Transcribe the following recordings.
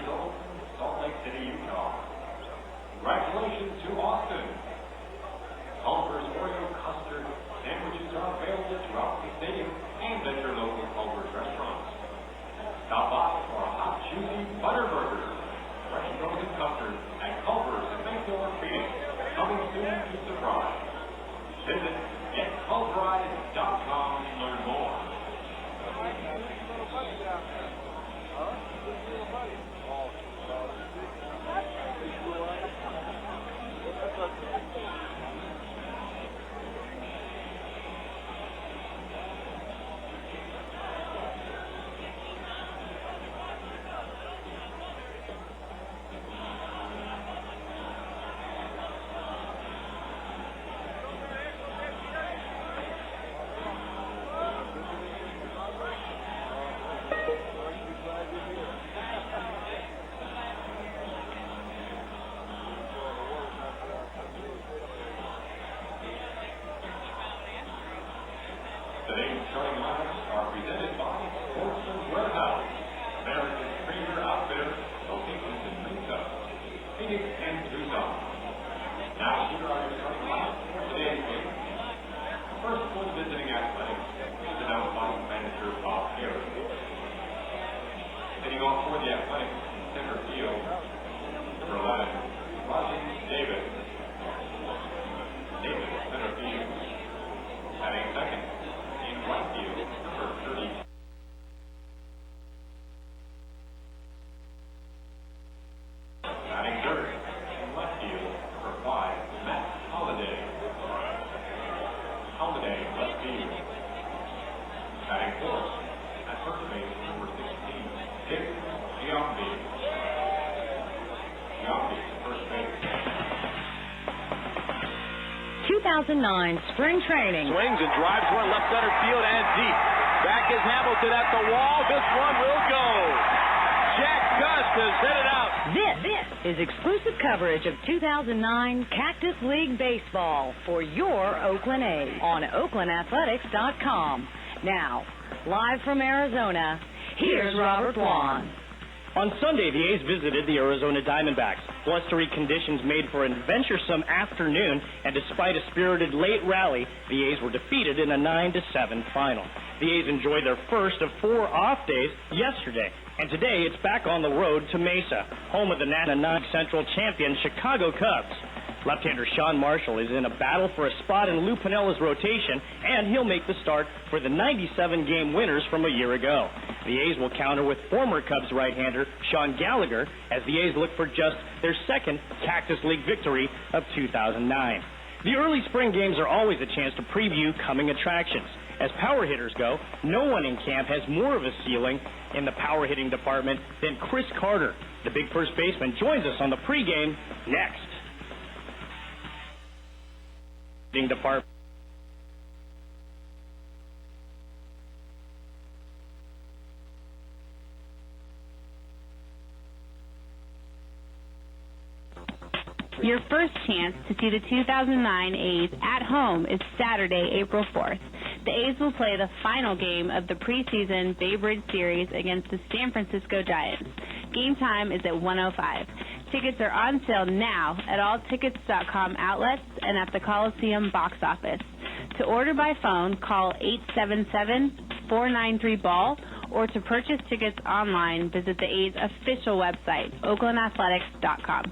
old from Salt Lake City, Utah. Congratulations to Austin. Culver's Oreo custard sandwiches are available throughout the stadium and at your local Culver's restaurants. Stop by for a hot, juicy butter burger, fresh frozen custard at Culver's in Mayfield, Phoenix, coming soon to Surprise. Visit getculverize.com to learn more. Today's starting lineups are presented by Sportsman's Warehouse, America's premier outfitter, locations in Mesa, Phoenix, and Tucson. Now, here are your starting lineups for today's game. First one, visiting Athletics, is announced by manager Bob Harris. Hitting off for the Athletics in center field, number 11, Roger Davis. Davis, center field. Batting second, right field, number 30. Batting third, in left field, number 5, Matt Holliday. Holliday, left field. Batting fourth, at first base, number 16, Dick Giambi. Giambi, first base. 2009 spring training. Swings and drives one left center field and deep. Back is Hamilton at the wall. This one will go. Jack Gust has hit it out. This is exclusive coverage of 2009 Cactus League Baseball for your Oakland A's on OaklandAthletics.com. Now, live from Arizona, here's Robert Vaughn. On Sunday, the A's visited the Arizona Diamondbacks. Blustery conditions made for an adventuresome afternoon, and despite a spirited late rally, the A's were defeated in a 9-7 final. The A's enjoyed their first of 4 off days yesterday, and today it's back on the road to Mesa, home of the National Central champion Chicago Cubs. Left-hander Sean Marshall is in a battle for a spot in Lou Pinella's rotation, and he'll make the start for the 97-game winners from a year ago. The A's will counter with former Cubs right-hander Sean Gallagher as the A's look for just their second Cactus League victory of 2009. The early spring games are always a chance to preview coming attractions. As power hitters go, no one in camp has more of a ceiling in the power hitting department than Chris Carter. The big first baseman joins us on the pregame next. Department. Your first chance to see the 2009 A's at home is Saturday, April 4th. The A's will play the final game of the preseason Bay Bridge Series against the San Francisco Giants. Game time is at 1:05. Tickets are on sale now at all tickets.com outlets and at the Coliseum box office. To order by phone, call 877-493-BALL, or to purchase tickets online, visit the A's official website, OaklandAthletics.com.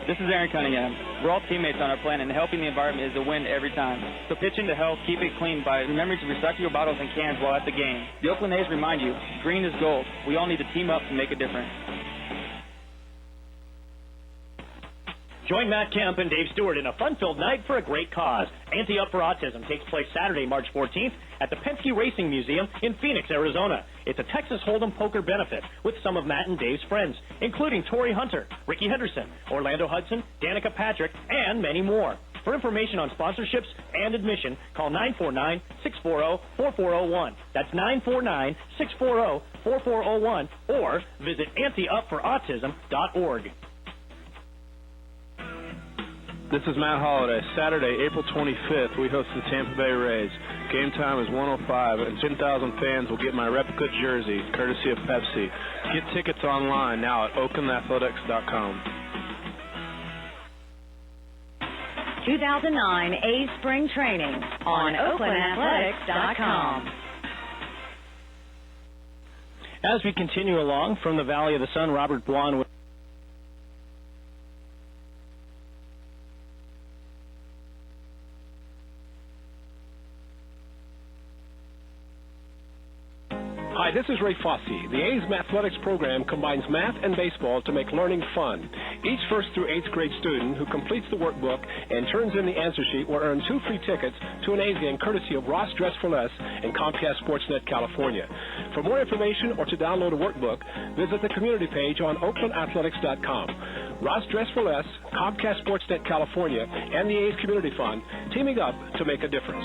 This is Aaron Cunningham. We're all teammates on our planet, and helping the environment is a win every time. So pitch in to help keep it clean by remembering to recycle your bottles and cans while at the game. The Oakland A's remind you, green is gold. We all need to team up to make a difference. Join Matt Kemp and Dave Stewart in a fun-filled night for a great cause. Ante Up for Autism takes place Saturday, March 14th at the Penske Racing Museum in Phoenix, Arizona. It's a Texas Hold'em poker benefit with some of Matt and Dave's friends, including Torrey Hunter, Ricky Henderson, Orlando Hudson, Danica Patrick, and many more. For information on sponsorships and admission, call 949-640-4401. That's 949-640-4401, or visit anteupforautism.org. This is Matt Holliday. Saturday, April 25th, we host the Tampa Bay Rays. Game time is 1:05, and 10,000 fans will get my replica jersey, courtesy of Pepsi. Get tickets online now at oaklandathletics.com. 2009 A's Spring Training on oaklandathletics.com. As we continue along from the Valley of the Sun, Robert Blon with Hi, this is Ray Fossey. The A's Mathletics program combines math and baseball to make learning fun. Each 1st through 8th grade student who completes the workbook and turns in the answer sheet will earn 2 free tickets to an A's game courtesy of Ross Dress for Less and Comcast Sportsnet California. For more information or to download a workbook, visit the community page on oaklandathletics.com. Ross Dress for Less, Comcast Sportsnet California, and the A's Community Fund teaming up to make a difference.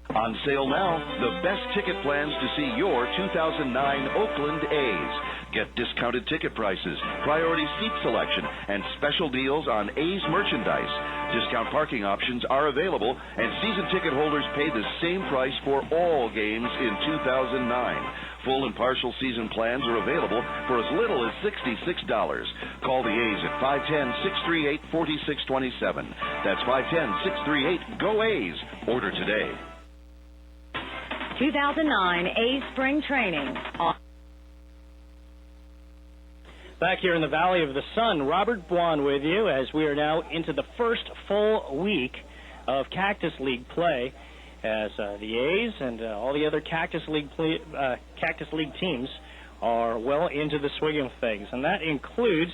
On sale now, the best ticket plans to see your 2009 Oakland A's. Get discounted ticket prices, priority seat selection, and special deals on A's merchandise. Discount parking options are available, and season ticket holders pay the same price for all games in 2009. Full and partial season plans are available for as little as $66. Call the A's at 510-638-4627. That's 510-638-GO-A's. Order today. 2009 A's Spring Training on. Back here in the Valley of the Sun, Robert Blon with you as we are now into the first full week of Cactus League play as the A's and all the other Cactus League teams are well into the swing of things. And that includes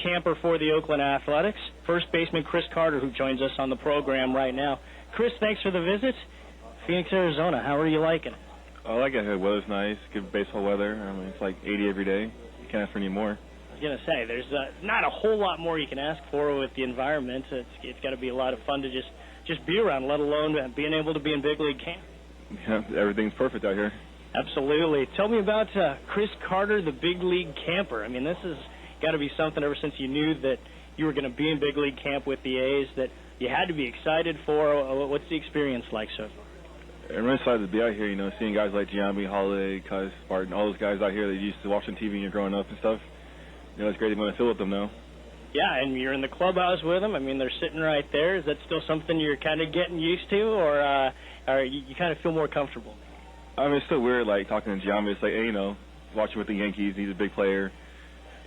camper for the Oakland Athletics, first baseman Chris Carter, who joins us on the program right now. Chris, thanks for the visit. Phoenix, Arizona, how are you liking it? I like it. The weather's nice, good baseball weather. I mean, it's like 80 every day. You can't ask for any more. I was going to say, there's not a whole lot more you can ask for with the environment. It's got to be a lot of fun to just be around, let alone being able to be in big league camp. Yeah, everything's perfect out here. Absolutely. Tell me about Chris Carter, the big league camper. I mean, this has got to be something ever since you knew that you were going to be in big league camp with the A's that you had to be excited for. What's the experience like so far? I'm really excited to be out here, seeing guys like Giambi, Holiday, Cuz, Spartan, all those guys out here that you used to watch on TV when you're growing up and stuff. It's great to go and fill with them now. Yeah, and you're in the clubhouse with them. I mean, they're sitting right there. Is that still something you're kind of getting used to, or you kind of feel more comfortable? I mean, it's still weird, like, talking to Giambi. It's like, hey, watching with the Yankees. He's a big player.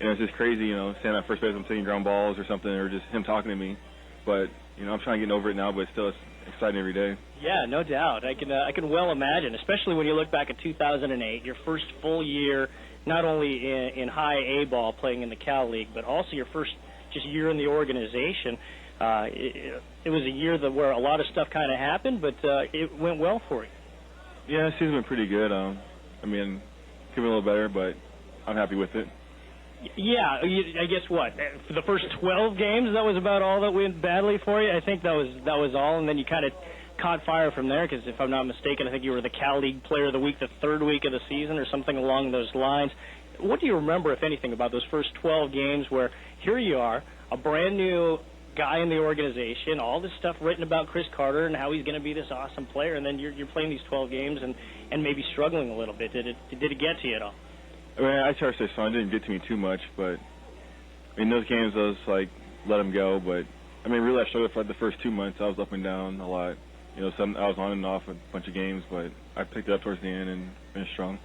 And it's just crazy, standing at first base and taking ground balls or something, or just him talking to me. But, I'm trying to get over it now, but still it's exciting every day. Yeah, no doubt. I can well imagine, especially when you look back at 2008, your first full year, not only in high A ball playing in the Cal League, but also your first just year in the organization. It was a year where a lot of stuff kind of happened, but it went well for you. Yeah, the season went pretty good. I mean, could be a little better, but I'm happy with it. Yeah, I guess what? For the first 12 games, that was about all that went badly for you? I think that was all, and then you kind of caught fire from there, because if I'm not mistaken, I think you were the Cal League Player of the Week the third week of the season or something along those lines. What do you remember, if anything, about those first 12 games where here you are, a brand-new guy in the organization, all this stuff written about Chris Carter and how he's going to be this awesome player, and then you're playing these 12 games and maybe struggling a little bit. Did it get to you at all? I mean, I try to stay strong. It didn't get to me too much, but in those games, I was like, let them go. But I mean, really, I struggled for the first 2 months. I was up and down a lot. I was on and off a bunch of games, but I picked it up towards the end and finished strong.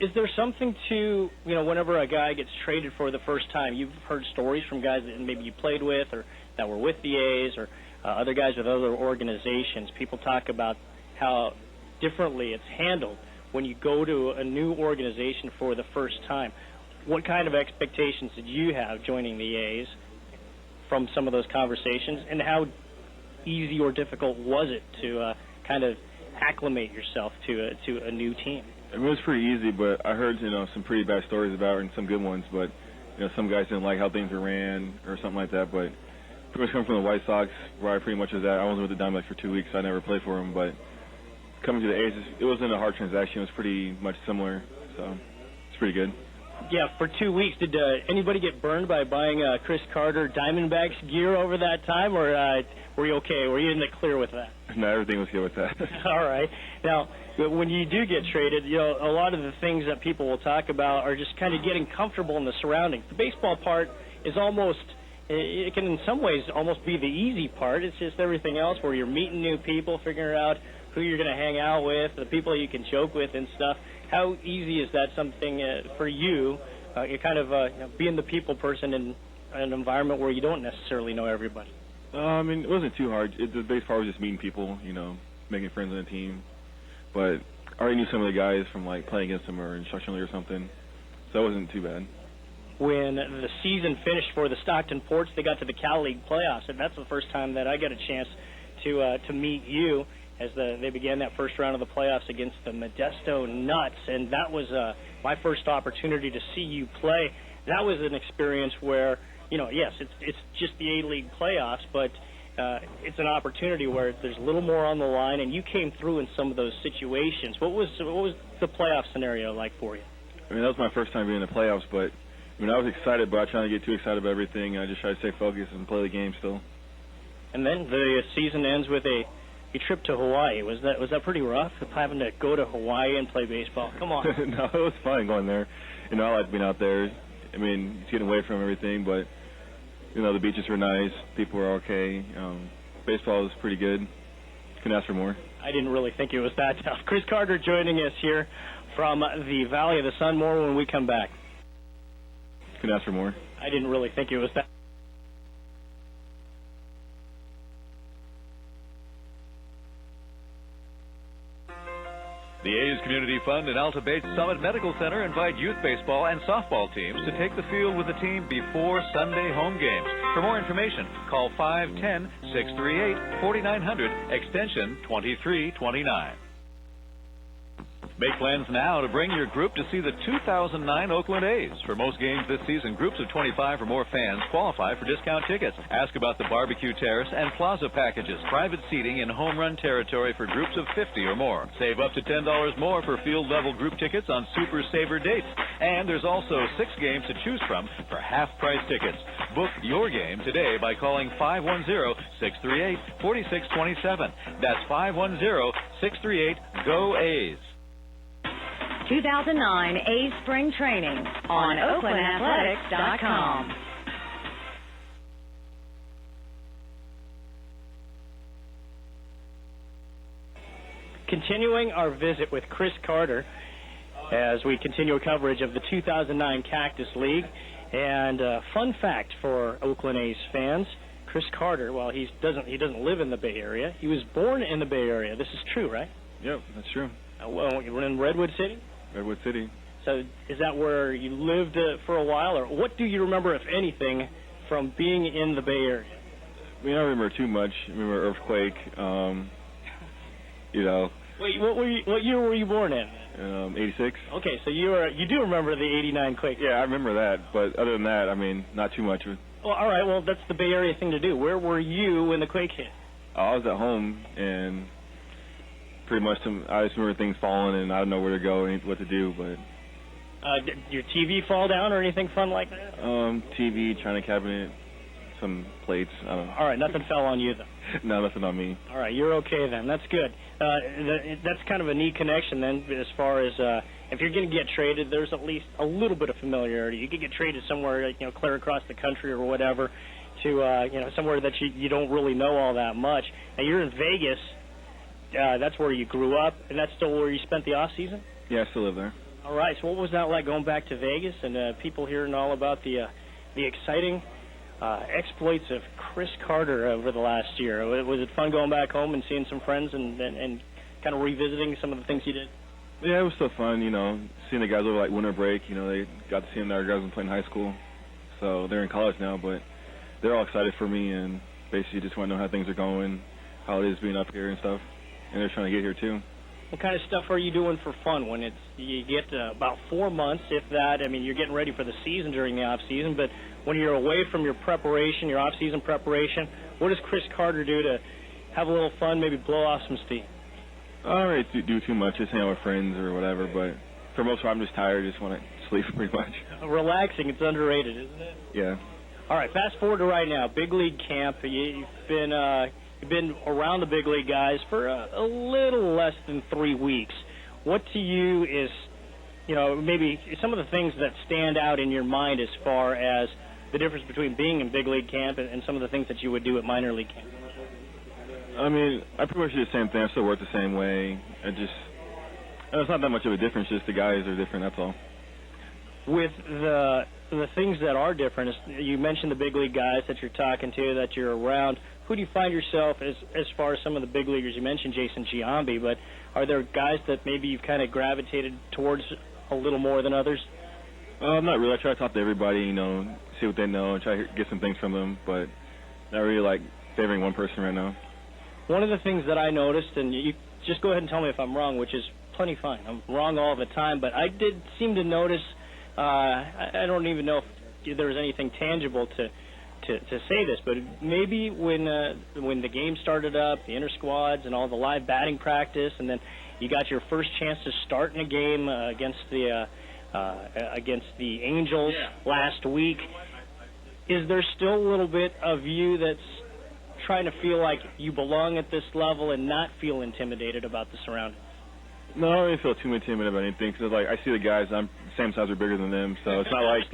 Is there something to, whenever a guy gets traded for the first time, you've heard stories from guys that maybe you played with or that were with the A's or other guys with other organizations. People talk about how differently it's handled when you go to a new organization for the first time. What kind of expectations did you have joining the A's from some of those conversations, and how easy or difficult was it to kind of acclimate yourself to a new team? It was pretty easy, but I heard some pretty bad stories about it and some good ones. But some guys didn't like how things were ran or something like that. But pretty much coming from the White Sox, where I pretty much was at, I wasn't with the Diamondbacks for 2 weeks, so I never played for them. But coming to the A's, it wasn't a hard transaction. It was pretty much similar, so it's pretty good. Yeah, for 2 weeks. Did anybody get burned by buying Chris Carter Diamondbacks gear over that time, or were you okay? Were you in the clear with that? No, everything was good with that. All right. Now, when you do get traded, a lot of the things that people will talk about are just kind of getting comfortable in the surroundings. The baseball part is almost, it can in some ways almost be the easy part. It's just everything else where you're meeting new people, figuring out who you're going to hang out with, the people you can joke with and stuff. How easy is that something for you, you kind of being the people person in an environment where you don't necessarily know everybody? I mean, it wasn't too hard. The biggest part was just meeting people, making friends on the team. But I already knew some of the guys from, playing against them or instructionally or something, so it wasn't too bad. When the season finished for the Stockton Ports, they got to the Cal League playoffs, and that's the first time that I got a chance to meet you as they began that first round of the playoffs against the Modesto Nuts, and that was my first opportunity to see you play. That was an experience where, yes, it's just the A-League playoffs, but it's an opportunity where there's a little more on the line, and you came through in some of those situations. What was the playoff scenario like for you? I mean, that was my first time being in the playoffs, but I was excited, but I trying to get too excited about everything. I just try to stay focused and play the game still. And then the season ends with a trip to Hawaii. Was that pretty rough, having to go to Hawaii and play baseball? Come on. No, it was fun going there. I like being out there. I mean, it's getting away from everything, but the beaches were nice. People were okay. Baseball was pretty good. Couldn't ask for more. I didn't really think it was that tough. Chris Carter joining us here from the Valley of the Sun. More when we come back. Couldn't ask for more. I didn't really think it was that. The A's Community Fund and Alta Bates Summit Medical Center invite youth baseball and softball teams to take the field with the team before Sunday home games. For more information, call 510-638-4900, extension 2329. Make plans now to bring your group to see the 2009 Oakland A's. For most games this season, groups of 25 or more fans qualify for discount tickets. Ask about the barbecue terrace and plaza packages, private seating in home run territory for groups of 50 or more. Save up to $10 more for field level group tickets on Super Saver dates. And there's also 6 games to choose from for half price tickets. Book your game today by calling 510-638-4627. That's 510-638-GO-A's. 2009 A's Spring Training on OaklandAthletics.com. Continuing our visit with Chris Carter as we continue coverage of the 2009 Cactus League. And fun fact for Oakland A's fans, Chris Carter, while he doesn't live in the Bay Area, he was born in the Bay Area. This is true, right? Yep, that's true. Well, you were in Redwood City? Redwood City. So is that where you lived for a while, or what do you remember, if anything, from being in the Bay Area? I mean, I don't remember too much. I remember earthquake, Wait, what year were you born in? 86. Okay, so you do remember the 89 quake? Yeah, I remember that, but other than that, I mean, not too much. Well, all right, well, that's the Bay Area thing to do. Where were you when the quake hit? I was at home, and pretty much I just remember things falling, and I don't know where to go and what to do, but... Did your TV fall down or anything fun like that? TV, china cabinet, some plates, I don't know. All right, nothing fell on you, though? No, nothing on me. All right, you're okay then. That's good. That's kind of a neat connection then, as far as if you're going to get traded, there's at least a little bit of familiarity. You could get traded somewhere, clear across the country or whatever, to somewhere that you don't really know all that much. Now you're in Vegas. That's where you grew up, and that's still where you spent the off season? Yeah, I still live there. All right. So what was that like going back to Vegas and people hearing all about the exciting exploits of Chris Carter over the last year? Was it fun going back home and seeing some friends and kind of revisiting some of the things you did? Yeah, it was still fun, seeing the guys over like winter break. They got to see them. Our guys been playing high school, so they're in college now, but they're all excited for me and basically just want to know how things are going, how it is being up here and stuff, and they're trying to get here too. What kind of stuff are you doing for fun when you get about 4 months, if that? I mean, you're getting ready for the season during the off season, but when you're away from your preparation, your off season preparation, what does Chris Carter do to have a little fun, maybe blow off some steam? I don't really do too much, just hang out with friends or whatever, but for most part I'm just tired, just want to sleep pretty much. Relaxing, it's underrated, isn't it? Yeah. All right, fast forward to right now, big league camp. You've been You've been around the big league guys for a little less than 3 weeks. What to you is, maybe some of the things that stand out in your mind as far as the difference between being in big league camp and some of the things that you would do at minor league camp? I mean, I pretty much do the same thing. I still work the same way. It's not that much of a difference. Just the guys are different. That's all. With the things that are different, you mentioned the big league guys that you're talking to, that you're around. Who do you find yourself as far as some of the big leaguers? You mentioned Jason Giambi, but are there guys that maybe you've kind of gravitated towards a little more than others? Not really. I try to talk to everybody, see what they know, and try to get some things from them, but not really like favoring one person right now. One of the things that I noticed, and you just go ahead and tell me if I'm wrong, which is plenty fine. I'm wrong all the time, but I did seem to notice, I don't even know if there was anything tangible to say this, but maybe when the game started up, the inter squads and all the live batting practice, and then you got your first chance to start in a game against the Angels last week, is there still a little bit of you that's trying to feel like you belong at this level and not feel intimidated about the surroundings? No, I don't really feel too intimidated about anything because I see the guys, I'm the same size or bigger than them, so it's not like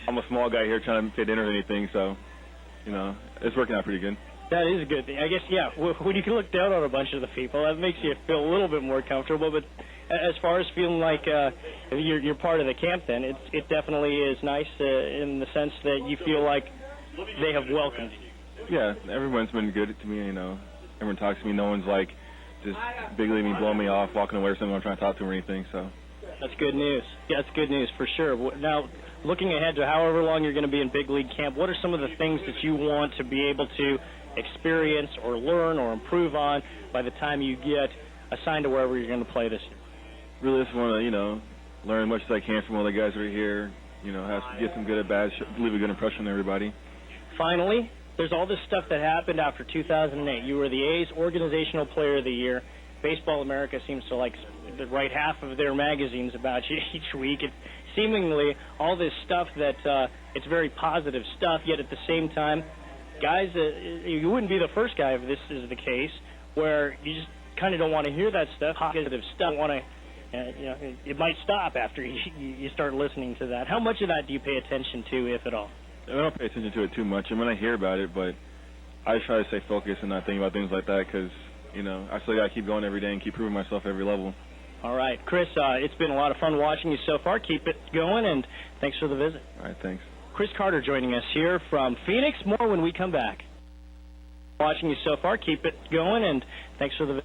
I'm a small guy here trying to fit in or anything, so, it's working out pretty good. That is a good thing. I guess, when you can look down on a bunch of the people, that makes you feel a little bit more comfortable, but as far as feeling like you're part of the camp then, it definitely is nice in the sense that you feel like they have welcomed you. Yeah, everyone's been good to me, everyone talks to me, no one's like just big league me, blowing me off, walking away or something, I'm trying to talk to them or anything, so. That's good news. Yeah, that's good news for sure. Now, looking ahead to however long you're going to be in big league camp, what are some of the things that you want to be able to experience or learn or improve on by the time you get assigned to wherever you're going to play this year? Really just want to, learn as much as I can from all the guys that are here, get some good at bats, leave a good impression on everybody. Finally, there's all this stuff that happened after 2008. You were the A's Organizational Player of the Year. Baseball America seems to write half of their magazines about you each week. It's seemingly all this stuff that it's very positive stuff, yet at the same time, guys, you wouldn't be the first guy if this is the case, where you just kind of don't want to hear that stuff, positive stuff. It might stop after you start listening to that. How much of that do you pay attention to, if at all? I don't pay attention to it too much. I mean, I hear about it, but I try to stay focused and not think about things like that because, I still got to keep going every day and keep proving myself every level. All right. Chris, it's been a lot of fun watching you so far. Keep it going, and thanks for the visit. All right, thanks. Chris Carter joining us here from Phoenix. More when we come back. Watching you so far. Keep it going, and thanks for the visit.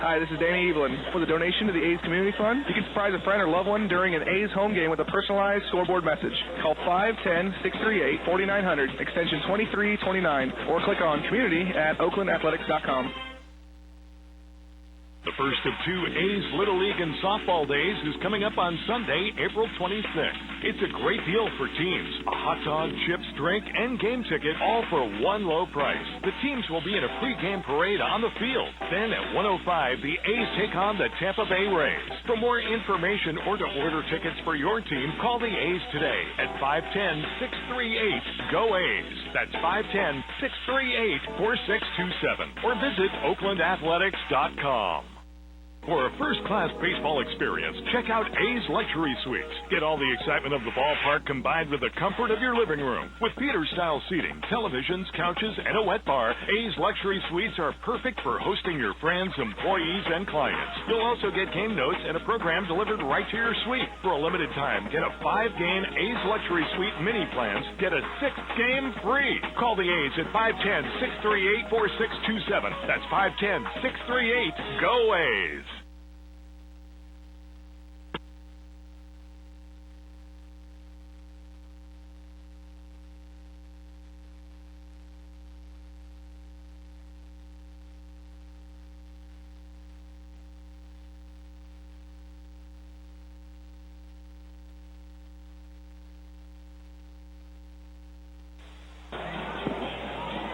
Hi, this is Danny Evelyn. With a donation to the A's Community Fund, you can surprise a friend or loved one during an A's home game with a personalized scoreboard message. Call 510-638-4900, extension 2329, or click on community at oaklandathletics.com. The first of 2 A's Little League and Softball Days is coming up on Sunday, April 26th. It's a great deal for teams. A hot dog, chips, drink, and game ticket, all for one low price. The teams will be in a pregame parade on the field. Then at 1:05, the A's take on the Tampa Bay Rays. For more information or to order tickets for your team, call the A's today at 510-638-GO-A's. That's 510-638-4627. Or visit oaklandathletics.com. For a first-class baseball experience, check out A's Luxury Suites. Get all the excitement of the ballpark combined with the comfort of your living room. With theater-style seating, televisions, couches, and a wet bar, A's Luxury Suites are perfect for hosting your friends, employees, and clients. You'll also get game notes and a program delivered right to your suite. For a limited time, get a 5-game A's Luxury Suite mini plans. Get a 6th game free. Call the A's at 510-638-4627. That's 510-638-GO-A's.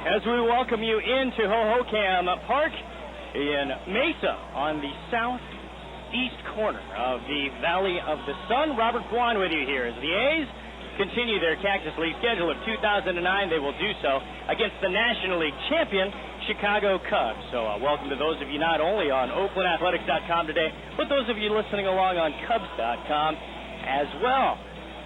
As we welcome you into Hohokam Park in Mesa on the south southeast corner of the Valley of the Sun. Robert Guan with you here as the A's continue their Cactus League schedule of 2009. They will do so against the National League champion Chicago Cubs. So welcome to those of you not only on OaklandAthletics.com today, but those of you listening along on Cubs.com as well.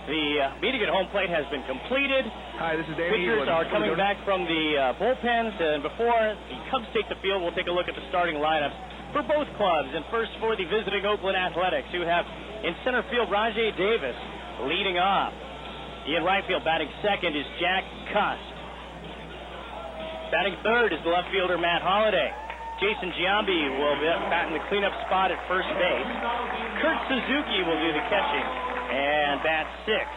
The meeting at home plate has been completed. Hi, this is Danny. Pitchers are coming back from the bullpens, and before the Cubs take the field, we'll take a look at the starting lineups for both clubs. And first for the visiting Oakland Athletics, who have in center field Rajai Davis leading off. In right field, batting second is Jack Cust. Batting third is the left fielder Matt Holliday. Jason Giambi will bat in the cleanup spot at first base. Kurt Suzuki will do the catching and bat fifth.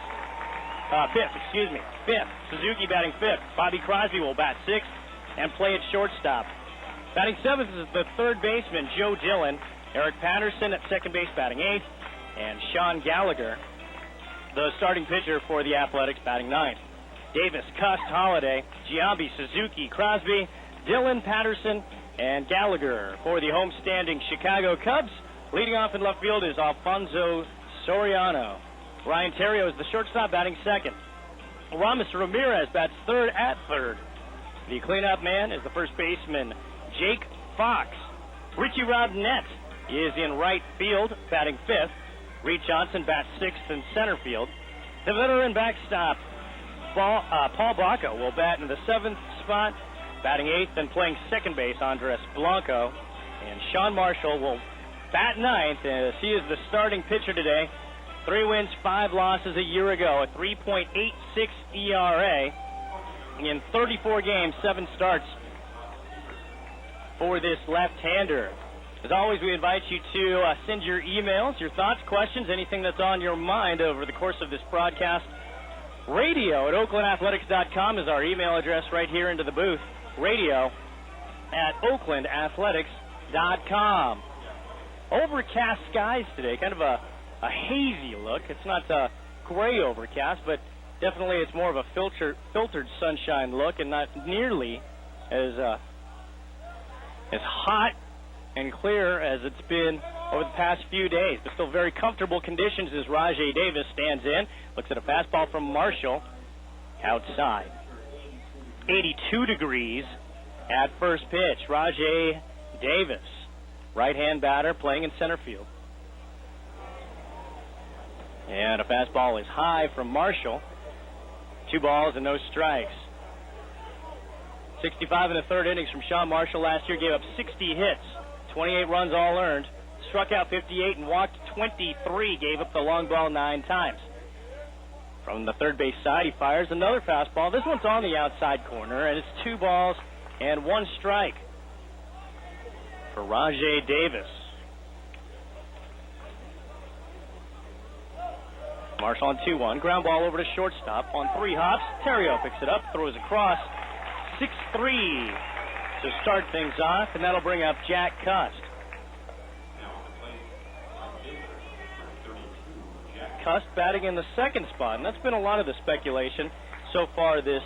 Suzuki batting fifth. Bobby Crosby will bat sixth and play at shortstop. Batting seventh is the third baseman Joe Dillon. Eric Patterson at second base batting eighth, and Sean Gallagher, the starting pitcher for the Athletics, batting ninth. Davis, Cust, Holliday, Giambi, Suzuki, Crosby, Dillon, Patterson, and Gallagher for the homestanding Chicago Cubs. Leading off in left field is Alfonso Soriano. Ryan Terrio is the shortstop, batting second. Aramis Ramirez bats third at third. The cleanup man is the first baseman Jake Fox. Richie Robinette is in right field, batting fifth. Reed Johnson bats sixth in center field. The veteran backstop, Paul Baca, will bat in the seventh spot, batting eighth and playing second base, Andres Blanco. And Sean Marshall will bat ninth, as he is the starting pitcher today. 3 wins, 5 losses a year ago, a 3.86 ERA in 34 games, 7 starts for this left-hander. As always, we invite you to send your emails, your thoughts, questions, anything that's on your mind over the course of this broadcast. Radio at OaklandAthletics.com is our email address right here into the booth. Radio at OaklandAthletics.com. Overcast skies today, kind of a hazy look. It's not gray overcast, but definitely it's more of a filtered sunshine look, and not nearly as hot and clear as it's been over the past few days. But still very comfortable conditions as Rajai Davis stands in. Looks at a fastball from Marshall outside. 82 degrees at first pitch. Rajai Davis, right-hand batter, playing in center field. And a fastball is high from Marshall. 2 balls and no strikes. 65 in the third innings from Sean Marshall last year. Gave up 60 hits, 28 runs all earned. Struck out 58 and walked 23. Gave up the long ball 9 times. From the third base side, he fires another fastball. This one's on the outside corner, and it's 2 balls and 1 strike for Rajai Davis. Marshall on 2-1. Ground ball over to shortstop on 3 hops. Terrio picks it up, throws across. 6-3 to start things off, and that'll bring up Jack Cust. Cust batting in the second spot, and that's been a lot of the speculation so far this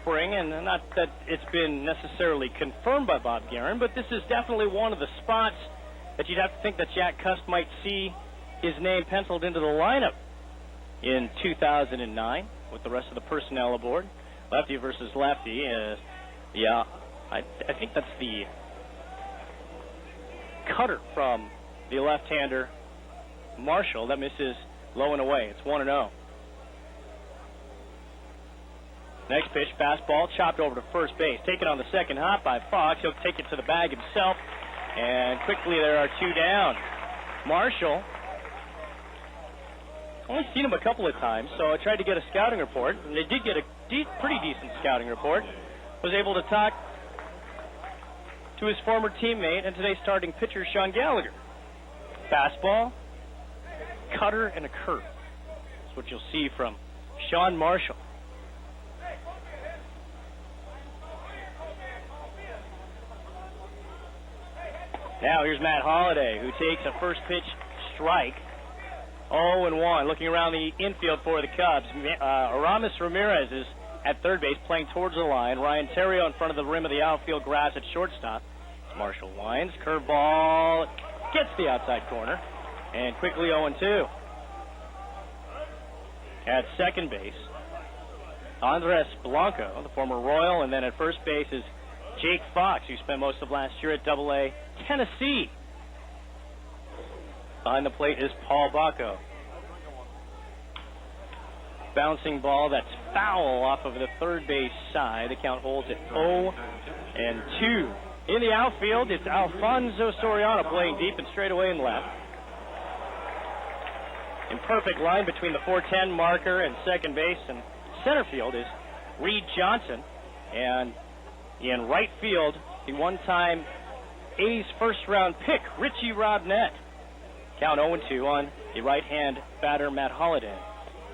spring, and not that it's been necessarily confirmed by Bob Guerin, but this is definitely one of the spots that you'd have to think that Jack Cust might see his name penciled into the lineup in 2009 with the rest of the personnel aboard. Lefty versus lefty. I think that's the cutter from the left-hander Marshall that misses low and away. It's 1-0. Next pitch, fastball, chopped over to first base. Taken on the second hop by Fox. He'll take it to the bag himself, and quickly there are 2 down. Marshall, only seen him a couple of times, so I tried to get a scouting report, and they did get a pretty decent scouting report. Was able to talk to his former teammate and today's starting pitcher, Sean Gallagher. Fastball, cutter, and a curve. That's what you'll see from Sean Marshall. Now here's Matt Holliday, who takes a first pitch strike. 0-1, looking around the infield for the Cubs. Aramis Ramirez is at third base, playing towards the line. Ryan Terrio in front of the rim of the outfield grass at shortstop. Marshall winds, curveball gets the outside corner, and quickly 0-2. At second base, Andres Blanco, the former Royal, and then at first base is Jake Fox, who spent most of last year at Double-A Tennessee. Behind the plate is Paul Bacco. Bouncing ball that's foul off of the third base side. The count holds at 0-2. In the outfield, it's Alfonso Soriano playing deep and straight away and left. In perfect line between the 410 marker and second base and center field is Reed Johnson. And in right field, the one-time A's first-round pick, Richie Robnett. Count 0-2 on the right-hand batter, Matt Holliday.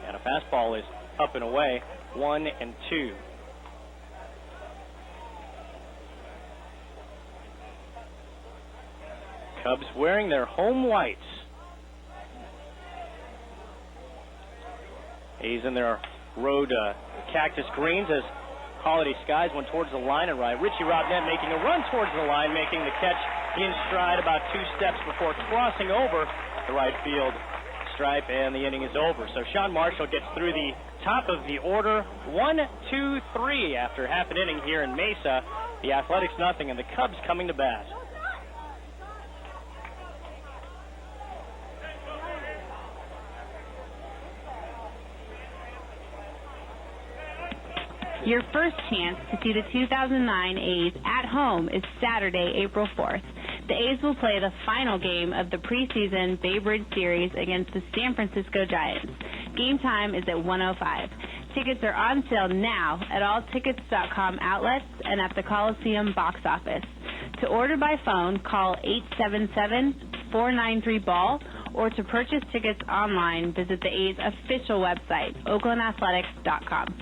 And a fastball is up and away, 1-2. Cubs wearing their home whites. A's in their road cactus greens as Holiday skies went towards the line and right. Richie Robnett making a run towards the line, making the catch in stride about 2 steps before crossing over the right field stripe, and the inning is over. So Sean Marshall gets through the top of the order, 1-2-3 after half an inning here in Mesa. The Athletics nothing, and the Cubs coming to bat. Your first chance to see the 2009 A's at home is Saturday, April 4th. The A's will play the final game of the preseason Bay Bridge Series against the San Francisco Giants. Game time is at 1:05. Tickets are on sale now at all tickets.com outlets and at the Coliseum box office. To order by phone, call 877-493-BALL, or to purchase tickets online, visit the A's official website, oaklandathletics.com.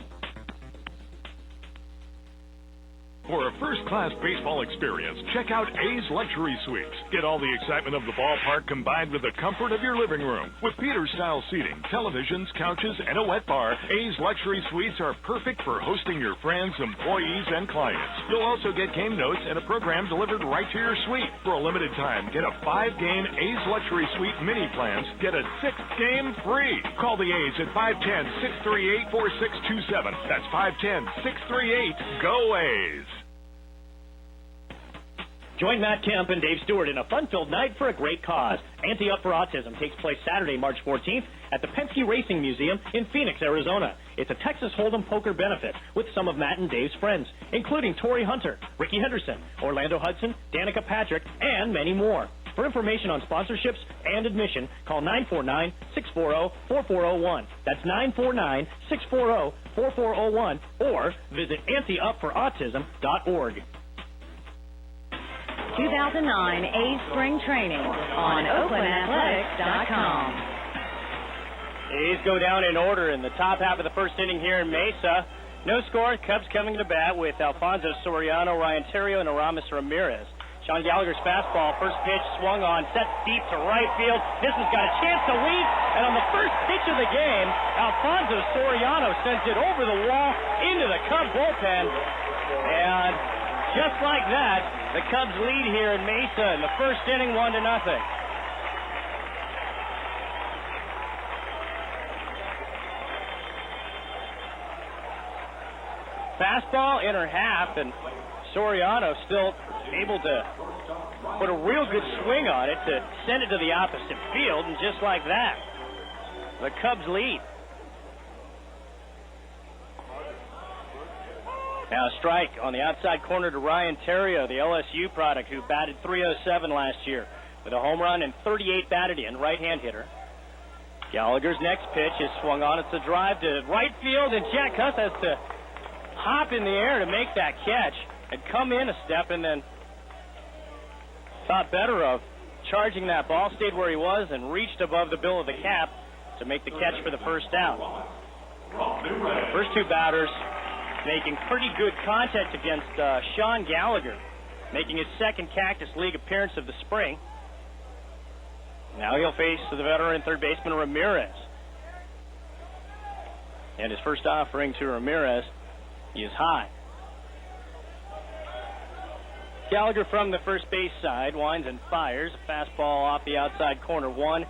For a first-class baseball experience, check out A's Luxury Suites. Get all the excitement of the ballpark combined with the comfort of your living room. With Peter-style seating, televisions, couches, and a wet bar, A's Luxury Suites are perfect for hosting your friends, employees, and clients. You'll also get game notes and a program delivered right to your suite. For a limited time, get a 5-game A's Luxury Suite mini plans. Get a 6th game free. Call the A's at 510-638-4627. That's 510-638-GO A's. Join Matt Kemp and Dave Stewart in a fun-filled night for a great cause. Ante Up for Autism takes place Saturday, March 14th at the Penske Racing Museum in Phoenix, Arizona. It's a Texas Hold'em poker benefit with some of Matt and Dave's friends, including Torrey Hunter, Ricky Henderson, Orlando Hudson, Danica Patrick, and many more. For information on sponsorships and admission, call 949-640-4401. That's 949-640-4401, or visit anteupforautism.org. 2009 A's Spring Training on OaklandAthletics.com. A's go down in order in the top half of the first inning here in Mesa. No score. Cubs coming to bat with Alfonso Soriano, Ryan Terrio, and Aramis Ramirez. Sean Gallagher's fastball, first pitch swung on, set deep to right field. This one's got a chance to lead, and on the first pitch of the game, Alfonso Soriano sends it over the wall into the Cub bullpen, and just like that, the Cubs lead here in Mesa in the first inning, 1-0. Fastball, inner half, and Soriano still able to put a real good swing on it to send it to the opposite field, and just like that, the Cubs lead. Now a strike on the outside corner to Ryan Terrio, the LSU product, who batted .307 last year with a home run and 38 batted in, right-hand hitter. Gallagher's next pitch is swung on. It's a drive to right field, and Jack Huss has to hop in the air to make that catch and come in a step, and then thought better of charging that ball, stayed where he was, and reached above the bill of the cap to make the catch for the first out. The first two batters making pretty good contact against Sean Gallagher, making his second Cactus League appearance of the spring. Now he'll face the veteran third baseman Ramirez. And his first offering to Ramirez is high. Gallagher from the first base side winds and fires. A fastball off the outside corner, 1-0.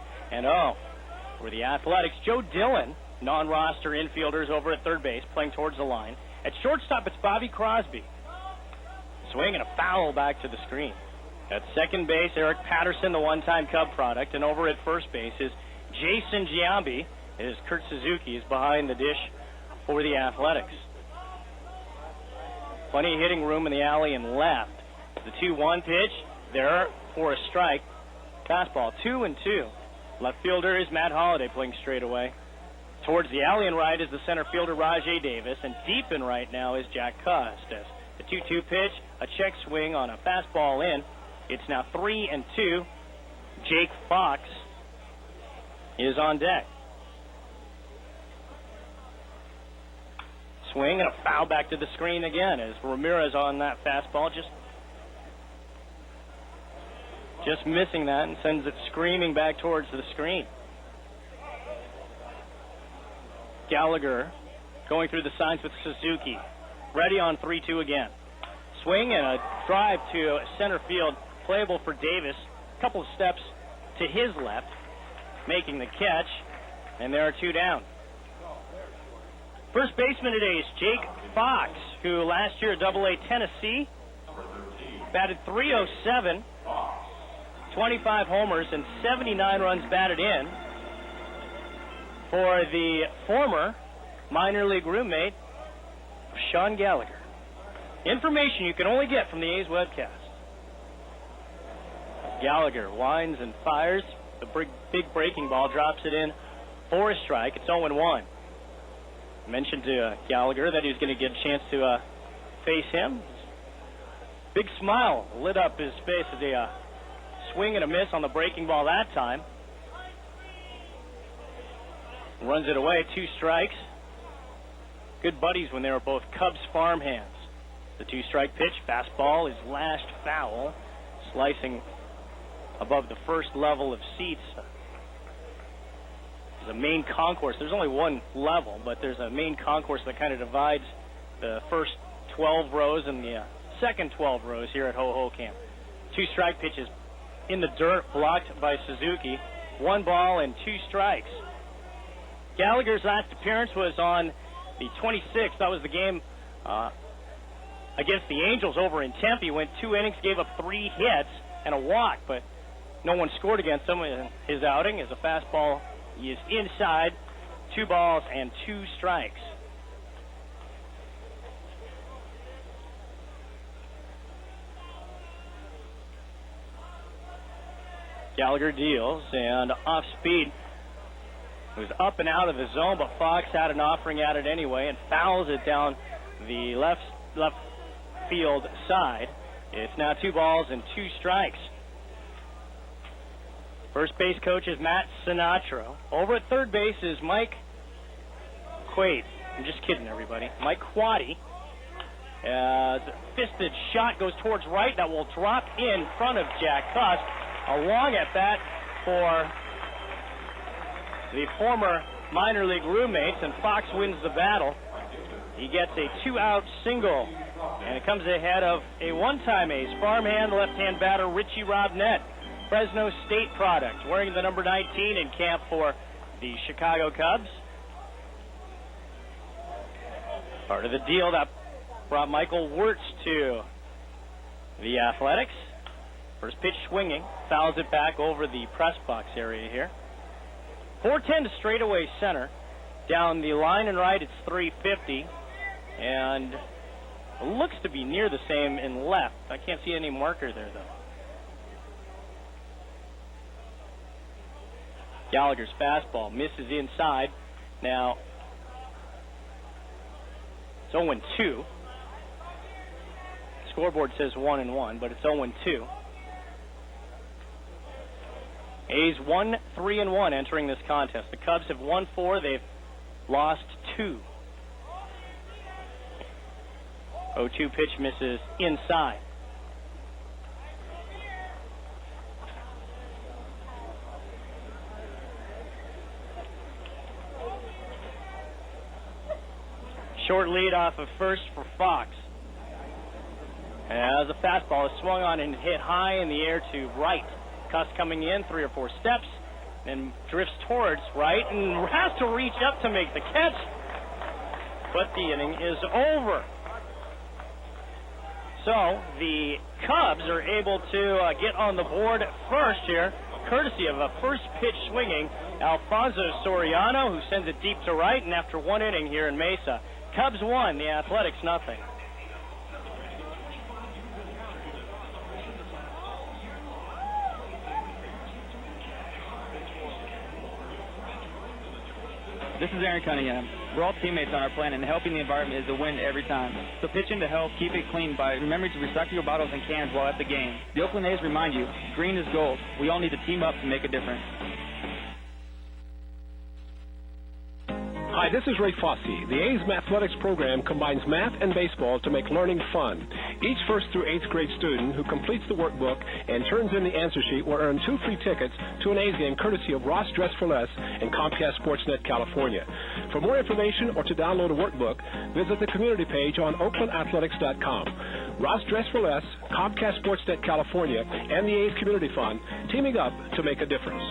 For the Athletics, Joe Dillon, non-roster infielders over at third base, playing towards the line. At shortstop, it's Bobby Crosby. Swing and a foul back to the screen. At second base, Eric Patterson, the one-time Cub product. And over at first base is Jason Giambi. As Kurt Suzuki is behind the dish for the Athletics. Plenty of hitting room in the alley and left. The 2-1 pitch there for a strike. Fastball, 2-2. Left fielder is Matt Holliday playing straight away. Towards the alley and right is the center fielder Rajay Davis, and deep in right now is Jack Custis. The 2-2 pitch, a check swing on a fastball in. It's now 3-2. Jake Fox is on deck. Swing and a foul back to the screen again as Ramirez on that fastball just missing that and sends it screaming back towards the screen. Gallagher going through the signs with Suzuki. Ready on 3-2 again. Swing and a drive to center field. Playable for Davis. A couple of steps to his left. Making the catch. And there are 2 down. First baseman today is Jake Fox, who last year at AA Tennessee batted .307, 25 homers, and 79 runs batted in for the former minor league roommate, Sean Gallagher. Information you can only get from the A's webcast. Gallagher winds and fires. The big breaking ball drops it in for a strike. It's 0-1. Mentioned to Gallagher that he was going to get a chance to face him. Big smile lit up his face as a swing and a miss on the breaking ball that time. Runs it away, 2 strikes. Good buddies when they were both Cubs farmhands. The 2-strike pitch, fastball is lashed foul, slicing above the first level of seats. The main concourse. There's only one level, but there's a main concourse that kind of divides the first 12 rows and the second 12 rows here at Ho-Ho Camp. 2-strike pitches in the dirt, blocked by Suzuki. 1 ball and 2 strikes. Gallagher's last appearance was on the 26th. That was the game against the Angels over in Tempe. Went 2 innings, gave up 3 hits and a walk, but no one scored against him in his outing as a fastball is inside. 2 balls and 2 strikes. Gallagher deals and off speed. It was up and out of the zone, but Fox had an offering at it anyway and fouls it down the left field side. It's now 2 balls and 2 strikes. First base coach is Matt Sinatra. Over at third base is Mike Quaid. I'm just kidding, everybody. Mike Quaddy. The fisted shot goes towards right. That will drop in front of Jack Cuss. A long at bat for the former minor league roommates, and Fox wins the battle. He gets a 2-out single, and it comes ahead of a one-time ace, farmhand, left-hand batter Richie Robnett, Fresno State product, wearing the number 19 in camp for the Chicago Cubs. Part of the deal that brought Michael Wirtz to the Athletics. First pitch swinging, fouls it back over the press box area here. 410 to straightaway center. Down the line and right, it's 350. And it looks to be near the same in left. I can't see any marker there, though. Gallagher's fastball misses inside. Now, it's 0-2. Scoreboard says 1-1, but it's 0-2. A's 1-3-1 entering this contest. The Cubs have won 4. They've lost 2. 0-2 pitch misses inside. Short lead off of first for Fox. as a fastball is swung on and hit high in the air to right. Cuss coming in 3 or 4 steps, then drifts towards right and has to reach up to make the catch. But the inning is over. So the Cubs are able to get on the board first here, courtesy of a first pitch swinging Alfonso Soriano, who sends it deep to right, and after 1 inning here in Mesa, Cubs 1, the Athletics nothing. This is Aaron Cunningham. We're all teammates on our planet, and helping the environment is a win every time. So pitch in to help keep it clean by remembering to recycle your bottles and cans while at the game. The Oakland A's remind you, green is gold. We all need to team up to make a difference. Hi, this is Ray Fossey. The A's Mathletics program combines math and baseball to make learning fun. Each 1st through 8th grade student who completes the workbook and turns in the answer sheet will earn 2 free tickets to an A's game courtesy of Ross Dress for Less and Comcast Sportsnet California. For more information or to download a workbook, visit the community page on oaklandathletics.com. Ross Dress for Less, Comcast Sportsnet California, and the A's Community Fund teaming up to make a difference.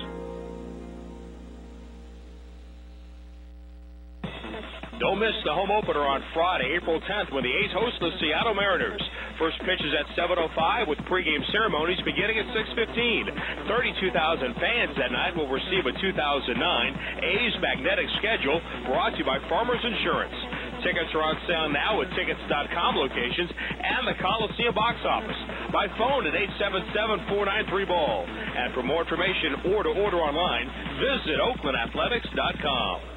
Don't miss the home opener on Friday, April 10th, when the A's host the Seattle Mariners. First pitch is at 7:05 with pregame ceremonies beginning at 6:15. 32,000 fans that night will receive a 2009 A's magnetic schedule brought to you by Farmers Insurance. Tickets are on sale now at tickets.com locations and the Coliseum box office. By phone at 877-493-BALL. And for more information or to order online, visit oaklandathletics.com.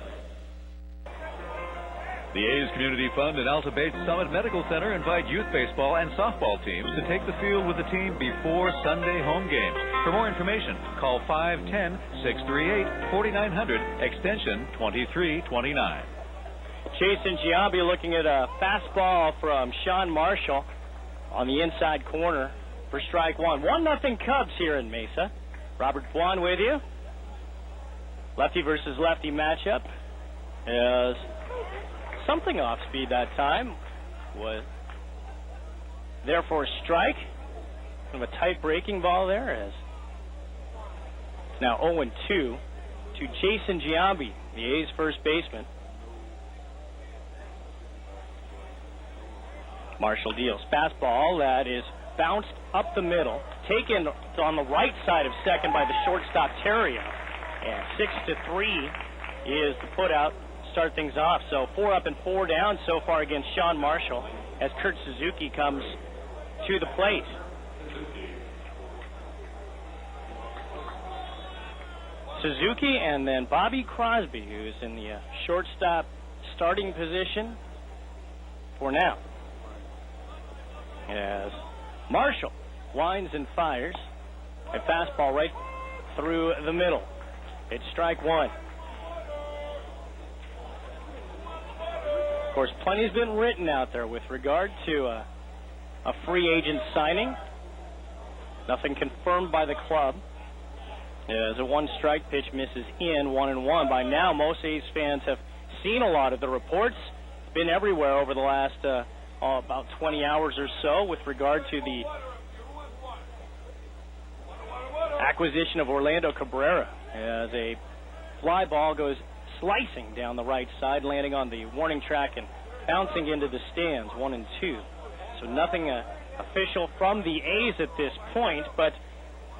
The A's Community Fund and Alta Bates Summit Medical Center invite youth baseball and softball teams to take the field with the team before Sunday home games. For more information, call 510-638-4900, extension 2329. Jason Giambi looking at a fastball from Sean Marshall on the inside corner for strike 1. 1-0 Cubs here in Mesa. Robert Dwan with you. Lefty versus lefty matchup. Is something off speed that time. Was there for a strike. Kind of a tight breaking ball there. As it's now 0-2 to Jason Giambi, the A's first baseman. Marshall deals fastball that is bounced up the middle, taken on the right side of second by the shortstop Terrio, and 6-3 is the put out. Start things off. So 4 up and 4 down so far against Sean Marshall as Kurt Suzuki comes to the plate. Suzuki and then Bobby Crosby, who's in the shortstop starting position for now. As Marshall winds and fires a fastball right through the middle. It's strike 1. Of course, plenty's been written out there with regard to a free agent signing. Nothing confirmed by the club. As a 1-strike pitch misses in 1-1. By now, most A's fans have seen a lot of the reports. It's been everywhere over the last about 20 hours or so with regard to the acquisition of Orlando Cabrera, as a fly ball goes slicing down the right side, landing on the warning track and bouncing into the stands, 1-2. So nothing official from the A's at this point, but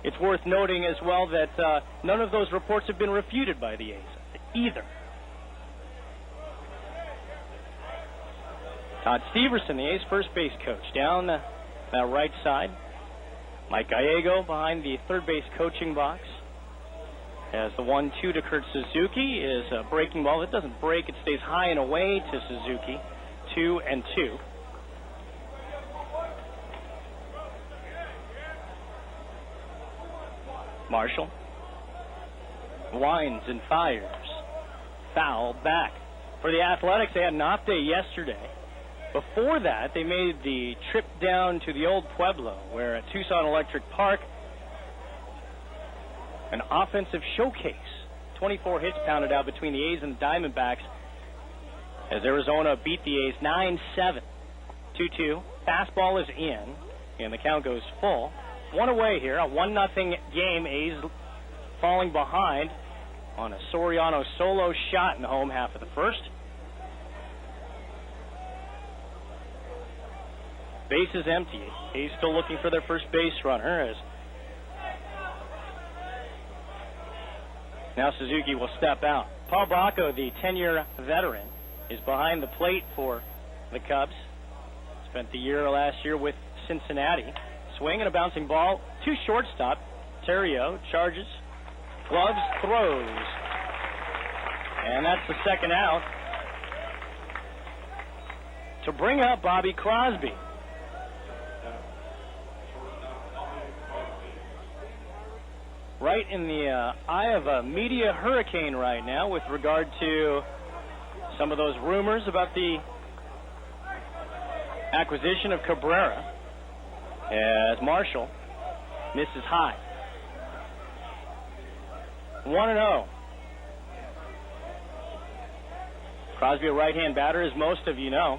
it's worth noting as well that none of those reports have been refuted by the A's either. Todd Steverson, the A's first base coach, down that right side. Mike Gallego behind the third base coaching box. As the 1-2 to Kurt Suzuki is a breaking ball. It doesn't break. It stays high and away to Suzuki. 2-2. Marshall winds and fires. Foul back. For the Athletics, they had an off day yesterday. Before that, they made the trip down to the old Pueblo, where at Tucson Electric Park, an offensive showcase. 24 hits pounded out between the A's and the Diamondbacks as Arizona beat the A's 9-7 2-2. Fastball is in, and the count goes full. One away here, a 1-0 game. A's falling behind on a Soriano solo shot in the home half of the first. Base is empty. A's still looking for their first base runner as now Suzuki will step out. Paul Bracco, the 10-year veteran, is behind the plate for the Cubs. Spent the year last year with Cincinnati. Swing and a bouncing ball to shortstop. Terrio charges, gloves, throws. And that's the second out. To bring up Bobby Crosby. Right in the eye of a media hurricane right now with regard to some of those rumors about the acquisition of Cabrera, as Marshall misses high. 1-0. Crosby, a right-hand batter, as most of you know.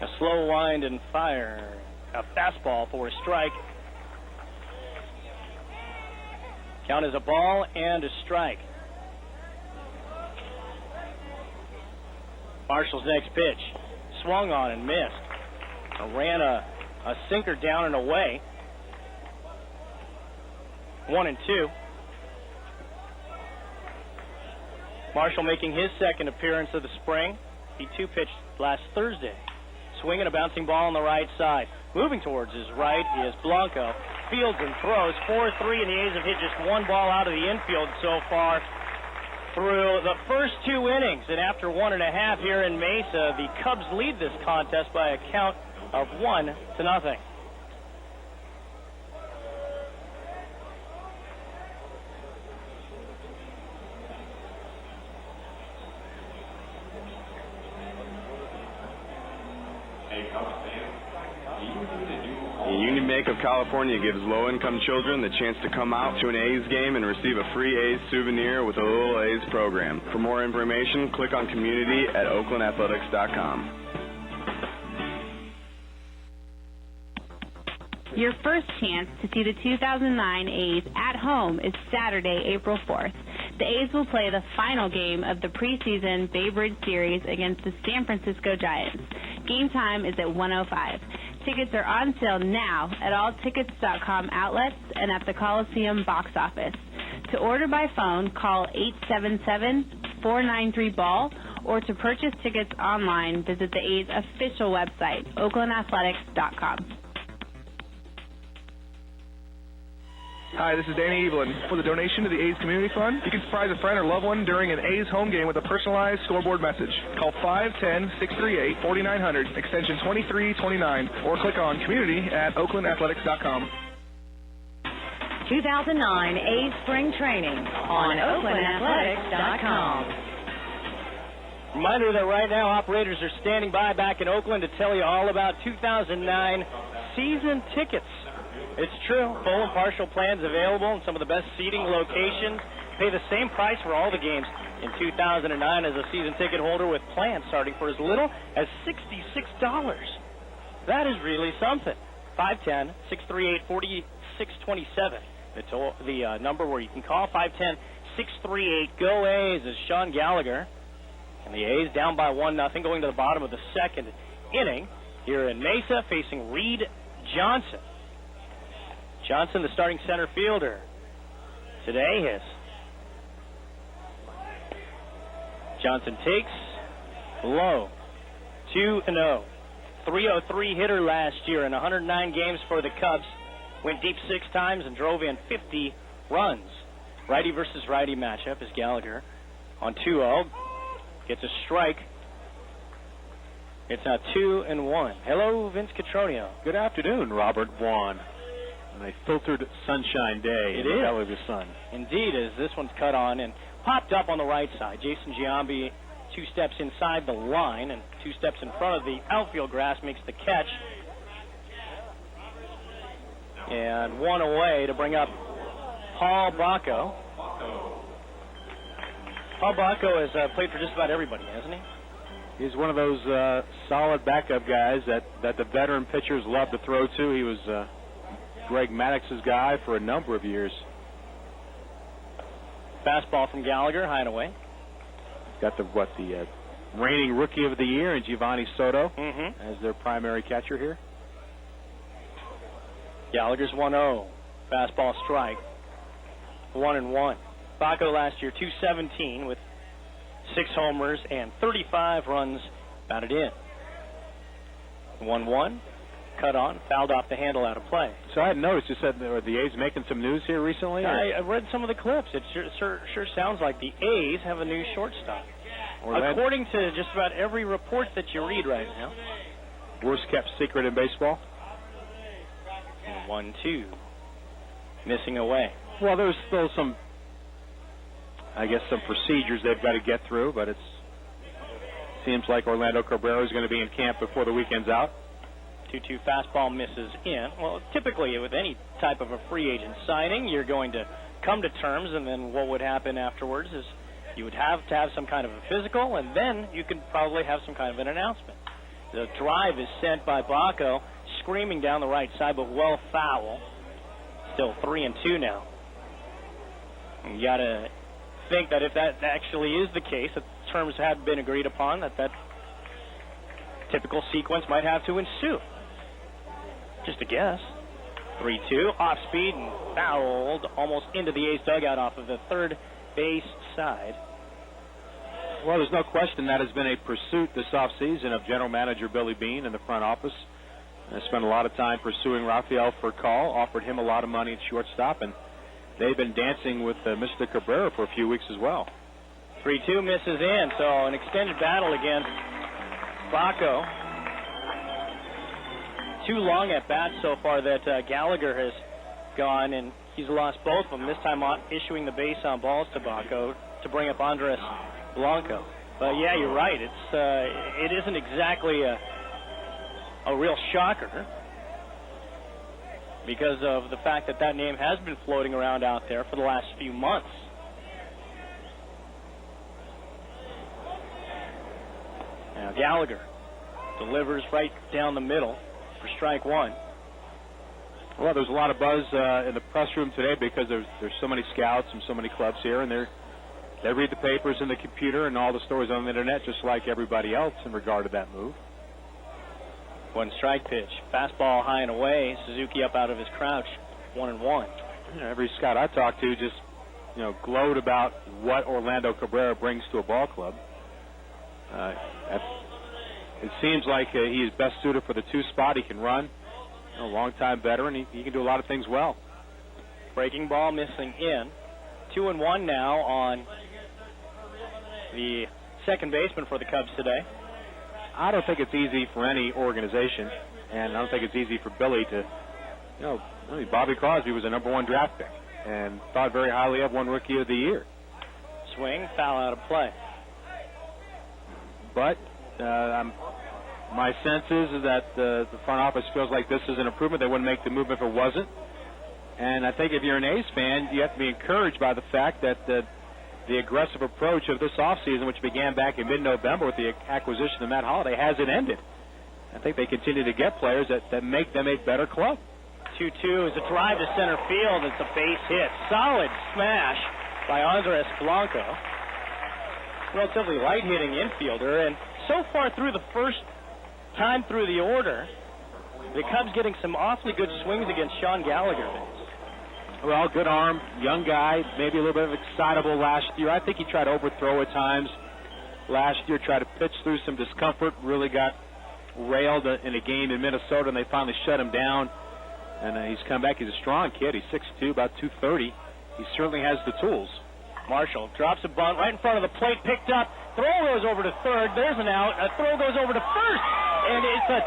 A slow wind and fire. A fastball for a strike. Count is a ball and a strike. Marshall's next pitch. Swung on and missed. Ran a sinker down and away. 1-2. Marshall making his second appearance of the spring. He pitched last Thursday. Swinging a bouncing ball on the right side. Moving towards his right is Blanco. Fields and throws 4-3, and the A's have hit just one ball out of the infield so far through the first 2 innings. And after 1.5 here in Mesa, the Cubs lead this contest by a count of 1-0. The Union Bank of California gives low-income children the chance to come out to an A's game and receive a free A's souvenir with a Little A's program. For more information, click on community at oaklandathletics.com. Your first chance to see the 2009 A's at home is Saturday, April 4th. The A's will play the final game of the preseason Bay Bridge Series against the San Francisco Giants. Game time is at 1:05. Tickets are on sale now at all tickets.com outlets and at the Coliseum box office. To order by phone, call 877-493-BALL, or to purchase tickets online, visit the A's official website, oaklandathletics.com. Hi, this is Danny Evelyn. With a donation to the A's Community Fund, you can surprise a friend or loved one during an A's home game with a personalized scoreboard message. Call 510-638-4900, extension 2329, or click on community at oaklandathletics.com. 2009 A's Spring Training on oaklandathletics.com. Reminder that right now operators are standing by back in Oakland to tell you all about 2009 season tickets. It's true. Full and partial plans available in some of the best seating locations. Pay the same price for all the games in 2009 as a season ticket holder with plans starting for as little as $66. That is really something. 510-638-4627. The number where you can call 510-638-GO-A's is Sean Gallagher. And the A's down by 1-0 going to the bottom of the second inning here in Mesa facing Reed Johnson. Johnson, the starting center fielder. Today his. Johnson takes low. 2-0. 303 hitter last year in 109 games for the Cubs. Went deep 6 times and drove in 50 runs. Righty versus righty matchup is Gallagher on 2-0. Gets a strike. It's now 2-1. Hello, Vince Cotroneo. Good afternoon, Robert Vaughn. On a filtered sunshine day in the valley of the sun. Indeed, as this one's cut on and popped up on the right side. Jason Giambi 2 steps inside the line and 2 steps in front of the outfield grass makes the catch. And 1 away to bring up Paul Bracco. Paul Bracco has played for just about everybody, hasn't he? He's one of those solid backup guys that the veteran pitchers love to throw to. He was Greg Maddox's guy for a number of years. Fastball from Gallagher, high and away. Got the reigning rookie of the year in Giovanni Soto as their primary catcher here. Gallagher's 1-0. Fastball strike. 1-1. Baco last year 217 with 6 homers and 35 runs batted in. 1-1. Cut on, fouled off the handle, out of play. So I hadn't noticed. You said the A's making some news here recently? I read some of the clips. It sure sounds like the A's have a new shortstop. According to just about every report that you read right now. Worst kept secret in baseball? 1-2. Missing away. Well, there's still some procedures they've got to get through, but it seems like Orlando Cabrera is going to be in camp before the weekend's out. 2-2 fastball misses in. Well, typically with any type of a free agent signing, you're going to come to terms, and then what would happen afterwards is you would have to have some kind of a physical, and then you could probably have some kind of an announcement. The drive is sent by Baco, screaming down the right side, but well foul. Still 3-2 now. You got to think that if that actually is the case, that terms have been agreed upon, that typical sequence might have to ensue. Just a guess. 3-2, off speed and fouled almost into the A's dugout off of the third base side. Well, there's no question that has been a pursuit this offseason of General Manager Billy Beane in the front office. I spent a lot of time pursuing Rafael Furcal, offered him a lot of money at shortstop, and they've been dancing with Mr. Cabrera for a few weeks as well. 3-2 misses in, so an extended battle against Baco. 2 long at bats so far that Gallagher has gone, and he's lost both of them, this time issuing the base on balls to Baco to bring up Andres Blanco. But yeah, you're right. It isn't exactly a real shocker because of the fact that name has been floating around out there for the last few months. Now Gallagher delivers right down the middle for strike 1. Well, there's a lot of buzz in the press room today because there's so many scouts and so many clubs here, and they read the papers and the computer and all the stories on the internet just like everybody else in regard to that move. 1 strike pitch. Fastball high and away. Suzuki up out of his crouch. 1-1. Every scout I talked to just, glowed about what Orlando Cabrera brings to a ball club. It seems like he is best suited for the 2 spot. He can run. A long-time veteran. He can do a lot of things well. Breaking ball missing in. 2-1 now on the second baseman for the Cubs today. I don't think it's easy for any organization, and I don't think it's easy for Billy to, Bobby Crosby was a number 1 draft pick and thought very highly of, won Rookie of the Year. Swing, foul out of play. But my sense is that the front office feels like this is an improvement. They wouldn't make the move if it wasn't. And I think if you're an A's fan, you have to be encouraged by the fact that the aggressive approach of this offseason, which began back in mid-November with the acquisition of Matt Holliday, hasn't ended. I think they continue to get players that make them a better club. 2-2 is a drive to center field. It's a base hit. Solid smash by Andres Blanco. Relatively light-hitting infielder. And so far through the first time through the order, the Cubs getting some awfully good swings against Sean Gallagher. Well, good arm, young guy, maybe a little bit of excitable last year. I think he tried to overthrow at times last year, tried to pitch through some discomfort, really got railed in a game in Minnesota, and they finally shut him down. And he's come back. He's a strong kid. He's 6'2", about 230. He certainly has the tools. Marshall drops a bunt right in front of the plate, picked up. Throw goes over to third. There's an out. A throw goes over to first. And it's a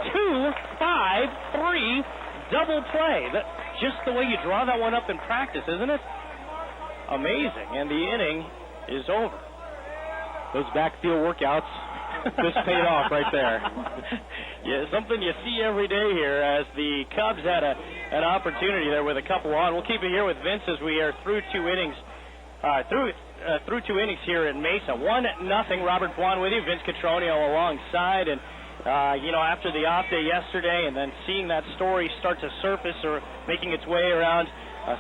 2-5-3 double play. Just the way you draw that one up in practice, isn't it? Amazing. And the inning is over. Those backfield workouts just paid off right there. Yeah, something you see every day here as the Cubs had an opportunity there with a couple on. We'll keep it here with Vince as we are through 2 innings Through 2 innings here at Mesa. 1-0. Robert Bwan with you. Vince Cotroneo alongside. And, after the off day yesterday and then seeing that story start to surface or making its way around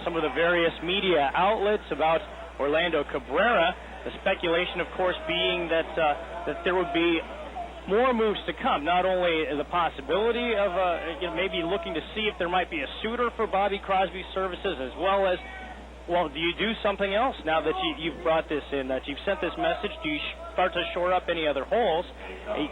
some of the various media outlets about Orlando Cabrera, the speculation, of course, being that there would be more moves to come, not only the possibility of maybe looking to see if there might be a suitor for Bobby Crosby's services, as well as, well, do you do something else now that you've brought this in, that you've sent this message? Do you start to shore up any other holes?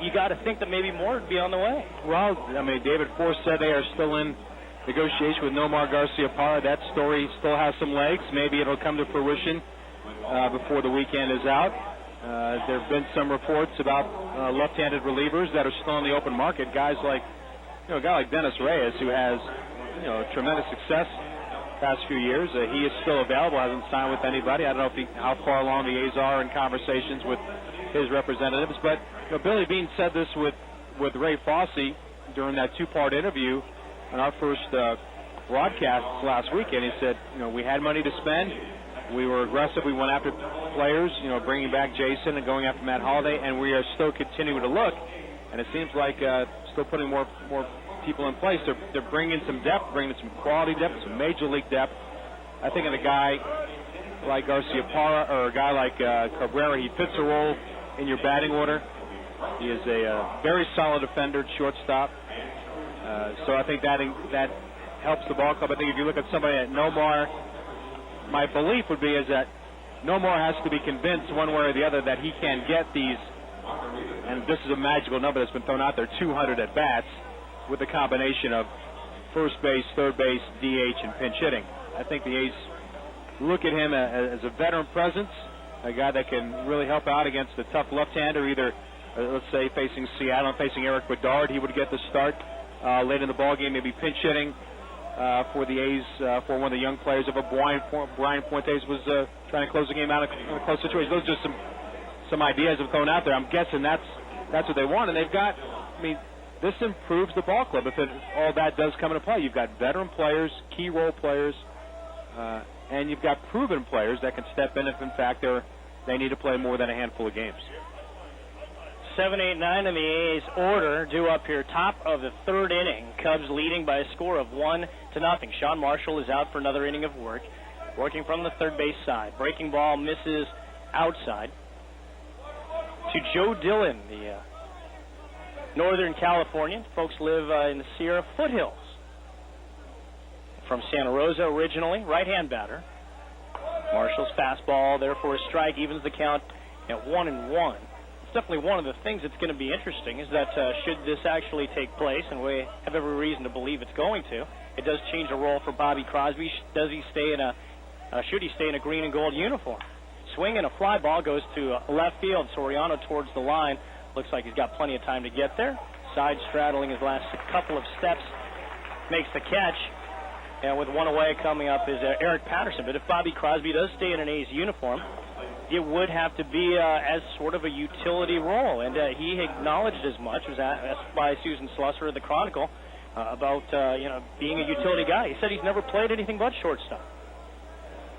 You got to think that maybe more would be on the way. Well, David Force said they are still in negotiation with Nomar Garcia-Parra. That story still has some legs. Maybe it'll come to fruition before the weekend is out. There have been some reports about left-handed relievers that are still in the open market. Guys like, a guy like Dennis Reyes, who has, tremendous success past few years. He is still available, hasn't signed with anybody. I don't know how far along the A's are in conversations with his representatives. But Billy Beane said this with Ray Fosse during that two-part interview on our first broadcast last weekend. He said, we had money to spend. We were aggressive. We went after players, bringing back Jason and going after Matt Holliday, and we are still continuing to look. And it seems like still putting more people in place. They're bringing some depth, bringing some quality depth, some major league depth. I think in a guy like Garcia-Parra or a guy like Cabrera, he fits a role in your batting order. He is a very solid defender, shortstop. So I think that helps the ball club. I think if you look at somebody at Nomar, my belief would be is that Nomar has to be convinced one way or the other that he can get these, and this is a magical number that's been thrown out there, 200 at-bats with a combination of first base, third base, DH, and pinch hitting. I think the A's look at him as a veteran presence, a guy that can really help out against the tough left-hander, either, let's say, facing Seattle and facing Eric Bedard. He would get the start late in the ballgame, maybe pinch hitting for the A's, for one of the young players. If Brian Fuentes was trying to close the game out in a close situation. Those are just some ideas I've thrown out there. I'm guessing that's what they want, and they've got, this improves the ball club if all that does come into play. You've got veteran players, key role players, and you've got proven players that can step in if, in fact, they need to play more than a handful of games. 7, 8, 9 in the A's order, due up here, top of the third inning. Cubs leading by a score of 1-0. Sean Marshall is out for another inning of work, working from the third base side. Breaking ball misses outside to Joe Dillon, the Northern Californian. Folks live in the Sierra foothills. From Santa Rosa originally, right-hand batter. Marshall's fastball, therefore a strike, evens the count at 1-1. It's definitely one of the things that's going to be interesting is that should this actually take place, and we have every reason to believe it's going to, it does change the role for Bobby Crosby. Should he stay in a green and gold uniform? Swing and a fly ball goes to left field. Soriano towards the line. Looks like he's got plenty of time to get there. Side straddling his last couple of steps, makes the catch. And with one away coming up is Eric Patterson. But if Bobby Crosby does stay in an A's uniform, it would have to be as sort of a utility role. And he acknowledged as much. Was asked by Susan Slusser of the Chronicle about being a utility guy. He said he's never played anything but shortstop.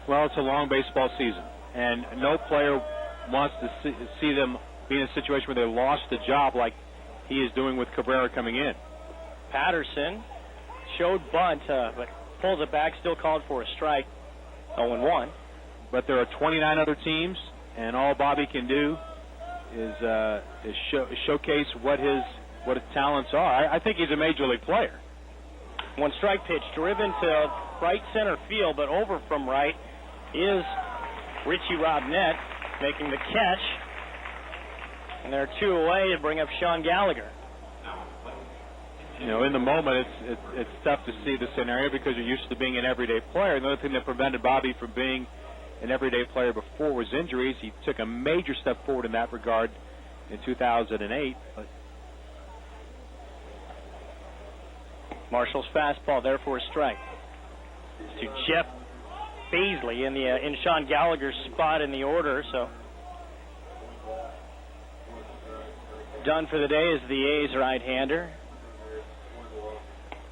Well, it's a long baseball season, and no player wants to see them be in a situation where they lost the job like he is doing with Cabrera coming in. Patterson showed bunt, but pulls it back, still called for a strike. 0-1. But there are 29 other teams, and all Bobby can do is showcase what his talents are. I think he's a major league player. One strike pitch driven to right center field, but over from right is Richie Robnett making the catch. And there are two away to bring up Sean Gallagher. In the moment, it's tough to see the scenario because you're used to being an everyday player. Another thing that prevented Bobby from being an everyday player before was injuries. He took a major step forward in that regard in 2008. Marshall's fastball there for a strike. To Jeff Baisley in Sean Gallagher's spot in the order. So done for the day is the A's right-hander.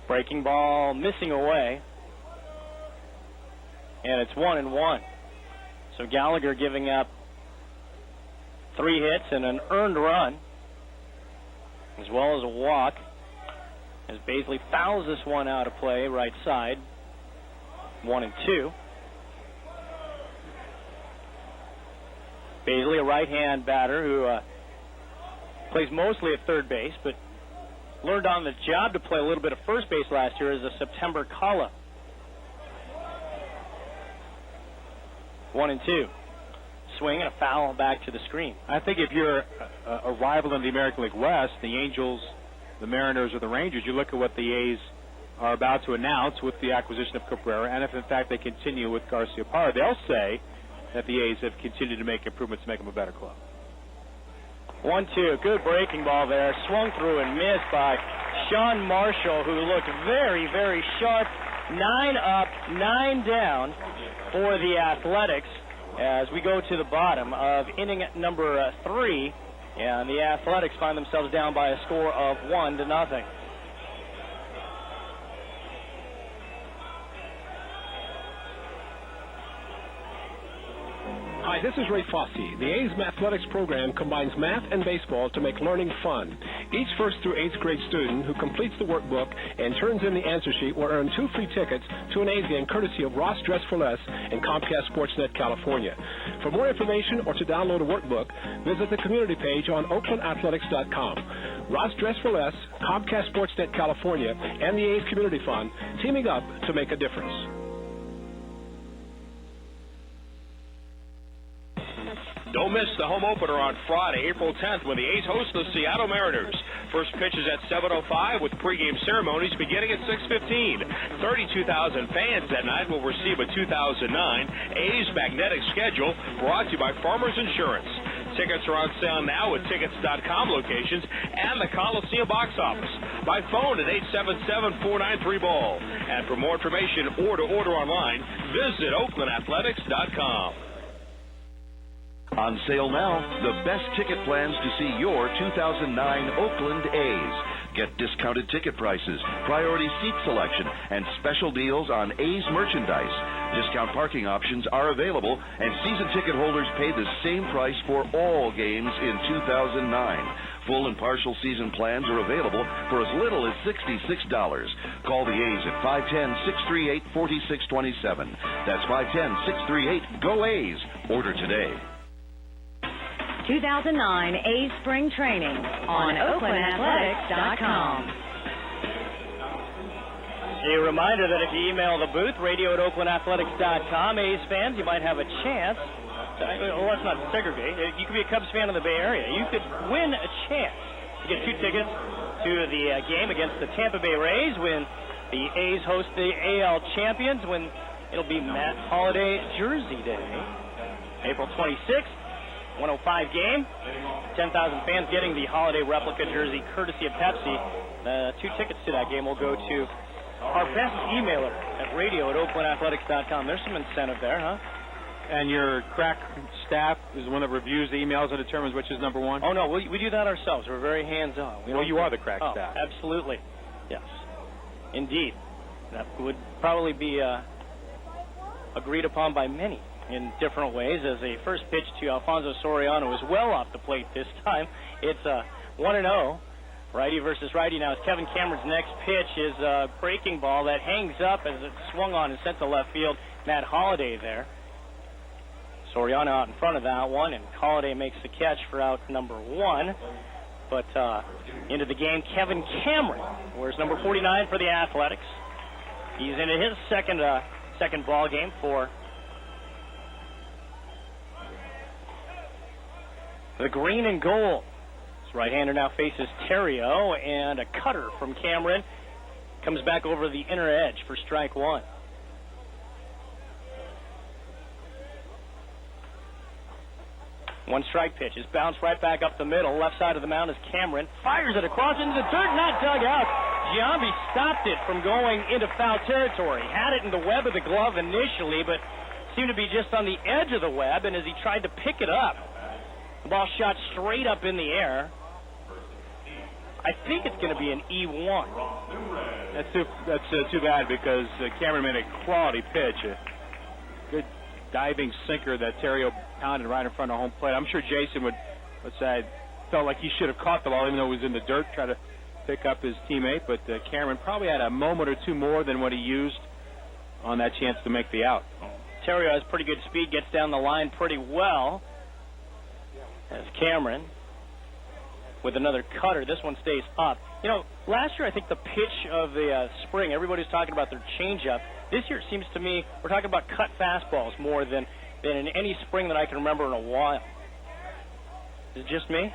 Breaking ball missing away. And it's 1-1. So Gallagher giving up 3 hits and an earned run, as well as a walk, as Baisley fouls this one out of play right side. 1-2. Baisley, a right-hand batter who plays mostly at third base, but learned on the job to play a little bit of first base last year as a September call-up. 1-2. Swing and a foul back to the screen. I think if you're a rival in the American League West, the Angels, the Mariners, or the Rangers, you look at what the A's are about to announce with the acquisition of Cabrera, and if in fact they continue with Garcia Parra, they'll say that the A's have continued to make improvements to make them a better club. 1-2. Good breaking ball there. Swung through and missed by Sean Marshall, who looked very, very sharp. 9 up, 9 down for the Athletics as we go to the bottom of inning number 3, and the Athletics find themselves down by a score of 1-0. Hi, this is Ray Fosse. The A's Mathletics program combines math and baseball to make learning fun. Each 1st through 8th grade student who completes the workbook and turns in the answer sheet will earn 2 free tickets to an A's game courtesy of Ross Dress for Less and Comcast Sportsnet California. For more information or to download a workbook, visit the community page on OaklandAthletics.com. Ross Dress for Less, Comcast Sportsnet California, and the A's Community Fund teaming up to make a difference. Don't miss the home opener on Friday, April 10th, when the A's host the Seattle Mariners. First pitch is at 7:05 with pregame ceremonies beginning at 6:15. 32,000 fans that night will receive a 2009 A's magnetic schedule brought to you by Farmers Insurance. Tickets are on sale now at tickets.com locations and the Coliseum box office. By phone at 877-493-BALL. And for more information or to order online, visit OaklandAthletics.com. On sale now, the best ticket plans to see your 2009 Oakland A's. Get discounted ticket prices, priority seat selection, and special deals on A's merchandise. Discount parking options are available, and season ticket holders pay the same price for all games in 2009. Full and partial season plans are available for as little as $66. Call the A's at 510-638-4627. That's 510-638-GO-A's. Order today. 2009 A's Spring Training on OaklandAthletics.com. A reminder that if you email the booth, radio@OaklandAthletics.com, A's fans, you might have a chance. Let's not segregate. You could be a Cubs fan in the Bay Area. You could win a chance to get 2 tickets to the game against the Tampa Bay Rays when the A's host the AL champions, when it'll be Matt Holliday Jersey Day, April 26th. 105 game, 10,000 fans getting the holiday replica jersey courtesy of Pepsi. 2 tickets to that game will go to our best emailer at radio@OaklandAthletics.com. There's some incentive there, huh? And your crack staff is the one that reviews the emails and determines which is number 1? Oh, no, we do that ourselves. We're very hands-on. Well, you are the crack staff. Absolutely. Yes. Indeed. That would probably be agreed upon by many in different ways, as a first pitch to Alfonso Soriano is well off the plate this time. It's 1-0, righty versus righty. Now, as Kevin Cameron's next pitch is a breaking ball that hangs up as it swung on and sent to left field. Matt Holliday there. Soriano out in front of that one, and Holliday makes the catch for out number 1. But into the game, Kevin Cameron wears number 49 for the Athletics. He's into his second ball game for the green and gold. His right-hander now faces Terrio, and a cutter from Cameron comes back over the inner edge for strike 1. One strike pitch is bounced right back up the middle. Left side of the mound is Cameron. Fires it across into the dirt, not dug out. Giambi stopped it from going into foul territory. Had it in the web of the glove initially, but seemed to be just on the edge of the web, and as he tried to pick it up, the ball shot straight up in the air. I think it's going to be an E1. That's too bad, because Cameron made a quality pitch. A diving sinker that Terrio pounded right in front of home plate. I'm sure Jason would say felt like he should have caught the ball even though it was in the dirt, try to pick up his teammate, but Cameron probably had a moment or two more than what he used on that chance to make the out. Terrio has pretty good speed, gets down the line pretty well. As Cameron with another cutter. This one stays up. You know, last year I think the pitch of the spring, everybody's talking about their changeup. This year it seems to me we're talking about cut fastballs more than in any spring that I can remember in a while. Is it just me?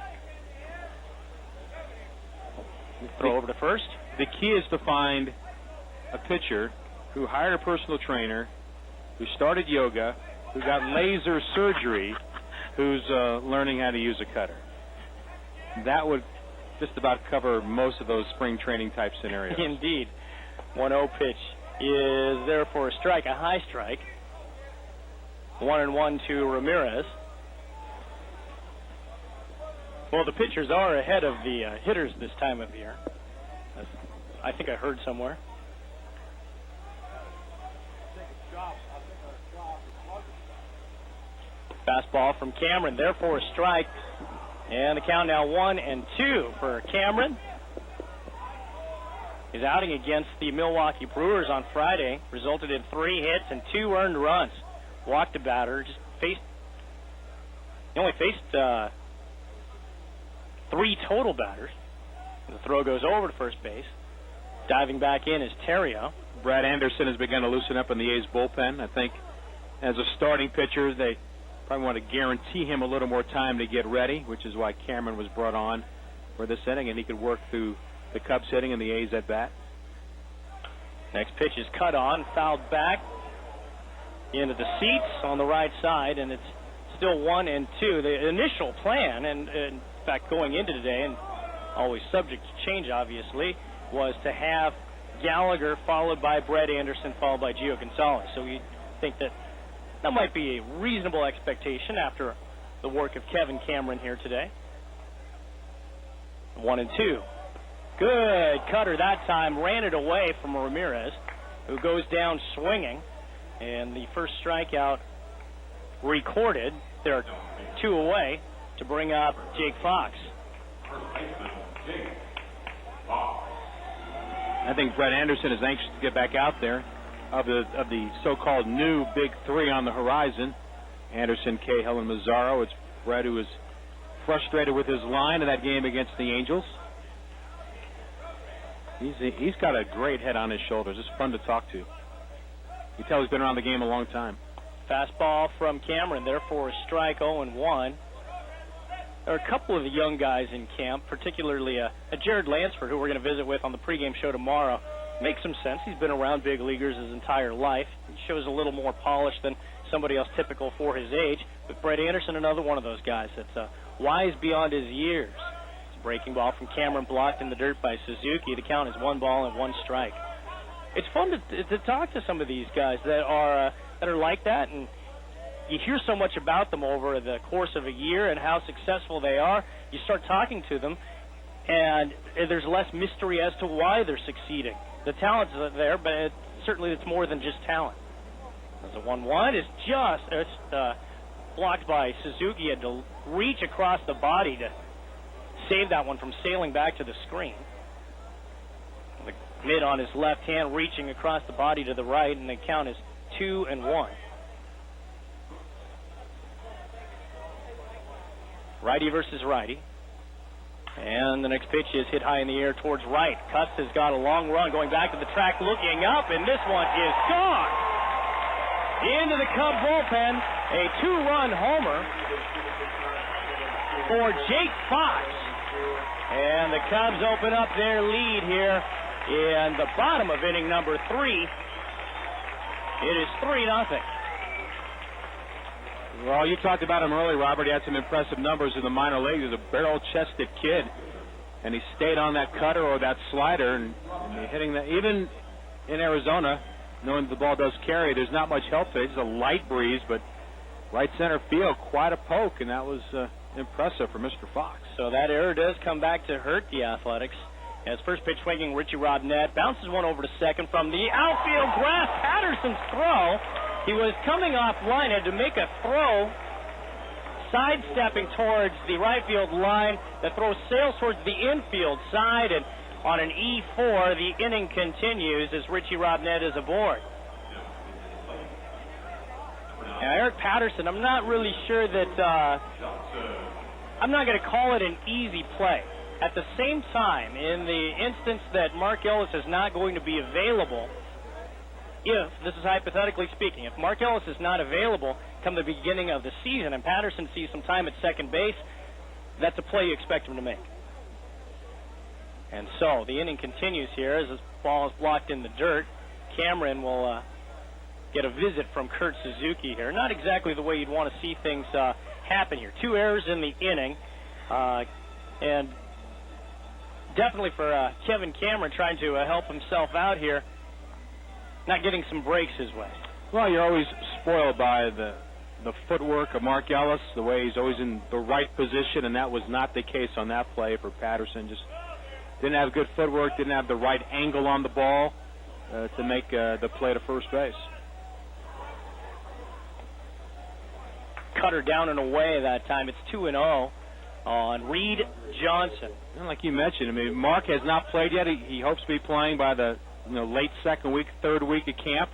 Throw over to first. The key is to find a pitcher who hired a personal trainer, who started yoga, who got laser surgery, who's learning how to use a cutter. That would just about cover most of those spring training type scenarios. Indeed. 1-0 pitch is there for a strike, a high strike. 1-1 to Ramirez. Well, the pitchers are ahead of the hitters this time of year. I think I heard somewhere. Fastball from Cameron, there for a strike. And the count now 1-2 for Cameron. His outing against the Milwaukee Brewers on Friday resulted in 3 hits and 2 earned runs. Walked a batter, he only faced 3 total batters. The throw goes over to first base. Diving back in is Terrio. Brad Anderson has begun to loosen up in the A's bullpen. I think as a starting pitcher, they probably want to guarantee him a little more time to get ready, which is why Cameron was brought on for this inning, and he could work through the Cubs hitting and the A's at bat. Next pitch is cut on, fouled back into the seats on the right side, and it's still 1-2. The initial plan, and in fact going into today, and always subject to change obviously, was to have Gallagher followed by Brett Anderson followed by Gio Gonzalez. So we think that might be a reasonable expectation after the work of Kevin Cameron here today. 1-2. Good cutter that time. Ran it away from Ramirez, who goes down swinging. And the first strikeout recorded. There are 2 away to bring up Jake Fox. I think Brett Anderson is anxious to get back out there. Of the so-called new big 3 on the horizon, Anderson, Cahill, and Mazzaro. It's Brett who is frustrated with his line in that game against the Angels. He's got a great head on his shoulders. It's fun to talk to. You can tell he's been around the game a long time. Fastball from Cameron, therefore a strike, 0-1. There are a couple of the young guys in camp, particularly a Jared Lansford, who we're going to visit with on the pregame show tomorrow. Makes some sense. He's been around big leaguers his entire life. He shows a little more polish than somebody else typical for his age. But Brett Anderson, another one of those guys that's wise beyond his years. It's a breaking ball from Cameron, blocked in the dirt by Suzuki. The count is 1 ball and 1 strike. It's fun to talk to some of these guys that are like that, and you hear so much about them over the course of a year and how successful they are. You start talking to them, and there's less mystery as to why they're succeeding. The talent's there, but certainly it's more than just talent. As a 1-1 is just blocked by Suzuki. He had to reach across the body to save that one from sailing back to the screen. The mid on his left hand, reaching across the body to the right, and the count is 2-1. Righty versus righty. And the next pitch is hit high in the air towards right. Cutts has got a long run going back to the track, looking up, and this one is gone. Into the Cub bullpen, a 2-run homer for Jake Fox. And the Cubs open up their lead here in the bottom of inning number 3. It is 3-0. Well, you talked about him early, Robert. He had some impressive numbers in the minor leagues. He was a barrel-chested kid, and he stayed on that cutter or that slider, and hitting that. Even in Arizona, knowing the ball does carry, there's not much help there. It's a light breeze, but right center field, quite a poke, and that was impressive for Mr. Fox. So that error does come back to hurt the Athletics. As first pitch swinging, Richie Robnett bounces one over to second from the outfield grass. Patterson's throw He was coming off line, had to make a throw, sidestepping towards the right field line. The throw sails towards the infield side, and on an E4, the inning continues as Richie Robnett is aboard. Now, Eric Patterson, I'm not really sure that, I'm not going to call it an easy play. At the same time, in the instance that Mark Ellis is not going to be available, if, this is hypothetically speaking, if Mark Ellis is not available come the beginning of the season and Patterson sees some time at second base, that's a play you expect him to make. And so the inning continues here as this ball is blocked in the dirt. Cameron will get a visit from Kurt Suzuki here. Not exactly the way you'd want to see things happen here. 2 errors in the inning, and definitely for Kevin Cameron trying to help himself out here, not getting some breaks his way. Well, you're always spoiled by the footwork of Mark Ellis, the way he's always in the right position, and that was not the case on that play for Patterson. Just didn't have good footwork, didn't have the right angle on the ball to make the play to first base. Cutter down and away that time. It's 2-0 on Reed Johnson. And like you mentioned, I mean, Mark has not played yet. He hopes to be playing by the late second week, third week of camp.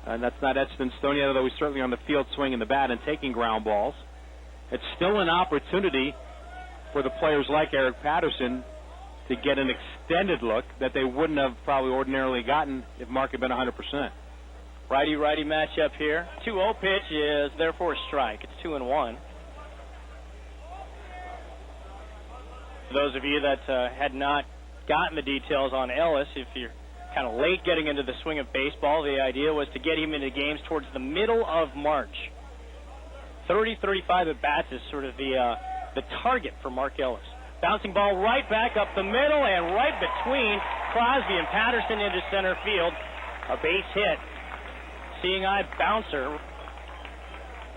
And that's not etched in stone yet, although he's certainly on the field swinging the bat and taking ground balls. It's still an opportunity for the players like Eric Patterson to get an extended look that they wouldn't have probably ordinarily gotten if Mark had been 100%. Righty-righty matchup here. 2-0 pitch is therefore a strike. It's 2-1. For those of you that had not gotten the details on Ellis, if you're kind of late getting into the swing of baseball, the idea was to get him into games towards the middle of March. 30-35 at bats is sort of the target for Mark Ellis. Bouncing ball right back up the middle and right between Crosby and Patterson into center field. A base hit. Seeing eye bouncer.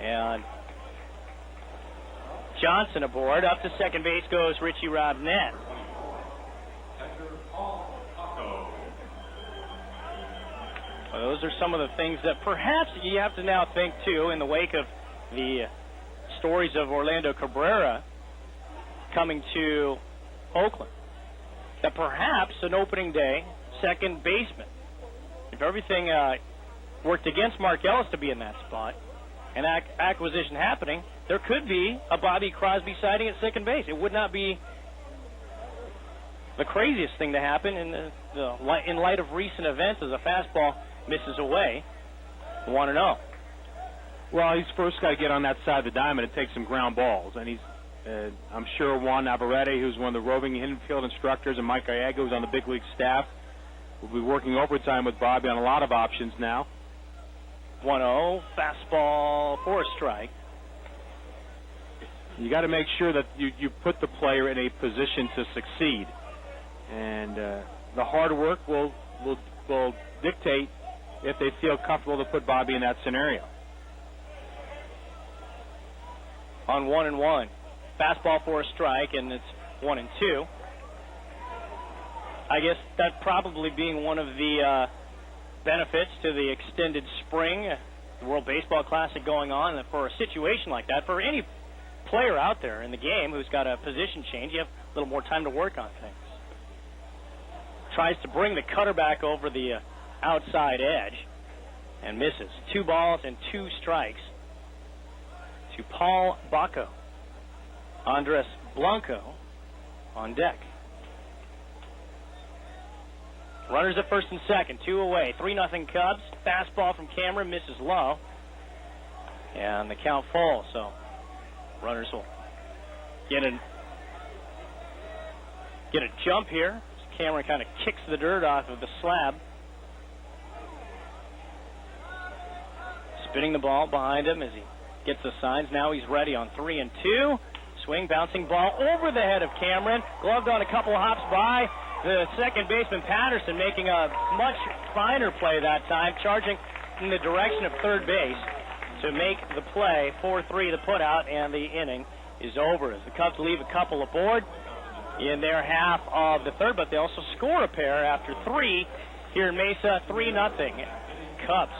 And Johnson aboard. Up to second base goes Richie Robnett. Well, those are some of the things that perhaps you have to now think, too, in the wake of the stories of Orlando Cabrera coming to Oakland, that perhaps an opening day second baseman, if everything worked against Mark Ellis to be in that spot, and acquisition happening, there could be a Bobby Crosby sighting at second base. It would not be the craziest thing to happen in light of recent events as a fastball misses away. 1-0. Well, he's first got to get on that side of the diamond and take some ground balls, and he's I'm sure Juan Navarrete, who's one of the roving infield instructors, and Mike Iaga, who's on the big league staff, will be working overtime with Bobby on a lot of options now. 1-0, fastball for a strike. You got to make sure that you put the player in a position to succeed, and the hard work will dictate if they feel comfortable to put Bobby in that scenario. On 1-1. Fastball for a strike, and it's 1-2. I guess that probably being one of the benefits to the extended spring, the World Baseball Classic going on, and for a situation like that, for any player out there in the game who's got a position change, you have a little more time to work on things. Tries to bring the cutter back over the outside edge and misses. 2 balls and 2 strikes to Paul Bacco. Andres Blanco on deck. Runners at first and second, 2 away. 3-0 Cubs. Fastball from Cameron misses low. And the count falls, so runners will get a jump here. Cameron kind of kicks the dirt off of the slab. Spinning the ball behind him as he gets the signs. Now he's ready on 3-2. Swing, bouncing ball over the head of Cameron. Gloved on a couple of hops by the second baseman Patterson, making a much finer play that time, charging in the direction of third base to make the play. 4-3 the put out, and the inning is over as the Cubs leave a couple aboard in their half of the third, but they also score a pair after 3 here in Mesa. 3-0 Cubs.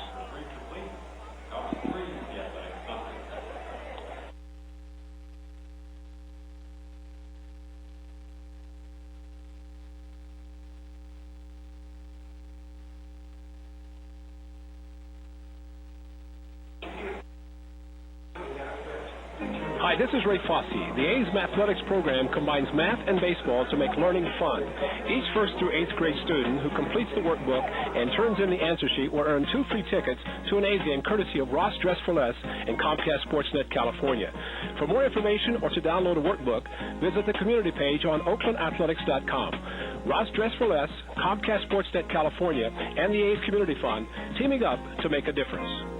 Hi, this is Ray Fosse. The A's Mathletics program combines math and baseball to make learning fun. Each 1st through 8th grade student who completes the workbook and turns in the answer sheet will earn 2 free tickets to an A's game courtesy of Ross Dress for Less and Comcast Sportsnet California. For more information or to download a workbook, visit the community page on oaklandathletics.com. Ross Dress for Less, Comcast Sportsnet California, and the A's Community Fund teaming up to make a difference.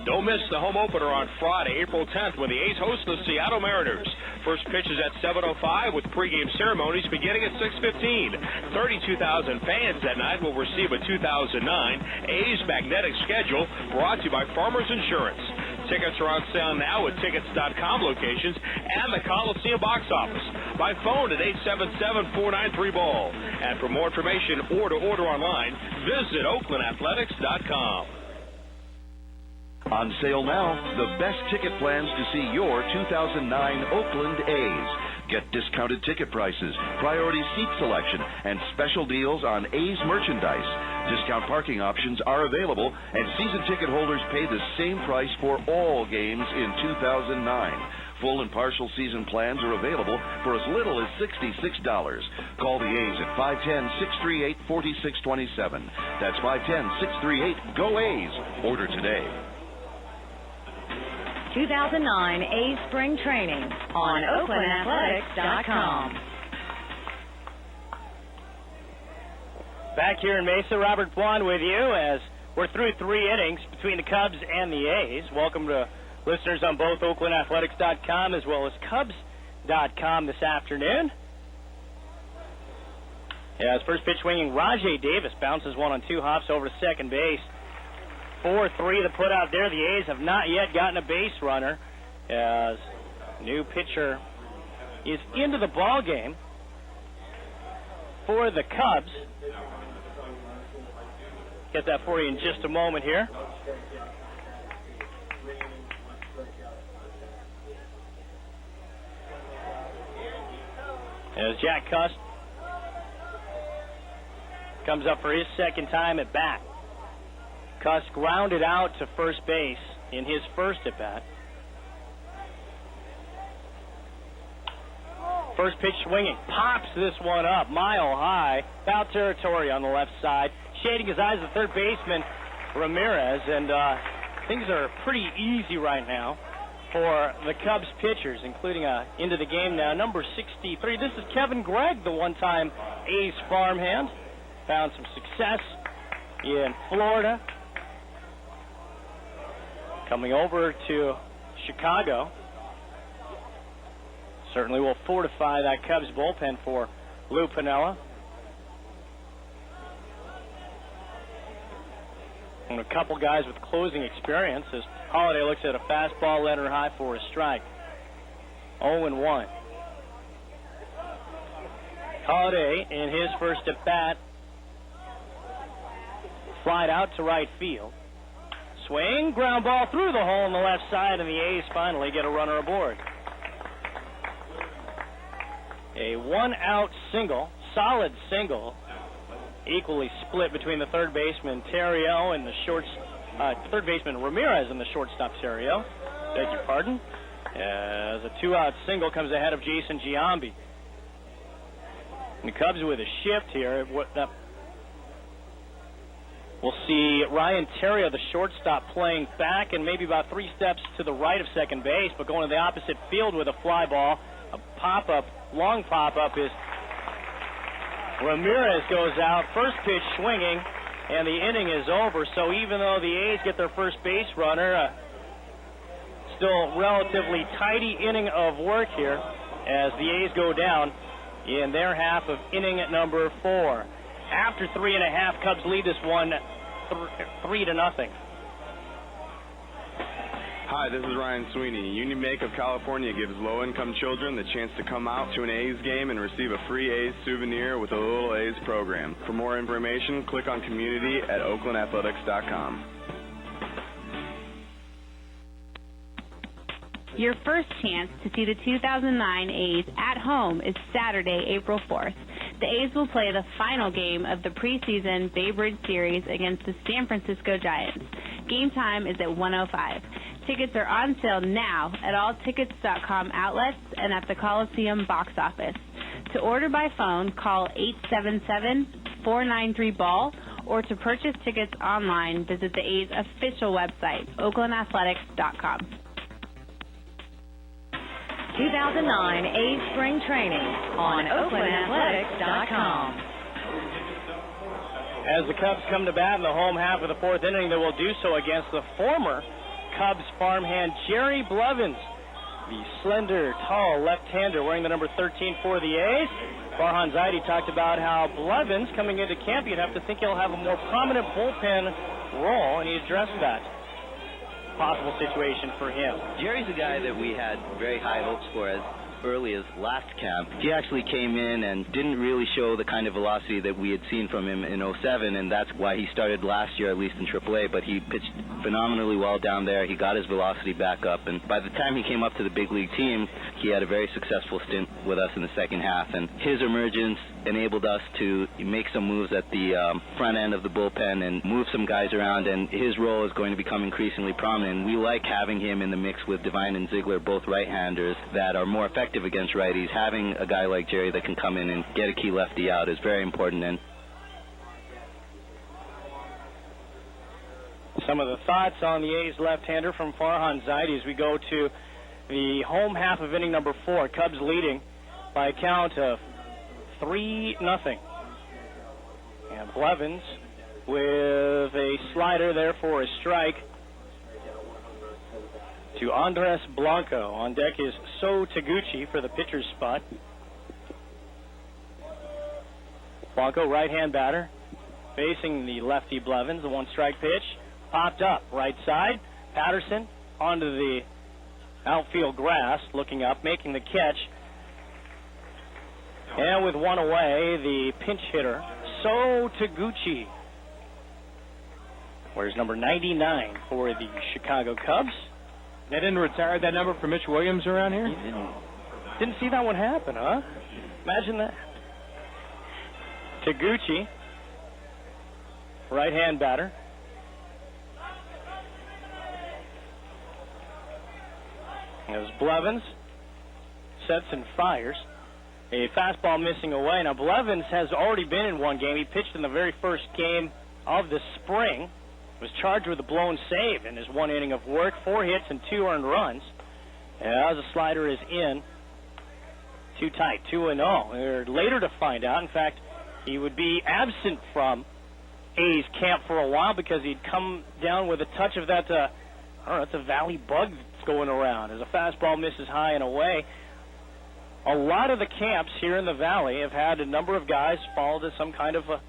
Don't miss the home opener on Friday, April 10th, when the A's host the Seattle Mariners. First pitch is at 7:05 with pregame ceremonies beginning at 6:15. 32,000 fans that night will receive a 2009 A's magnetic schedule brought to you by Farmers Insurance. Tickets are on sale now at tickets.com locations and the Coliseum box office. By phone at 877-493-BALL. And for more information or to order online, visit oaklandathletics.com. On sale now, the best ticket plans to see your 2009 Oakland A's. Get discounted ticket prices, priority seat selection, and special deals on A's merchandise. Discount parking options are available, and season ticket holders pay the same price for all games in 2009. Full and partial season plans are available for as little as $66. Call the A's at 510-638-4627. That's 510-638-GO-A's. Order today. 2009 A's Spring Training on OaklandAthletics.com. Back here in Mesa, Robert Bwan with you as we're through 3 innings between the Cubs and the A's. Welcome to listeners on both OaklandAthletics.com as well as Cubs.com this afternoon. As first pitch swinging, Rajay Davis bounces one on 2 hops over to second base. 4-3 to put out there. The A's have not yet gotten a base runner as new pitcher is into the ball game for the Cubs. Get that for you in just a moment here. As Jack Cust comes up for his second time at bat. Cust grounded out to first base in his first at bat. First pitch swinging, pops this one up, mile high, foul territory on the left side. Shading his eyes, the third baseman, Ramirez, and things are pretty easy right now for the Cubs pitchers, including into the game now, number 63. This is Kevin Gregg, the one-time A's farmhand. Found some success in Florida. Coming over to Chicago. Certainly will fortify that Cubs bullpen for Lou Piniella. And a couple guys with closing experience as Holiday looks at a fastball, let her high for a strike. 0-1. Holiday in his first at bat flied out to right field. Swing, ground ball through the hole on the left side, and the A's finally get a runner aboard. A 1-out single, solid single, equally split between the third baseman Terrio and the third baseman Ramirez and the shortstop Terrio. Beg your pardon. As a 2-out single comes ahead of Jason Giambi. And the Cubs with a shift here. We'll see Ryan Terrio, the shortstop, playing back and maybe about 3 steps to the right of second base, but going to the opposite field with a fly ball. A pop-up, long pop-up is Ramirez goes out. First pitch swinging, and the inning is over. So even though the A's get their first base runner, still relatively tidy inning of work here as the A's go down in their half of inning number 4. After 3.5, Cubs lead this one 3-0. Hi, this is Ryan Sweeney. Union Bank of California gives low-income children the chance to come out to an A's game and receive a free A's souvenir with a Little A's program. For more information, click on Community at oaklandathletics.com. Your first chance to see the 2009 A's at home is Saturday, April 4th. The A's will play the final game of the preseason Babe Ruth Series against the San Francisco Giants. Game time is at 1:05. Tickets are on sale now at all tickets.com outlets and at the Coliseum box office. To order by phone, call 877-493-BALL, or to purchase tickets online, visit the A's official website, oaklandathletics.com. 2009 A's Spring Training on oaklandathletics.com. As the Cubs come to bat in the home half of the fourth inning, they will do so against the former Cubs farmhand Jerry Blevins, the slender, tall left-hander wearing the number 13 for the A's. Farhan Zaidi talked about how Blevins, coming into camp, you'd have to think he'll have a more prominent bullpen role, and he addressed that possible situation for him. Jerry's a guy that we had very high hopes for as early as last camp. He actually came in and didn't really show the kind of velocity that we had seen from him in 07, and that's why he started last year, at least in AAA, but he pitched phenomenally well down there. He got his velocity back up, and by the time he came up to the big league team, he had a very successful stint with us in the second half, and his emergence enabled us to make some moves at the front end of the bullpen and move some guys around, and his role is going to become increasingly prominent. We like having him in the mix with Devine and Ziegler, both right-handers that are more effective against righties. Having a guy like Jerry that can come in and get a key lefty out is very important. And some of the thoughts on the A's left-hander from Farhan Zaidi as we go to the home half of inning number 4. Cubs leading by a count of 3-0. And Blevins with a slider there for a strike to Andres Blanco. On deck is So Taguchi for the pitcher's spot. Blanco, right-hand batter, facing the lefty Blevins. The one-strike pitch popped up right side. Patterson onto the outfield grass, looking up, making the catch. And with one away, the pinch hitter, So Taguchi. Where's number 99 for the Chicago Cubs? They didn't retire that number for Mitch Williams around here? Didn't see that one happen, huh? Imagine that. Taguchi, right-hand batter. As Blevins sets and fires. A fastball missing away. Now, Blevins has already been in one game. He pitched in the very first game of the spring. Was charged with a blown save in his one inning of work. 4 hits and 2 earned runs. As the slider is in. Too tight, 2-0. We're later to find out. In fact, he would be absent from A's camp for a while because he'd come down with a touch of that, it's a valley bug that's going around. As a fastball misses high and away. A lot of the camps here in the valley have had a number of guys fall to some kind of a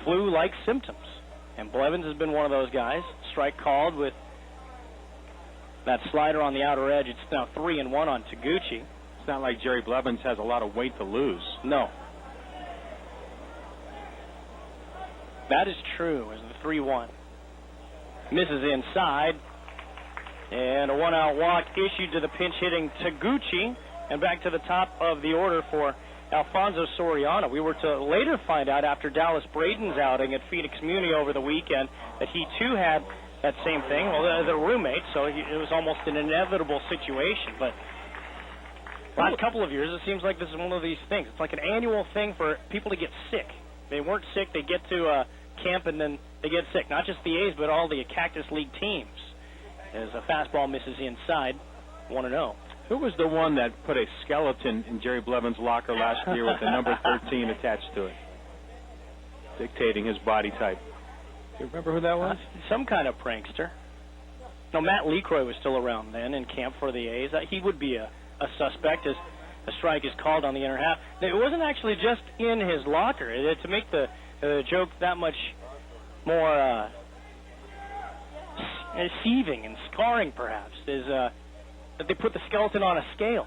flu-like symptoms. And Blevins has been one of those guys. Strike called with that slider on the outer edge. It's now 3-1 on Taguchi. It's not like Jerry Blevins has a lot of weight to lose. No. That is true as the 3-1. Misses inside. And a one-out walk issued to the pinch-hitting Taguchi. And back to the top of the order for Alfonso Soriano. We were to later find out after Dallas Braden's outing at Phoenix Muni over the weekend that he too had that same thing. Well, they're roommates, so it was almost an inevitable situation. But last couple of years, it seems like this is one of these things. It's like an annual thing for people to get sick. They weren't sick, they get to camp and then they get sick. Not just the A's, but all the Cactus League teams. As a fastball misses inside, 1-0. Who was the one that put a skeleton in Jerry Blevins' locker last year with the number 13 attached to it, dictating his body type? Do you remember who that was? Some kind of prankster. No, Matt Lecroy was still around then in camp for the A's. He would be a suspect as a strike is called on the inner half. It wasn't actually just in his locker. To make the joke that much more seething and scarring, perhaps, is that they put the skeleton on a scale.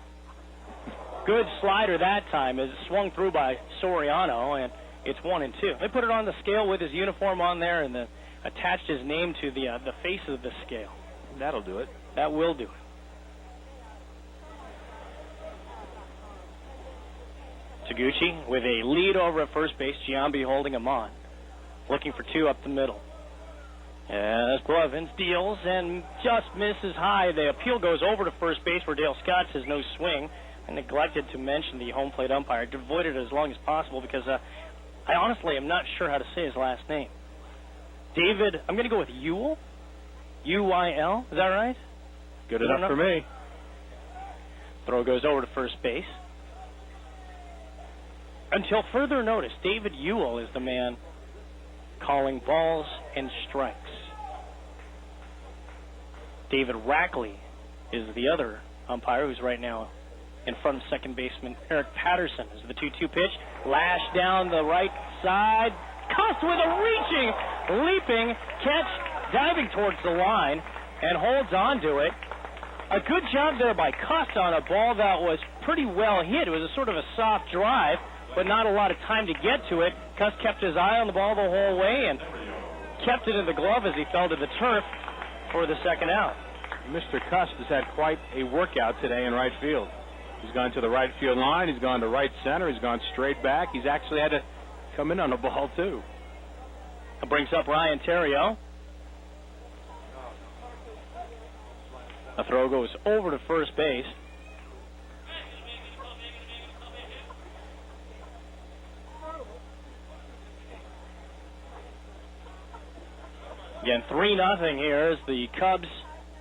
Good slider that time as it swung through by Soriano, and it's 1-2. They put it on the scale with his uniform on there and then attached his name to the face of the scale. That'll do it. That will do it. Taguchi with a lead over at first base. Giambi holding him on. Looking for 2 up the middle. As Blevins deals and just misses high. The appeal goes over to first base where Dale Scott says no swing. I neglected to mention the home plate umpire. I avoided it as long as possible because I honestly am not sure how to say his last name. David, I'm going to go with Ewell. U-Y-L. Is that right? Good enough for me. Throw goes over to first base. Until further notice, David Ewell is the man calling balls and strikes. David Rackley is the other umpire who's right now in front of second baseman Eric Patterson. As the 2-2 pitch, lash down the right side, Cuss with a reaching, leaping catch, diving towards the line, and holds on to it. A good job there by Cuss on a ball that was pretty well hit. It was a sort of a soft drive, but not a lot of time to get to it. Cuss kept his eye on the ball the whole way and kept it in the glove as he fell to the turf for the second out. Mr. Cuss has had quite a workout today in right field. He's gone to the right field line. He's gone to right center. He's gone straight back. He's actually had to come in on the ball, too. It brings up Ryan Terrio. A throw goes over to first base. Again, 3-0 here as the Cubs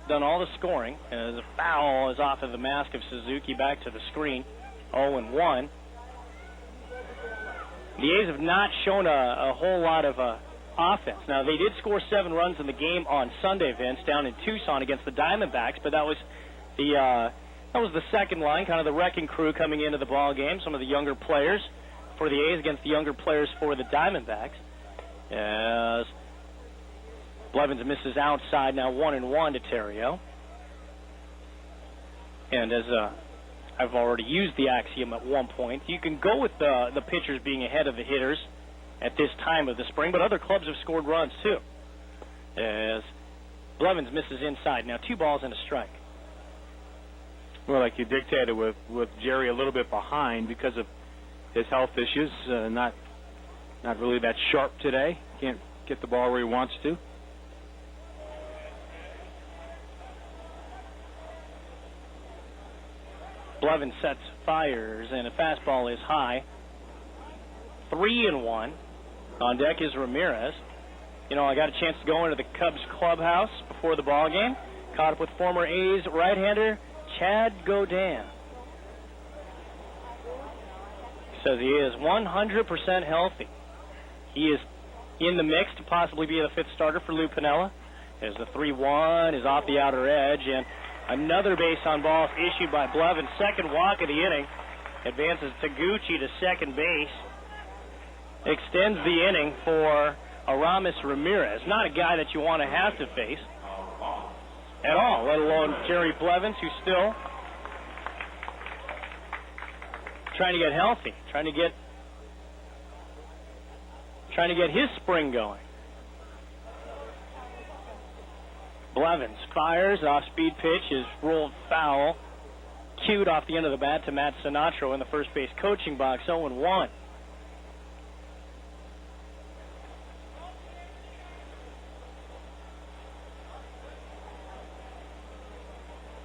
done all the scoring. As a foul is off of the mask of Suzuki back to the screen. 0-1. The A's have not shown a whole lot of offense. Now, they did score 7 runs in the game on Sunday, Vince, down in Tucson against the Diamondbacks, but that was the second line, kind of the wrecking crew coming into the ball game. Some of the younger players for the A's against the younger players for the Diamondbacks. As Blevins misses outside, now 1-1 to Terrio. And as I've already used the axiom at one point, you can go with the pitchers being ahead of the hitters at this time of the spring, but other clubs have scored runs too. As Blevins misses inside, now 2 balls and a strike. Well, like you dictated with Jerry a little bit behind because of his health issues, not really that sharp today. Can't get the ball where he wants to. Blevins sets, fires, and a fastball is high. 3-1. On deck is Ramirez. You know, I got a chance to go into the Cubs clubhouse before the ball game. Caught up with former A's right-hander Chad Godin. He says he is 100% healthy. He is in the mix to possibly be the 5th starter for Lou Piniella. As the 3-1 is off the outer edge, and another base on balls issued by Blevins. Second walk of the inning. Advances Taguchi to second base. Extends the inning for Aramis Ramirez. Not a guy that you want to have to face at all, let alone Jerry Blevins, who's still trying to get healthy, trying to get his spring going. Blevins fires, off-speed pitch is rolled foul, cued off the end of the bat to Matt Sinatro in the first base coaching box. 0-1.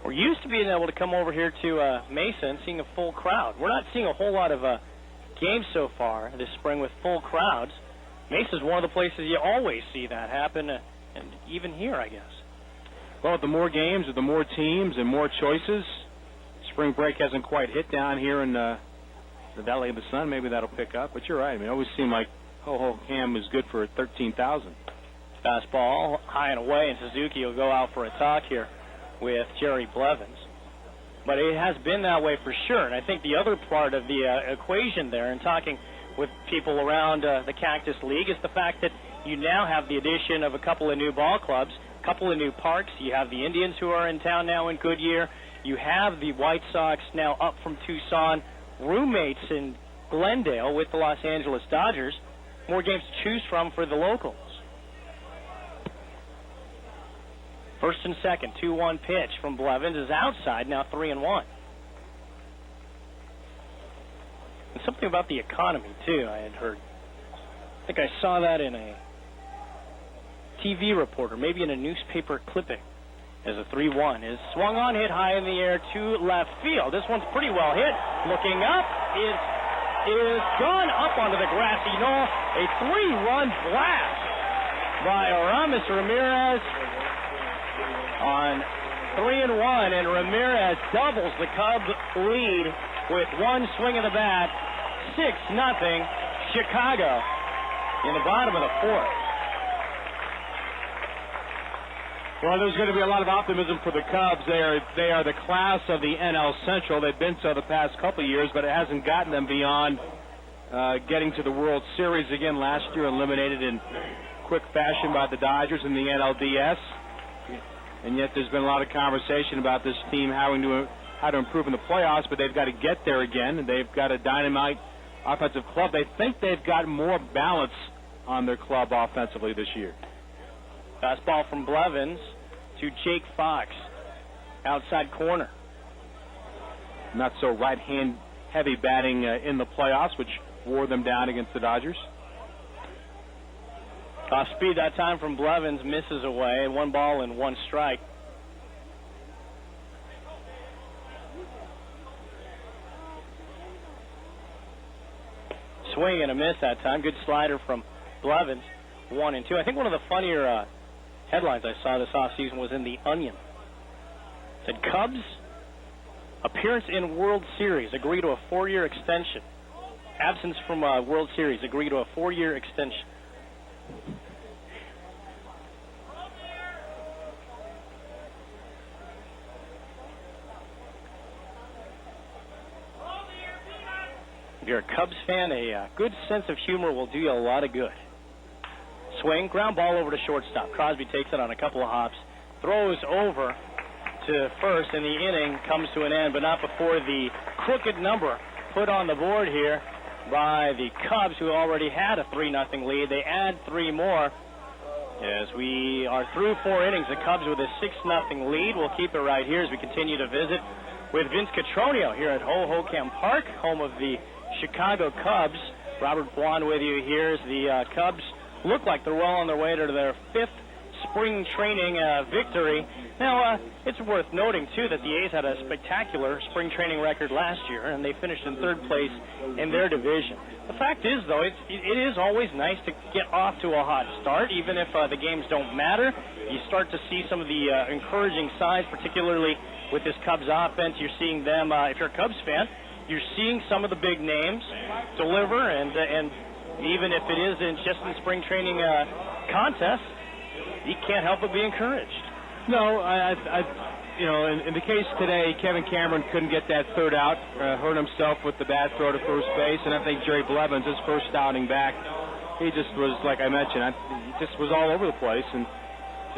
We're used to being able to come over here to Mesa and seeing a full crowd. We're not seeing a whole lot of games so far this spring with full crowds. Mesa's one of the places you always see that happen, and even here, I guess. Well, the more games, the more teams, and more choices. Spring break hasn't quite hit down here in the Valley of the Sun. Maybe that'll pick up, but you're right. I mean, it always seemed like Hohokam was good for 13,000. Fastball high and away, and Suzuki will go out for a talk here with Jerry Blevins. But it has been that way for sure, and I think the other part of the equation there, in talking with people around the Cactus League, is the fact that you now have the addition of a couple of new ball clubs, a couple of new parks. You have the Indians who are in town now in Goodyear. You have the White Sox now up from Tucson, roommates in Glendale with the Los Angeles Dodgers. More games to choose from for the locals. First and second, 2-1 pitch from Blevins is outside, now 3-1. And something about the economy, too, I had heard. I think I saw that in a TV reporter, maybe in a newspaper clipping, as a 3-1 is swung on, hit high in the air to left field. This one's pretty well hit. Looking up, it is gone up onto the grassy knoll. A 3-run blast by Aramis Ramirez on 3-1, and Ramirez doubles the Cub lead with one swing of the bat. 6-0 Chicago in the bottom of the fourth. Well, there's going to be a lot of optimism for the Cubs. They are the class of the NL Central. They've been so the past couple of years, but it hasn't gotten them beyond getting to the World Series again last year, eliminated in quick fashion by the Dodgers in the NLDS. And yet there's been a lot of conversation about this team how to improve in the playoffs, but they've got to get there again. And they've got a dynamite offensive club. They think they've got more balance on their club offensively this year. Fastball from Blevins to Jake Fox, outside corner. Not so right-hand heavy batting in the playoffs, which wore them down against the Dodgers. Off speed that time from Blevins, misses away. 1 ball and 1 strike. Swing and a miss that time. Good slider from Blevins. 1 and 2. I think one of the funnier headlines I saw this offseason was in The Onion. It said, Cubs appearance in World Series, agree to a 4-year extension. Absence from World Series, agree to a 4-year extension. If you're a Cubs fan, a good sense of humor will do you a lot of good. Swing, ground ball over to shortstop. Crosby takes it on a couple of hops, throws over to first, and the inning comes to an end, but not before the crooked number put on the board here by the Cubs, who already had a 3-0 lead. They add 3 more. As we are through 4 innings, the Cubs with a 6-0 lead. We'll keep it right here as we continue to visit with Vince Cotroneo here at Hohokam Park, home of the Chicago Cubs. Robert Bwan with you here as the Cubs look like they're well on their way to their 5th spring training victory. Now, it's worth noting, too, that the A's had a spectacular spring training record last year, and they finished in 3rd place in their division. The fact is, though, it is always nice to get off to a hot start, even if the games don't matter. You start to see some of the encouraging signs, particularly with this Cubs offense. You're seeing them, if you're a Cubs fan, you're seeing some of the big names deliver, and even if it isn't just in spring training contest, you can't help but be encouraged. No, in the case today, Kevin Cameron couldn't get that 3rd out, hurt himself with the bad throw to first base, and I think Jerry Blevins, his first outing back, he just was, like I mentioned, he just was all over the place and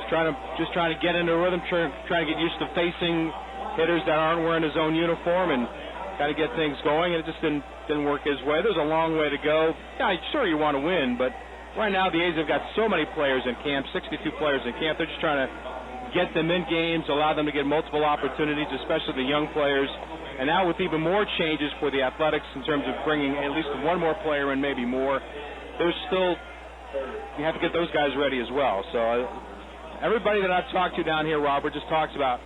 just trying to get into a rhythm, trying to get used to facing hitters that aren't wearing his own uniform and got to get things going, and it just didn't work his way. There's a long way to go. Yeah, sure you want to win, but right now the A's have got so many players in camp, 62 players in camp. They're just trying to get them in games, allow them to get multiple opportunities, especially the young players. And now with even more changes for the Athletics in terms of bringing at least 1 more player in, maybe more, there's still, you have to get those guys ready as well. So everybody that I've talked to down here, Robert, just talks about,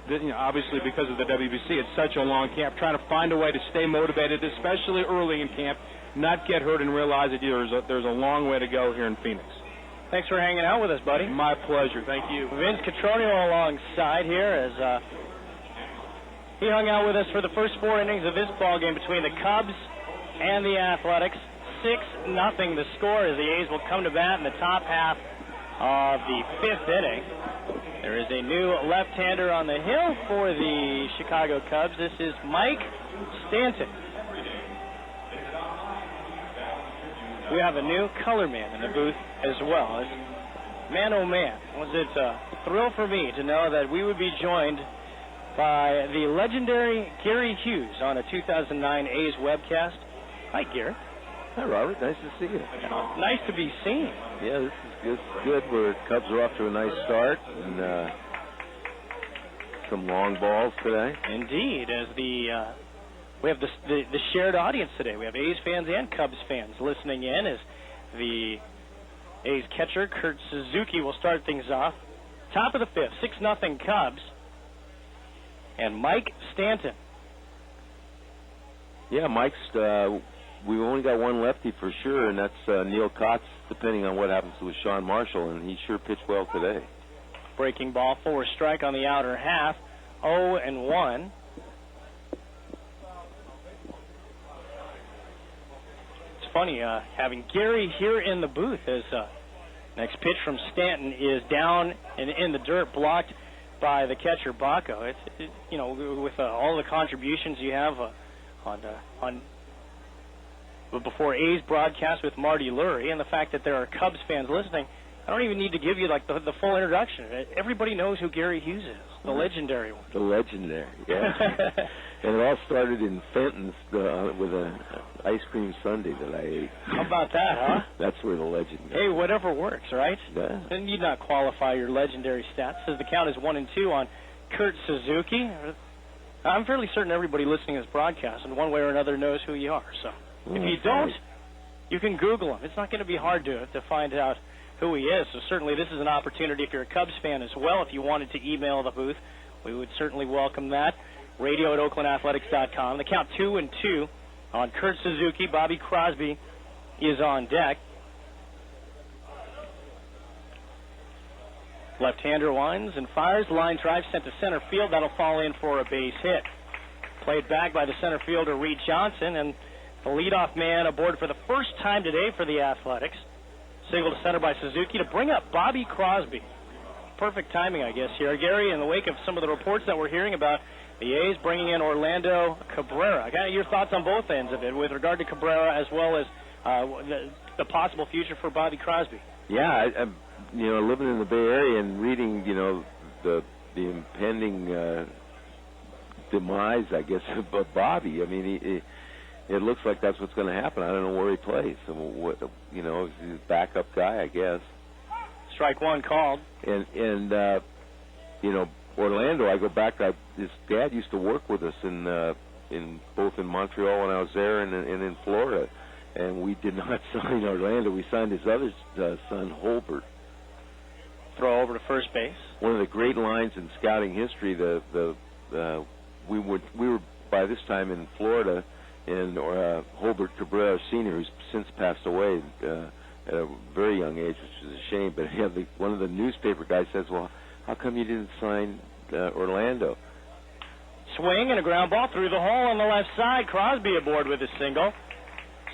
obviously because of the WBC, it's such a long camp, trying to find a way to stay motivated, especially early in camp, not get hurt and realize that there's a long way to go here in Phoenix. Thanks for hanging out with us, buddy. My pleasure. Thank you. Vince Cotroneo alongside here as he hung out with us for the first 4 innings of this ball game between the Cubs and the Athletics. 6-0 the score as the A's will come to bat in the top half of the 5th inning. There is a new left-hander on the hill for the Chicago Cubs. This is Mike Stanton. We have a new color man in the booth as well. Man, oh man, was it a thrill for me to know that we would be joined by the legendary Gary Hughes on a 2009 A's webcast. Hi, Gary. Hi, Robert. Nice to see you. Nice to be seen. Yeah, this is good. Cubs are off to a nice start, and some long balls today. Indeed, as we have the shared audience today. We have A's fans and Cubs fans listening in as the A's catcher Kurt Suzuki will start things off. Top of the fifth, 6-0 Cubs. And Mike Stanton. Yeah, Mike's, we've only got one lefty for sure, and that's Neil Kotz, depending on what happens with Sean Marshall, and he sure pitched well today. Breaking ball, 4 strike on the outer half, 0-1. It's funny, having Gary here in the booth as next pitch from Stanton is down and in the dirt, blocked by the catcher Baco. It's you know, with all the contributions you have on before A's broadcast with Marty Lurie, and the fact that there are Cubs fans listening, I don't even need to give you like the full introduction. Everybody knows who Gary Hughes is, the legendary one. The legendary, yeah. And it all started in Fenton's with an ice cream sundae that I ate. How about that, huh? That's where the legend goes. Hey, whatever works, right? Yeah. You need not qualify your legendary stats, as the count is 1-2 on Kurt Suzuki. I'm fairly certain everybody listening to this broadcast in one way or another knows who you are. So if you don't, you can Google him. It's not going to be hard to find out who he is. So certainly this is an opportunity if you're a Cubs fan as well. If you wanted to email the booth, we would certainly welcome that. Radio at OaklandAthletics.com. The count 2-2 on Kurt Suzuki. Bobby Crosby is on deck. Left-hander winds and fires. Line drive sent to center field. That'll fall in for a base hit. Played back by the center fielder, Reed Johnson, and the leadoff man aboard for the first time today for the Athletics. Single to center by Suzuki to bring up Bobby Crosby. Perfect timing, I guess, here. Gary, in the wake of some of the reports that we're hearing about the A's bringing in Orlando Cabrera. Kind of your thoughts on both ends of it with regard to Cabrera as well as the possible future for Bobby Crosby. Yeah, I'm living in the Bay Area and reading, the impending demise, I guess, of Bobby. I mean, it looks like that's what's going to happen. I don't know where he plays. He's a backup guy, I guess. Strike one called. And Orlando, I go back. His dad used to work with us in both in Montreal when I was there and in Florida. And we did not sign Orlando. We signed his other son, Holbert. Throw over to first base. One of the great lines in scouting history. We were by this time in Florida, and Holbert Cabrera Sr., who's since passed away at a very young age, which is a shame. But one of the newspaper guys says, "Well, how come you didn't sign Orlando?" Swing and a ground ball through the hole on the left side. Crosby aboard with a single.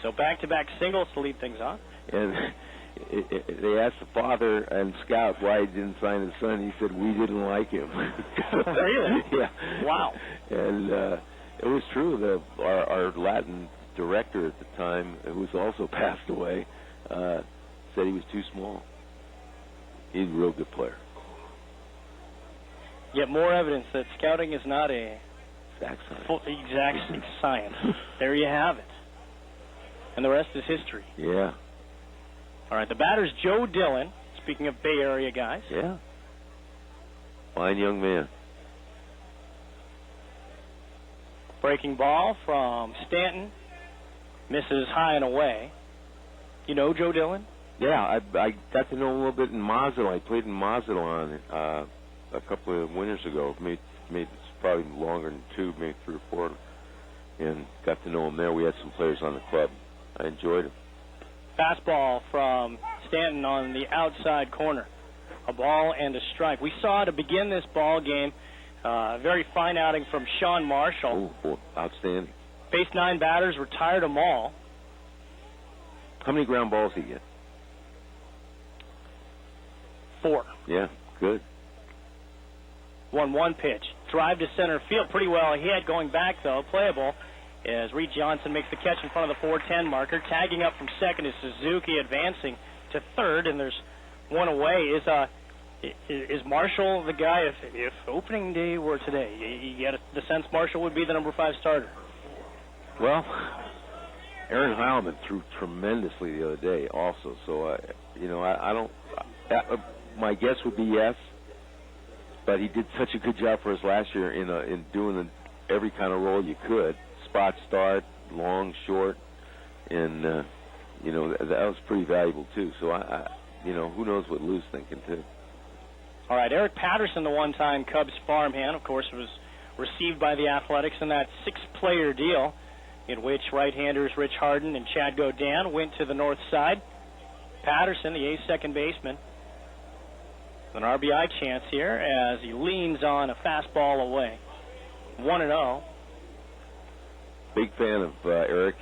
So back-to-back singles to lead things off. And they asked the father and scout why he didn't sign his son. He said, "We didn't like him." Really? Yeah. Wow. And it was true. Our Latin director at the time, who's also passed away, said he was too small. He's a real good player. Yet more evidence that scouting is not a exact science. There you have it. And the rest is history. Yeah. All right, the batter's Joe Dillon. Speaking of Bay Area guys. Yeah. Fine young man. Breaking ball from Stanton. Misses high and away. You know Joe Dillon? Yeah, I got to know him a little bit in Mazatlan. I played in Mazatlan a couple of winters ago. Maybe it's probably longer than 2, maybe 3 or 4. And got to know him there. We had some players on the club. I enjoyed him. Fastball from Stanton on the outside corner. A ball and a strike. We saw to begin this ball game a very fine outing from Sean Marshall. Oh, outstanding. Faced 9 batters, retired them all. How many ground balls did he get? 4. Yeah, good. 1-1 pitch. Drive to center field. Pretty well hit. Going back, though, playable. As Reed Johnson makes the catch in front of the 4:10 marker. Tagging up from second is Suzuki, advancing to third, and there's one away. Is Marshall the guy, if opening day were today, you get the sense Marshall would be the number 5 starter? Well, Aaron Heilman threw tremendously the other day also, so, I don't, my guess would be yes, but he did such a good job for us last year in doing every kind of role you could. Spot start, long, short, and that was pretty valuable too. So who knows what Lou's thinking, too. All right, Eric Patterson, the one-time Cubs farmhand, of course, was received by the Athletics in that 6-player deal in which right-handers Rich Harden and Chad Godin went to the north side. Patterson, the A's second baseman, an RBI chance here as he leans on a fastball away. 1-0. Big fan of Eric.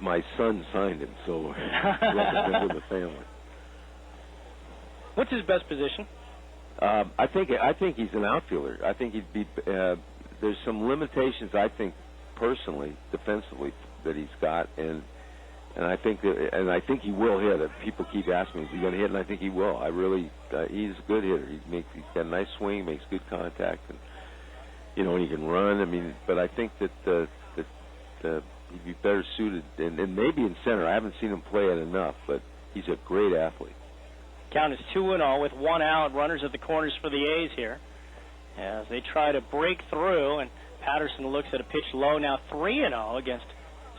My son signed him, so represented the family. What's his best position? I think he's an outfielder. I think he'd be. There's some limitations, I think, personally, defensively, that he's got, and I think he will hit. People keep asking me, is he going to hit? And I think he will. I really, he's a good hitter. He's got a nice swing, makes good contact, and and he can run. I mean, but I think that he'd be better suited, and maybe in center. I haven't seen him play it enough, but he's a great athlete. Count is 2-0 with 1 out. Runners at the corners for the A's here as they try to break through, and Patterson looks at a pitch low. Now 3-0 against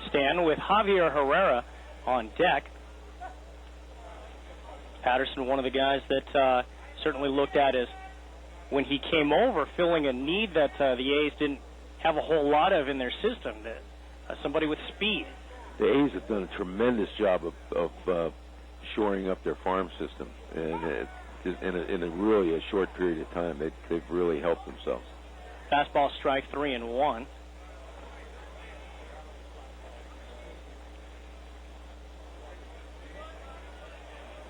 Stanton with Javier Herrera on deck. Patterson, one of the guys that certainly looked at as, when he came over, filling a need that the A's didn't have a whole lot of in their system, somebody with speed. The A's have done a tremendous job of shoring up their farm system, and in a really short period of time, they've really helped themselves. Fastball strike 3-1.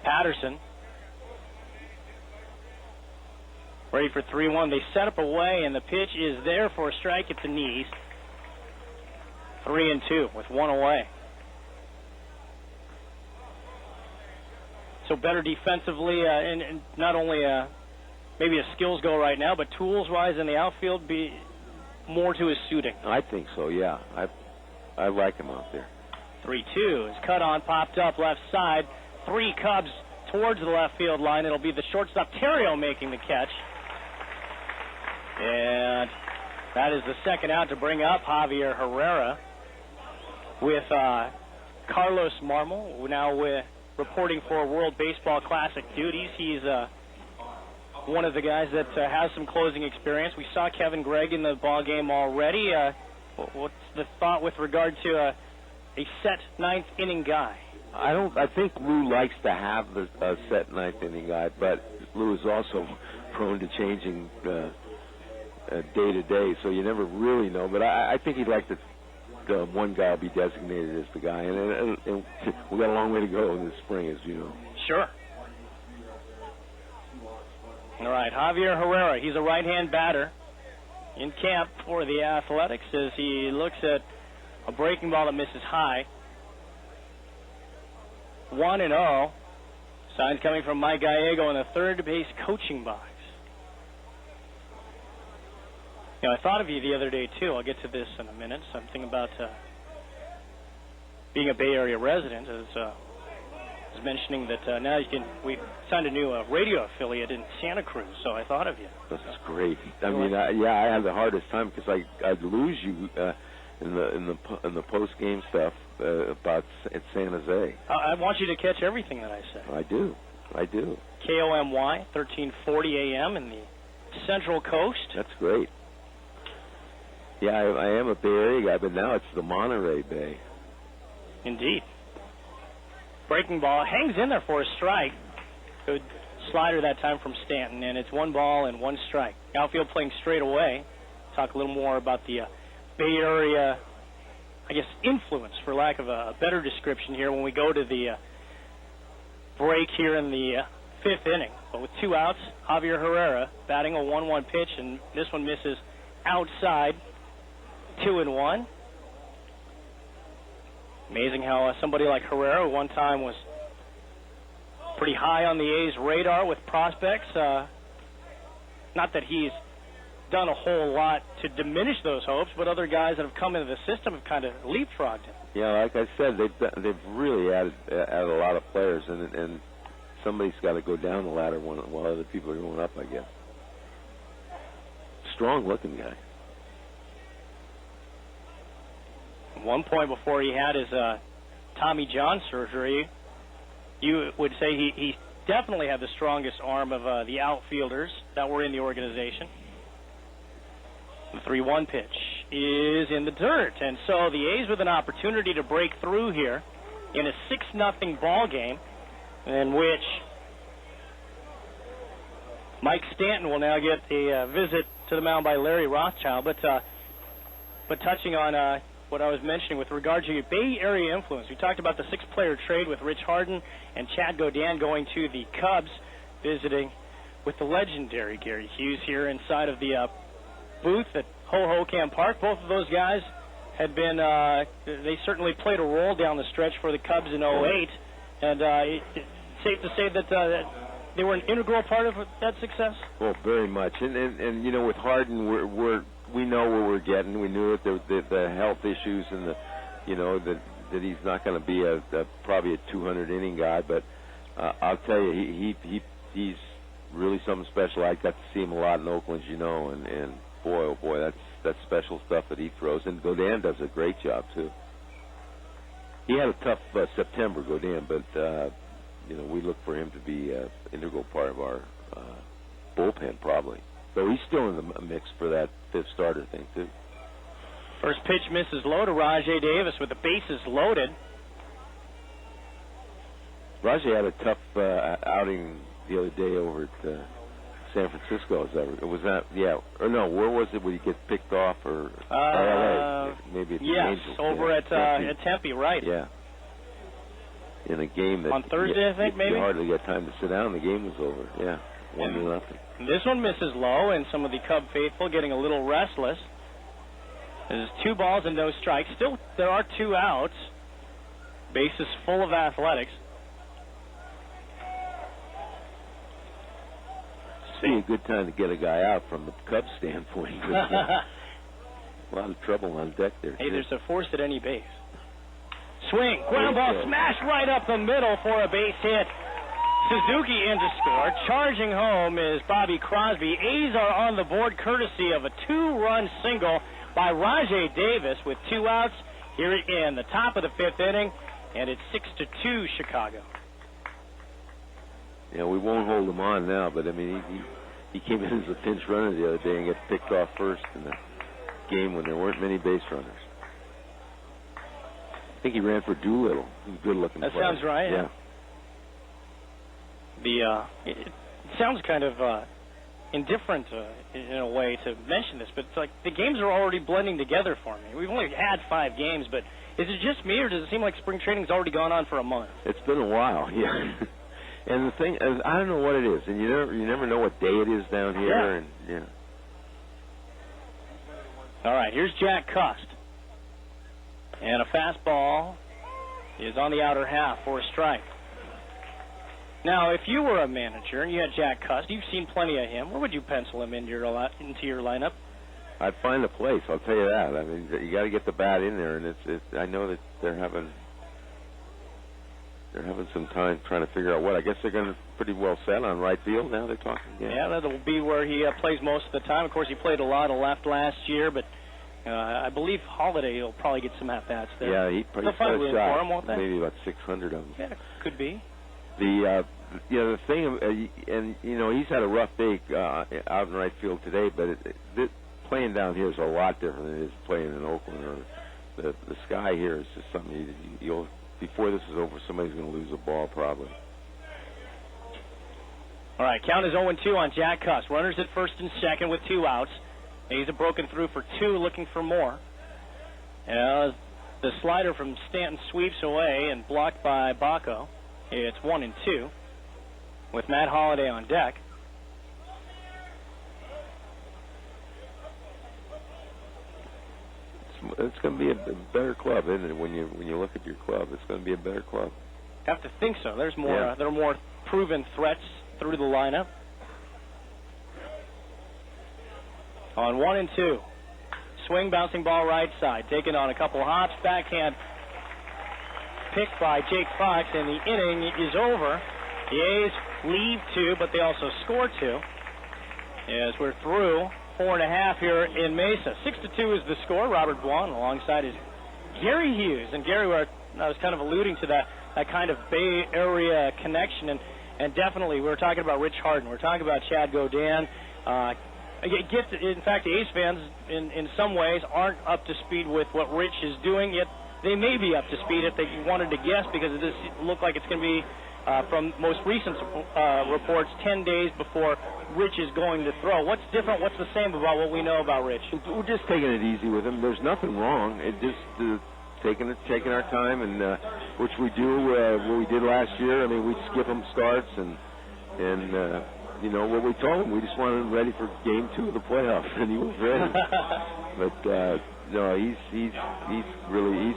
Patterson ready for 3-1. They set up away, and the pitch is there for a strike at the knees. 3-2 with 1 away. So better defensively, and not only maybe a skills go right now, but tools-wise in the outfield, be more to his suiting. I think so, yeah. I like him out there. 3-2 is cut on, popped up left side. 3 Cubs towards the left field line. It'll be the shortstop, Terrio, making the catch. And that is the second out to bring up Javier Herrera with Carlos Marmol, now reporting for World Baseball Classic duties. He's one of the guys that has some closing experience. We saw Kevin Gregg in the ball game already. What's the thought with regard to a set ninth inning guy? I think Lou likes to have a set ninth inning guy, but Lou is also prone to changing day to day, so you never really know. But I think he'd like to. One guy will be designated as the guy, and we got a long way to go in the spring, as you know. Sure. All right, Javier Herrera, he's a right-hand batter in camp for the Athletics as he looks at a breaking ball that misses high. 1-0. Signs coming from Mike Gallego in the third base coaching box. I thought of you the other day, too. I'll get to this in a minute. Something about being a Bay Area resident. I was mentioning that now we signed a new radio affiliate in Santa Cruz, so I thought of you. This is great. I mean, I had the hardest time because I'd lose you in the post game stuff about San Jose. I want you to catch everything that I say. I do. KOMY 1340 AM in the Central Coast. That's great. Yeah, I am a Bay Area guy, but now it's the Monterey Bay. Indeed. Breaking ball hangs in there for a strike. Good slider that time from Stanton, and it's 1 ball and 1 strike. Outfield playing straight away. Talk a little more about the Bay Area, I guess, influence, for lack of a better description here, when we go to the break here in the 5th inning. But with 2 outs, Javier Herrera batting a 1-1 pitch, and this one misses outside. 2-1. Amazing how somebody like Herrera one time was pretty high on the A's radar with prospects. Not that he's done a whole lot to diminish those hopes, but other guys that have come into the system have kind of leapfrogged him. Yeah, like I said, they've really added a lot of players, and somebody's got to go down the ladder while other people are going up, I guess. Strong-looking guy. One point before he had his Tommy John surgery, you would say he definitely had the strongest arm of the outfielders that were in the organization. The 3-1 pitch is in the dirt, and so the A's with an opportunity to break through here in a 6-0 ball game, in which Mike Stanton will now get a visit to the mound by Larry Rothschild. But touching on what I was mentioning with regard to Bay Area influence, we talked about the 6-player trade with Rich Harden and Chad Godin going to the Cubs, visiting with the legendary Gary Hughes here inside of the booth at Ho-Ho-Cam Park. Both of those guys had been, they certainly played a role down the stretch for the Cubs in 08, and it's safe to say that they were an integral part of that success? Well, very much. And you know, with Harden, we know what we're getting. We knew that the health issues and that he's not going to be probably a 200-inning guy. But I'll tell you, he's really something special. I got to see him a lot in Oakland, and boy, oh boy, that's special stuff that he throws. And Godin does a great job too. He had a tough September, Godin, but we look for him to be an integral part of our bullpen probably. So he's still in the mix for that 5th starter thing too. First pitch misses low to Rajai Davis with the bases loaded. Rajai had a tough outing the other day over at San Francisco. Was that? Yeah. Or no, where was it? Would he get picked off or LA? Maybe at the Angels. Over at Tempe, right. Yeah. In a game that on Thursday, I think, maybe? You hardly got time to sit down. The game was over. Yeah, 1-0. This one misses low, and some of the Cub faithful getting a little restless. There's 2 balls and no strikes. Still, there are 2 outs. Bases full of Athletics. It's a good time to get a guy out from the Cubs standpoint. A lot of trouble on deck there. Hey, there's a force at any base. Swing, ground ball, smashed right up the middle for a base hit. Suzuki in to score. Charging home is Bobby Crosby. A's are on the board courtesy of a 2-run single by Rajai Davis with 2 outs here in the top of the 5th inning, and it's 6-2 Chicago. Yeah, we won't hold him on now, but I mean, he came in as a pinch runner the other day and got picked off first in the game when there weren't many base runners. I think he ran for Doolittle. He's a good-looking player. That sounds right. Yeah. It sounds kind of indifferent in a way to mention this, but it's like the games are already blending together for me. We've only had 5 games, but is it just me, or does it seem like spring training's already gone on for a month? It's been a while, yeah. And the thing is, I don't know what it is, and you never know what day it is down here. Yeah. And All right, here's Jack Cust. And a fastball is on the outer half for a strike. Now, if you were a manager and you had Jack Cust, you've seen plenty of him, where would you pencil him into your lineup? I'd find a place, I'll tell you that. I mean, you got to get the bat in there, and I know that they're having some time trying to figure out what. I guess they're going to pretty well set on right field now. They're talking. Yeah, that'll be where he plays most of the time. Of course, he played a lot of left last year, but I believe Holiday will probably get some at-bats there. Yeah, he probably find room for him, won't they? Maybe about 600 of them. Yeah, could be. The thing, and he's had a rough day out in right field today, but playing down here is a lot different than it is playing in Oakland. Or the sky here is just something you'll before this is over, somebody's going to lose a ball probably. All right, count is 0-2 on Jack Cust. Runners at first and second with 2 outs. He's broken through for 2, looking for more. The slider from Stanton sweeps away and blocked by Baco. It's 1-2 with Matt Holliday on deck. It's going to be a better club, isn't it? When you look at your club, it's going to be a better club. Have to think so. There's more. Yeah. There are more proven threats through the lineup. On 1-2, swing, bouncing ball right side, taken on a couple hops, backhand picked by Jake Fox, and the inning is over. The A's leave 2, but they also score 2. As we're through 4.5 here in Mesa. 6-2 is the score. Robert Blouin alongside is Gary Hughes. And Gary, I was kind of alluding to that kind of Bay Area connection. And And definitely, we were talking about Rich Harden. We're talking about Chad Godin. In fact, the A's fans, in some ways, aren't up to speed with what Rich is doing, yet they may be up to speed if they wanted to guess, because it does look like it's going to be, from most recent reports, 10 days before Rich is going to throw. What's different? What's the same about what we know about Rich? We're just taking it easy with him. There's nothing wrong. It just taking our time, and which we do. What we did last year. I mean, we'd skip him starts, and you know what we told him. We just wanted him ready for Game 2 of the playoffs, and he was ready. But no, he's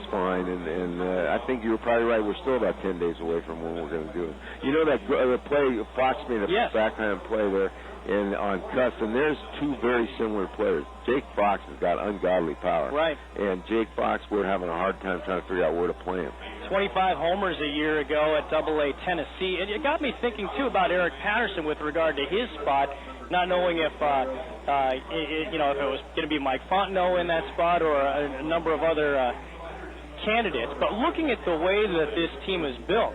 fine, and I think you were probably right. We're still about 10 days away from when we're going to do it. You know that the play Fox made a backhand play there, and on Cuss, and there's two very similar players. Jake Fox has got ungodly power, right? And Jake Fox, we're having a hard time trying to figure out where to play him. 25 homers a year ago at AA Tennessee, and it got me thinking too about Eric Patterson with regard to his spot. Not knowing if if it was going to be Mike Fontenot in that spot or a number of other candidates, but looking at the way that this team is built,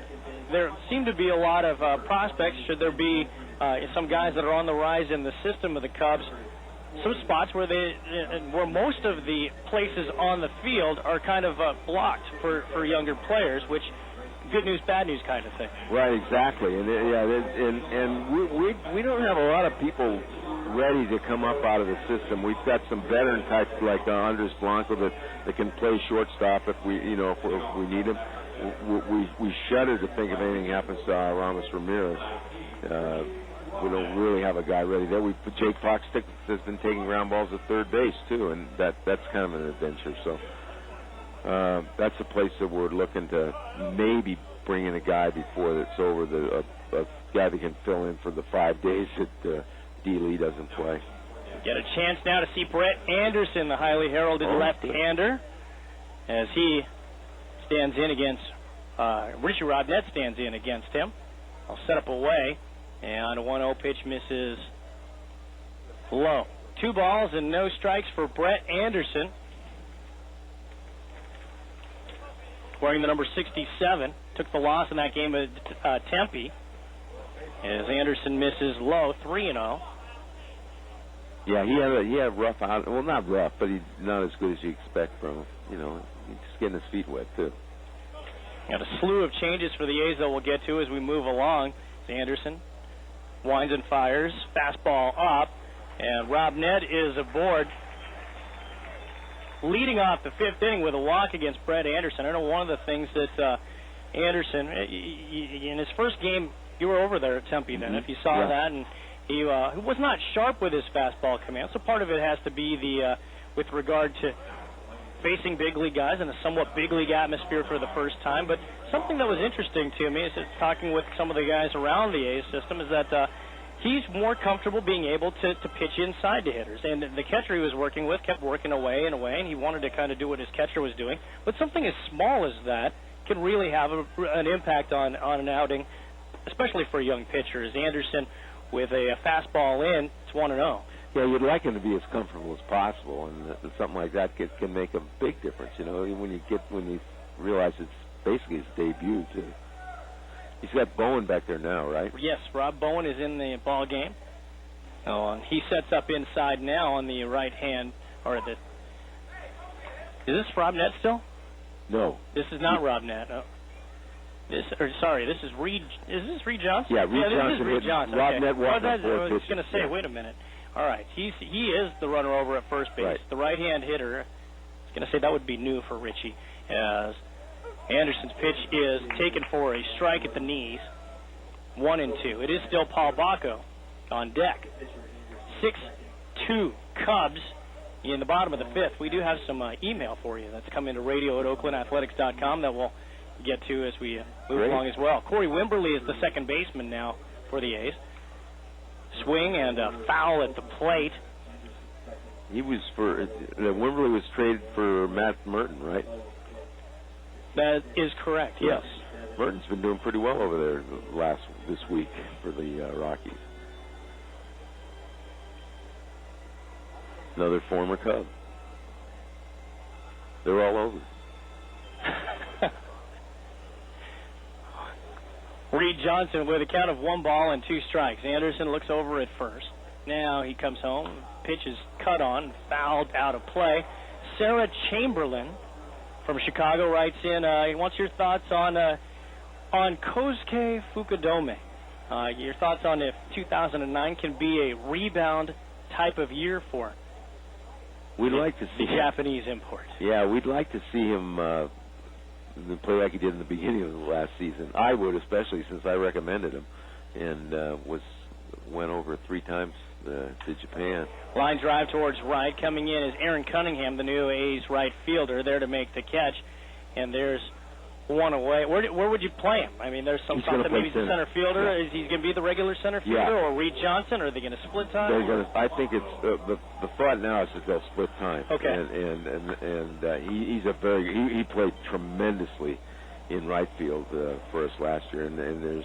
there seem to be a lot of prospects. Should there be some guys that are on the rise in the system of the Cubs, some spots where most of the places on the field are kind of blocked for younger players, which good news, bad news kind of thing. Right, exactly, and we don't have a lot of people ready to come up out of the system. We've got some veteran types like Andres Blanco that can play shortstop if we need him. We shudder to think if anything happens to Ramos Ramirez. We don't really have a guy ready there. Jake Fox has been taking ground balls at third base too, and that's kind of an adventure. So. That's a place that we're looking to maybe bring in a guy before it's over, a guy that can fill in for the 5 days that D-Lee doesn't play. Get a chance now to see Brett Anderson, the highly heralded left-hander, as he stands in against, Richie Robnett stands in against him. I'll set up away, and a 1-0 pitch misses low. 2 balls and no strikes for Brett Anderson. Wearing the number 67, took the loss in that game at Tempe, as Anderson misses low, 3-0. Yeah, he had a rough out. Well, not rough, but he's not as good as you expect from him. You know, he's just getting his feet wet too. Got a slew of changes for the A's that we'll get to as we move along. Anderson winds and fires, fastball up, and Robnett is aboard. Leading off the 5th inning with a walk against Brett Anderson. I know one of the things that Anderson, in his first game, you were over there at Tempe then, if you saw that, and he was not sharp with his fastball command. So part of it has to be with regard to facing big league guys in a somewhat big league atmosphere for the first time. But something that was interesting to me is that talking with some of the guys around the A's system is that he's more comfortable being able to pitch inside to hitters. And the catcher he was working with kept working away and away, and he wanted to kind of do what his catcher was doing. But something as small as that can really have an impact on an outing, especially for a young pitcher. As Anderson, with a fastball in, it's 1-0. Yeah, you'd like him to be as comfortable as possible, and something like that can make a big difference. You know, when you realize it's basically his debut too. He's got Bowen back there now, right? Yes, Rob Bowen is in the ball game. Oh, and he sets up inside now on the right hand, is this Robnett still? No. This is not Robnett. No. This is Reed. Is this Reed Johnson? Yeah, Reed Johnson. This is Reed Johnson. Robnett walked on I was pitches. going to say, wait a minute. All right, he is the runner over at first base. Right. The right-hand hitter. I was going to say that would be new for Richie, as Anderson's pitch is taken for a strike at the knees. 1-2. It is still Paul Bacco on deck. 6-2 Cubs in the bottom of the 5th. We do have some email for you that's come into radio@oaklandathletics.com that we'll get to as we move along as well. Corey Wimberly is the second baseman now for the A's. Swing and a foul at the plate. Wimberly was traded for Matt Merton, right? That is correct, yes. Merton's been doing pretty well over there this week for the Rockies. Another former Cub. They're all over. Reed Johnson with a count of 1 ball and 2 strikes. Anderson looks over at first. Now he comes home. Pitch is cut on, fouled out of play. Sarah Chamberlain from Chicago writes in, he wants your thoughts on Kosuke Fukudome. Your thoughts on if 2009 can be a rebound type of year for we'd like to see the Japanese import. Yeah, we'd like to see him play like he did in the beginning of the last season. I would, especially since I recommended him and went over 3 times to Japan. Line drive towards right. Coming in is Aaron Cunningham, the new A's right fielder, there to make the catch. And there's one away. Where would you play him? I mean, there's some thought that maybe he's the center fielder. Yeah. Is he going to be the regular center fielder, or Reed Johnson? Or are they going to split time? I think it's the thought now is that they'll split time. Okay. And he's a he played tremendously in right field for us last year, and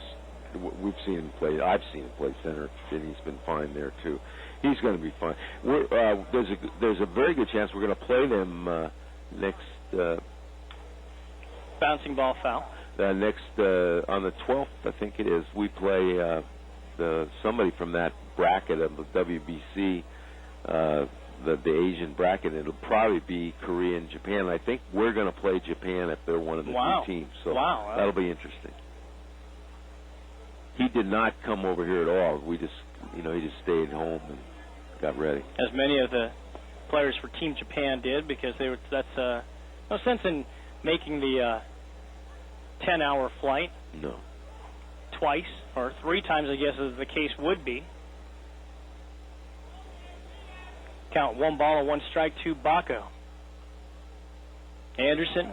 we've seen him play. I've seen him play center, and he's been fine there too. He's going to be fine. There's a very good chance we're going to play them next. Bouncing ball foul. Next on the 12th, I think it is. We play somebody from that bracket of the WBC, the Asian bracket. It'll probably be Korea and Japan. I think we're going to play Japan if they're one of the 2 teams. So that'll be interesting. He did not come over here at all. We just, he just stayed home and got ready. As many of the players for Team Japan did, because that's no sense in making the 10-hour flight. No. Twice or 3 times, I guess, as the case would be. Count 1 ball and 1 strike to Baco. Anderson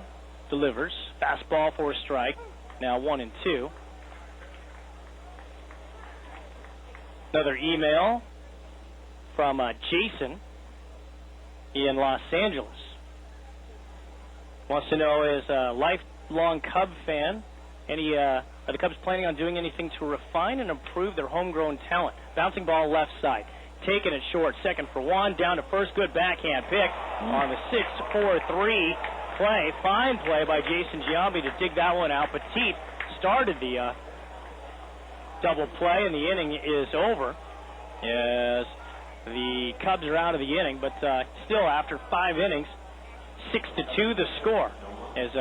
delivers. Fastball for a strike. Now 1-2. Another email from Jason in Los Angeles. Wants to know, is a lifelong Cub fan, are the Cubs planning on doing anything to refine and improve their homegrown talent? Bouncing ball left side. Taken it short. Second for Juan. Down to first. Good backhand pick on the 6-4-3 play. Fine play by Jason Giambi to dig that one out. Petit started the double play, and the inning is over as the Cubs are out of the inning, but still after 5 innings, 6-2 the score. As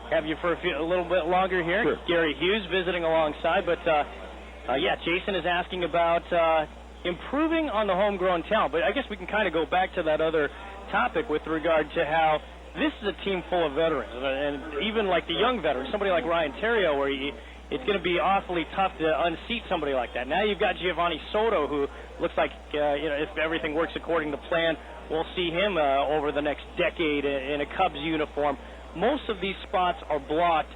have you for a little bit longer here. Sure. Gary Hughes visiting alongside, but Jason is asking about improving on the homegrown talent, but I guess we can kind of go back to that other topic with regard to how this is a team full of veterans, and even like the young veterans, somebody like Ryan Theriot, where it's going to be awfully tough to unseat somebody like that. Now you've got Giovanni Soto, who looks like, if everything works according to plan, we'll see him over the next decade in a Cubs uniform. Most of these spots are blocked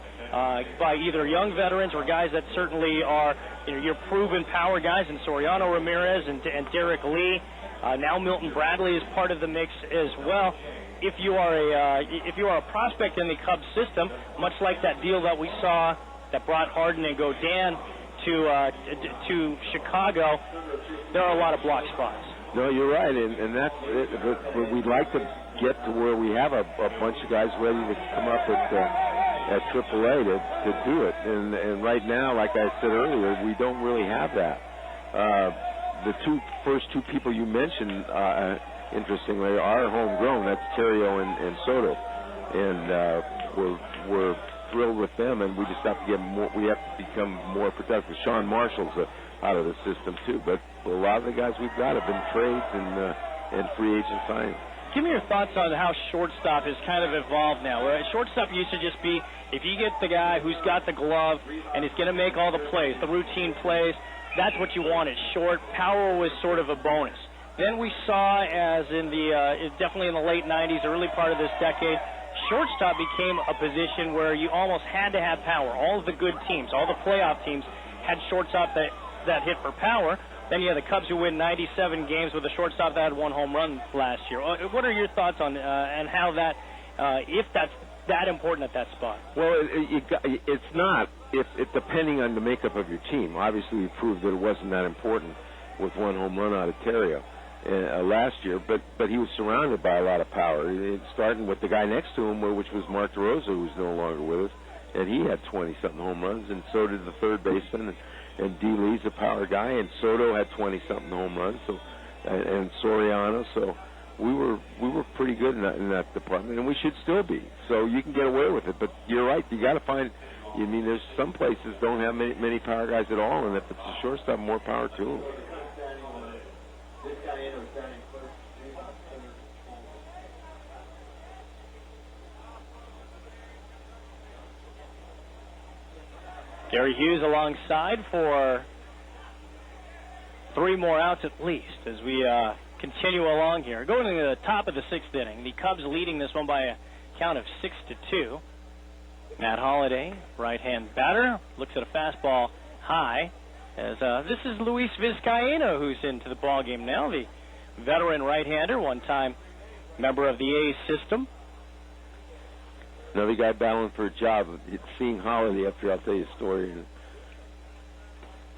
by either young veterans or guys that certainly are your proven power guys, in Soriano Ramirez and Derek Lee. Now Milton Bradley is part of the mix as well. If you are a prospect in the Cubs system, much like that deal that we saw that brought Harden and Godin to Chicago, there are a lot of block spots. No, you're right, and that's it. But we'd like to get to where we have a bunch of guys ready to come up at AAA to do it. And right now, like I said earlier, we don't really have that. The first two people you mentioned, interestingly, are homegrown. That's Theriot and Soto, and we're thrilled with them. And we just have to get more. We have to become more productive. Sean Marshall's out of the system too, but a lot of the guys we've got have been trades and free agent signings. Give me your thoughts on how shortstop has kind of evolved now. Shortstop used to just be, if you get the guy who's got the glove and is going to make all the plays, the routine plays, that's what you wanted. Short power was sort of a bonus. Then we saw, as in definitely in the late 90s, early part of this decade, shortstop became a position where you almost had to have power. All of the good teams, all the playoff teams had shortstop that hit for power. Then you have the Cubs who win 97 games with a shortstop that had 1 home run last year. What are your thoughts on and how that, if that's that important at that spot? Well, it's not. If depending on the makeup of your team. Obviously, we proved that it wasn't that important with 1 home run out of Theriot last year, but he was surrounded by a lot of power. Starting with the guy next to him, which was Mark DeRosa, who's no longer with us, and he had 20-something home runs, and so did the third baseman, and D. Lee's a power guy, and Soto had 20-something home runs, so and Soriano, so we were pretty good in that department, and we should still be. So you can get away with it, but you're right. You got to find. I mean, there's some places don't have many power guys at all, and if it's a shortstop, more power to them. Gary Hughes alongside for 3 more outs at least as we continue along here. Going to the top of the 6th inning, the Cubs leading this one by a count of 6-2. Matt Holliday, right-hand batter, looks at a fastball high. As this is Luis Vizcaíno who's into the ball game now, the veteran right-hander, one-time member of the A's system. Another guy battling for a job. Seeing Holliday up here, I'll tell you a story.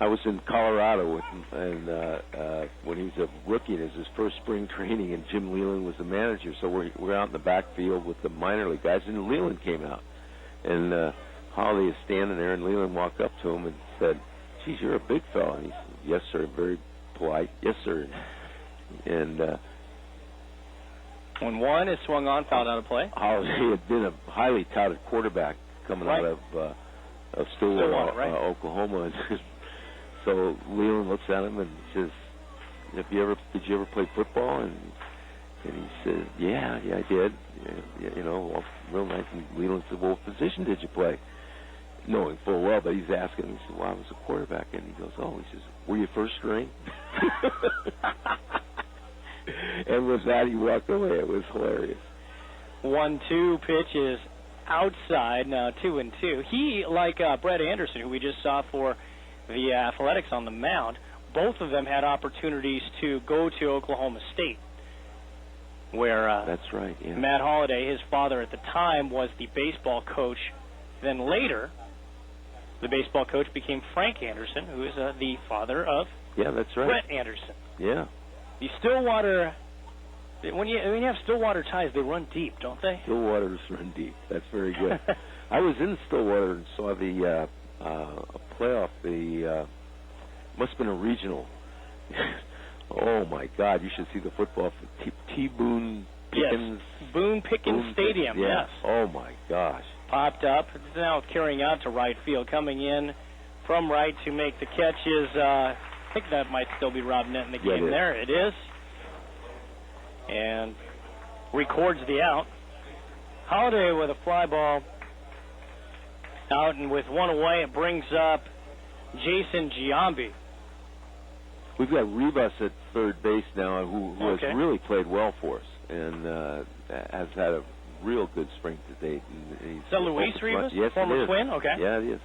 I was in Colorado with him, and when he was a rookie, it was his first spring training, and Jim Leland was the manager. So we're out in the backfield with the minor league guys, and Leland came out. And Holliday is standing there, and Leland walked up to him and said, "Geez, you're a big fella." And he said, "Yes, sir," very polite. "Yes, sir." And when one is swung on, fouled out of play. Holliday had been a highly touted quarterback coming out of Stillwater, right? Oklahoma. So Leland looks at him and says, did you ever play football?" And he said, yeah, I did. Yeah, well, real nice. And Leland said, "Well, what position did you play?" Knowing full well, but he's asking. He said, "Well, I was a quarterback." And he goes, "Oh," he says, "Were you first string?" And with that, he walked away. It was hilarious. 1-2 pitch is outside, now 2-2. He, like Brett Anderson, who we just saw for the Athletics on the mound, both of them had opportunities to go to Oklahoma State, where that's right. Yeah. Matt Holliday, his father at the time, was the baseball coach. Then later, the baseball coach became Frank Anderson, who is the father of that's right. Brett Anderson. Yeah. The Stillwater, when you have Stillwater ties, they run deep, don't they? Stillwaters run deep. That's very good. I was in Stillwater and saw the playoff. The must have been a regional. Oh my God! You should see the football for T. Boone Pickens. Yes, Boone Pickens Stadium. Yeah. Yes. Oh my gosh! Popped up. It's now carrying out to right field. Coming in from right to make the catch is. I think that might still be Rob Nett in the game. There it is. And records the out. Holliday with a fly ball out, and with one away, it brings up Jason Giambi. We've got Rivas at third base now, who has really played well for us, and has had a real good spring to date. And is that Luis Rivas? Yes, former Twin? Okay. Yeah, it is.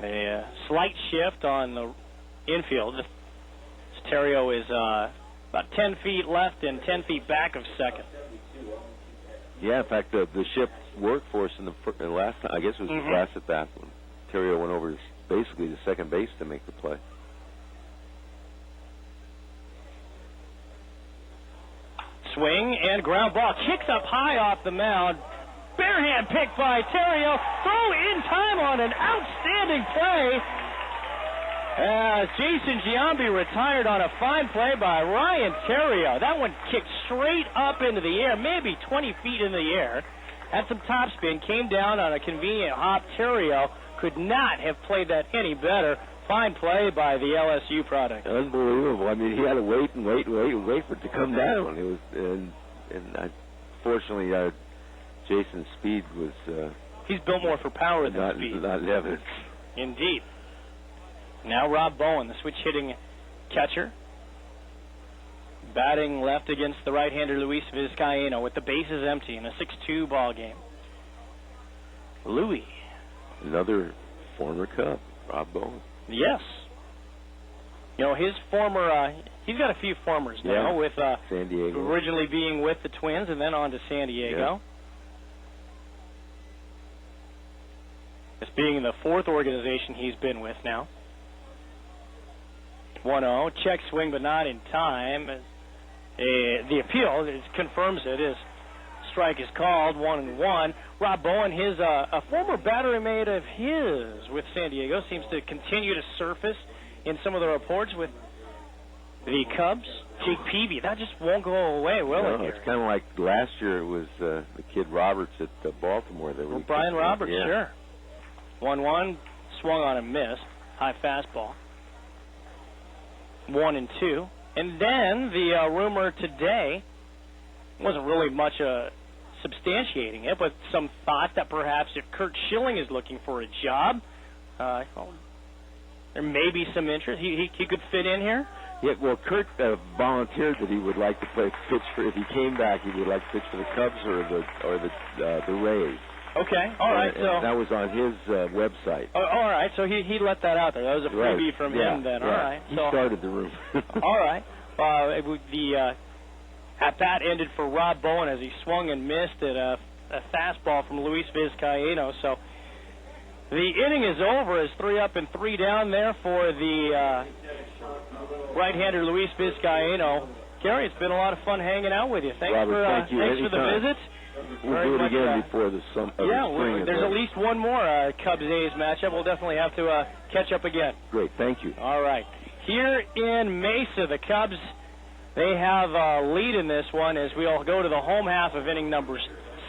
A slight shift on the infield. Stereo is about 10 feet left and 10 feet back of second. Yeah, in fact, the shift worked for us in the last time. I guess it was the last at bat when Terrio went over basically to second base to make the play. Swing and ground ball. Kicks up high off the mound. Barehand pick by Terrio. Throw in time on an outstanding play. Jason Giambi retired on a fine play by Ryan Terrio. That one kicked straight up into the air, maybe 20 feet in the air. Had some topspin, came down on a convenient hop. Terrio could not have played that any better. Fine play by the LSU product. Unbelievable. I mean, he had to wait for it to come down. It was, and unfortunately, Jason's speed was... he's built more for power than speed. Not evidence. Indeed. Now Rob Bowen, the switch-hitting catcher, batting left against the right-hander Luis Vizcaíno with the bases empty in a 6-2 ball game. Louis. Another former Cub, Rob Bowen. Yes. His former... he's got a few formers now, with San Diego. Originally being with the Twins and then on to San Diego. Yeah. This being the fourth organization he's been with now. 1-0. Check swing, but not in time. The appeal confirms it. His strike is called. 1-1. Rob Bowen, a former battery mate of his with San Diego, seems to continue to surface in some of the reports with the Cubs. Jake Peavy, that just won't go away, will it? It's kind of like last year it was the kid Roberts at Baltimore. Brian Roberts, yeah. Sure. 1-1, swung on and missed. High fastball. 1-2. And then the rumor today wasn't really much substantiating it, but some thought that perhaps if Kurt Schilling is looking for a job, there may be some interest. He could fit in here. Yeah, well, Kurt volunteered that he would like to pitch for. If he came back, he would like to pitch for the Cubs or the Rays. Okay, all right. So that was on his website. Oh, all right, so he let that out there. That was a freebie from him then. All right. He started the room. All right. The at-bat ended for Rob Bowen as he swung and missed at a fastball from Luis Vizcaíno. So the inning is over as 3 up and 3 down there for the right-hander Luis Vizcaíno. Gary, it's been a lot of fun hanging out with you. Thanks Robert, thanks for the visit. We'll do it again before the spring. There's at least one more Cubs-A's matchup. We'll definitely have to catch up again. Great, thank you. All right. Here in Mesa, the Cubs, they have a lead in this one as we all go to the home half of inning number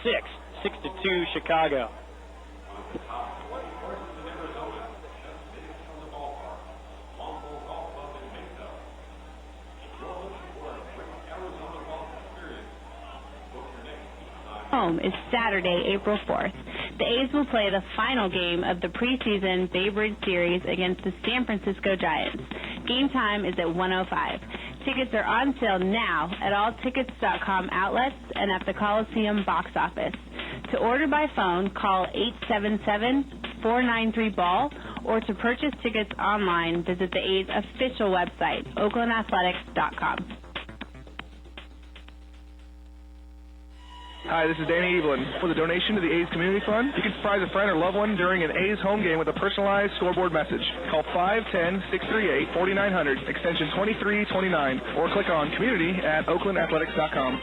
6. 6-2 Chicago. Home is Saturday, April 4th. The A's will play the final game of the preseason Bay Bridge Series against the San Francisco Giants. Game time is at 1:05. Tickets are on sale now at all tickets.com outlets and at the Coliseum box office. To order by phone, call 877-493-BALL, or to purchase tickets online, visit the A's official website, oaklandathletics.com. Hi, this is Danny Evelyn. With a donation to the A's Community Fund, you can surprise a friend or loved one during an A's home game with a personalized scoreboard message. Call 510-638-4900, extension 2329, or click on community at oaklandathletics.com.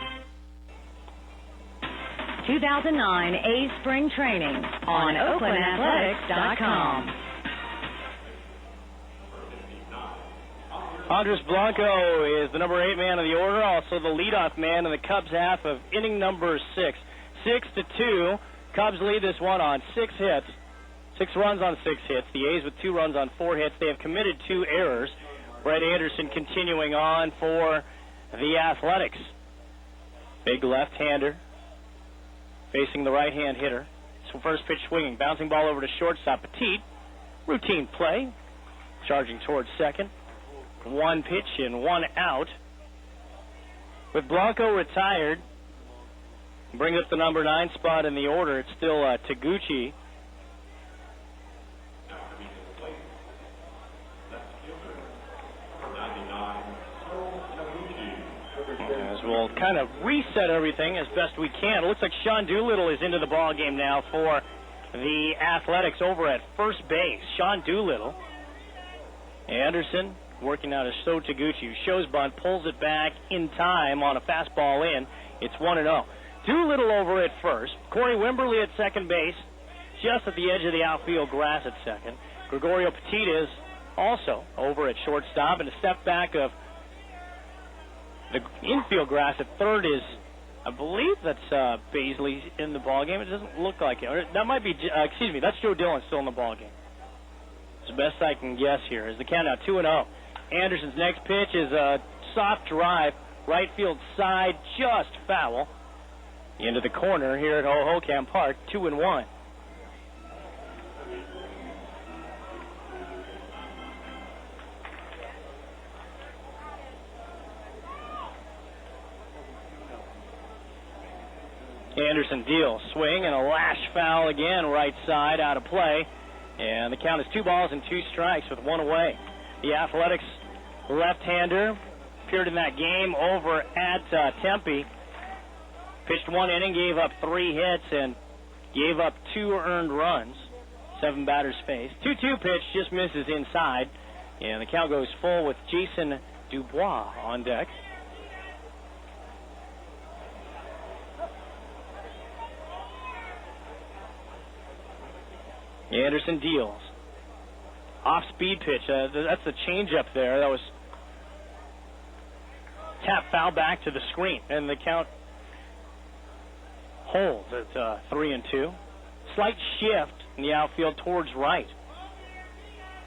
2009 A's Spring Training on oaklandathletics.com. Andres Blanco is the number 8 man of the order, also the leadoff man in the Cubs half of inning number 6. 6-2. Cubs lead this one on 6 hits. 6 runs on 6 hits. The A's with 2 runs on 4 hits. They have committed 2 errors. Brett Anderson continuing on for the Athletics. Big left-hander facing the right-hand hitter. So first pitch swinging. Bouncing ball over to shortstop. Petit. Routine play. Charging towards second. 1 pitch and 1 out. With Blanco retired, brings up the number 9 spot in the order. It's still Taguchi. As we'll kind of reset everything as best we can. It looks like Sean Doolittle is into the ball game now for the Athletics over at first base. Sean Doolittle. Anderson working out as So Taguchi, who shows bunt, pulls it back in time on a fastball in. It's 1-0. Doolittle over at first. Corey Wimberly at second base, just at the edge of the outfield grass at second. Gregorio Petit is also over at shortstop, and a step back of the infield grass at third is, I believe that's Baisley in the ballgame. It doesn't look like it. Or that might be, that's Joe Dillon still in the ballgame. It's the best I can guess here. Is the count now 2-0. Anderson's next pitch is a soft drive, right field side, just foul. Into the corner here at Hohokam Park, 2-1. Anderson deals, swing, and a lash foul again, right side, out of play. And the count is 2 balls and 2 strikes with 1 away. The Athletics left-hander appeared in that game over at Tempe. Pitched 1 inning, gave up 3 hits, and gave up 2 earned runs. 7 batters faced. 2-2 pitch just misses inside. And the count goes full with Jason Dubois on deck. Anderson deals. Off-speed pitch. That's the change-up there. That was tap foul back to the screen, and the count holds at 3-2. Slight shift in the outfield towards right.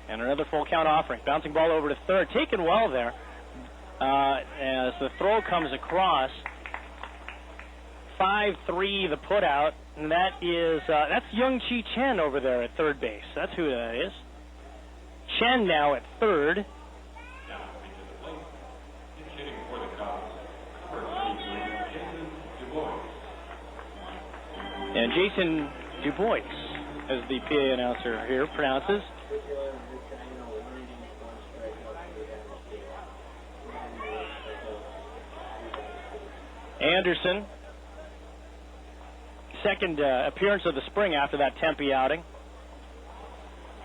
And another full count offering. Bouncing ball over to third. Taken well there as the throw comes across. 5-3 the put out, and that's Young Chi Chen over there at third base. That's who that is. Chen now at third. And Jason Dubois, as the PA announcer here pronounces. Anderson, second appearance of the spring after that Tempe outing.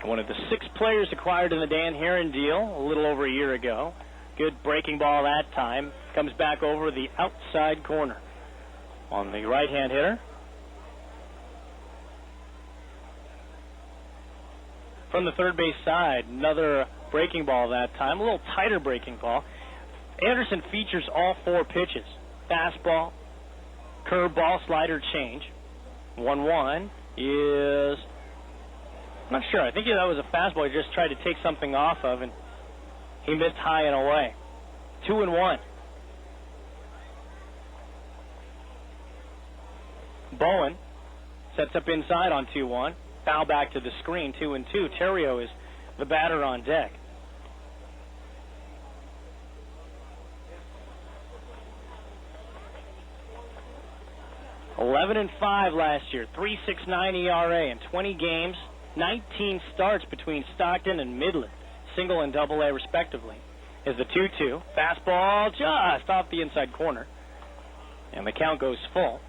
One of the 6 players acquired in the Dan Heron deal a little over a year ago. Good breaking ball that time. Comes back over the outside corner on the right-hand hitter. From the third base side, another breaking ball that time. A little tighter breaking ball. Anderson features all 4 pitches. Fastball, curveball, slider, change. 1-1 is, I'm not sure. I think that was a fastball. He just tried to take something off of, and he missed high and away. 2-1. Bowen sets up inside on 2-1. Foul back to the screen, 2-2. Terrio is the batter on deck. (11-5) last year, 3.69 ERA in 20 games, 19 starts between Stockton and Midland, single and double A respectively. Is the 2-2 fastball just off the inside corner, and the count goes full.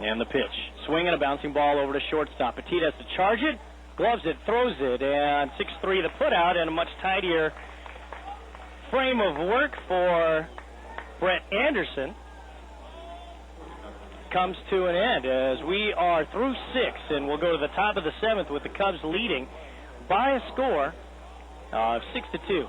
And the pitch, swinging a bouncing ball over to shortstop. Petit has to charge it. Gloves it, throws it, and 6-3 the put out, and a much tidier frame of work for Brett Anderson comes to an end as we are through 6, and we'll go to the top of the 7th with the Cubs leading by a score of 6-2.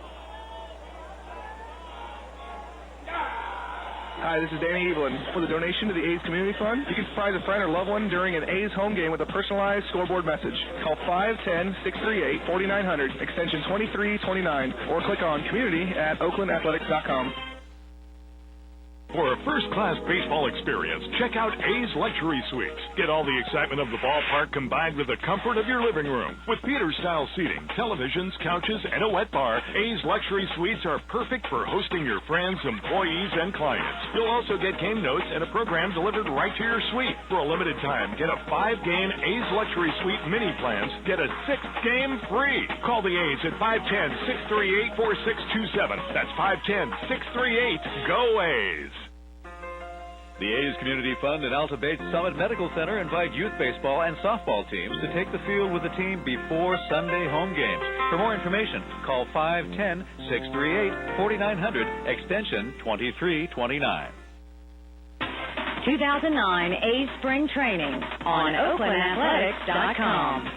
Hi, this is Danny Evelyn. With a donation to the A's Community Fund, you can surprise a friend or loved one during an A's home game with a personalized scoreboard message. Call 510-638-4900, extension 2329, or click on community at oaklandathletics.com. For a first-class baseball experience, check out A's Luxury Suites. Get all the excitement of the ballpark combined with the comfort of your living room. With Peters-style seating, televisions, couches, and a wet bar, A's Luxury Suites are perfect for hosting your friends, employees, and clients. You'll also get game notes and a program delivered right to your suite. For a limited time, get a 5-game A's Luxury Suite mini plans. Get a 6th game free. Call the A's at 510-638-4627. That's 510-638-GO A's. The A's Community Fund and Alta Bates Summit Medical Center invite youth baseball and softball teams to take the field with the team before Sunday home games. For more information, call 510-638-4900, extension 2329. 2009 A's Spring Training on OaklandAthletics.com.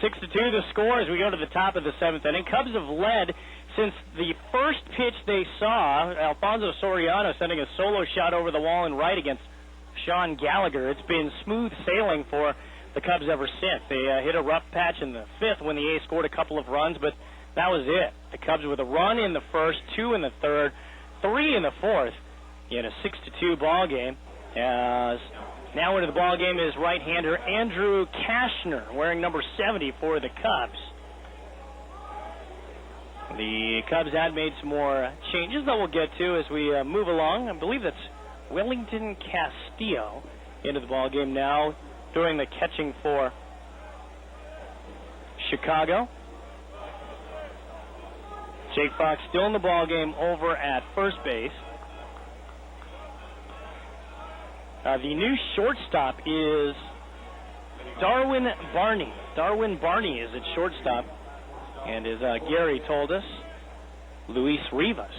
6-2 the score as we go to the top of the 7th inning. Cubs have led since the first pitch they saw. Alfonso Soriano sending a solo shot over the wall and right against Sean Gallagher. It's been smooth sailing for the Cubs ever since. They hit a rough patch in the 5th when the A's scored a couple of runs, but that was it. The Cubs with a run in the 1st, 2 in the 3rd, 3 in the 4th in a 6-2 ball game. As now into the ball game is right-hander Andrew Kashner, wearing number 70 for the Cubs. The Cubs had made some more changes that we'll get to as we move along. I believe that's Wellington Castillo into the ball game now, doing the catching for Chicago. Jake Fox still in the ball game over at first base. The new shortstop is Darwin Barney. Darwin Barney is at shortstop. And as Gary told us, Luis Rivas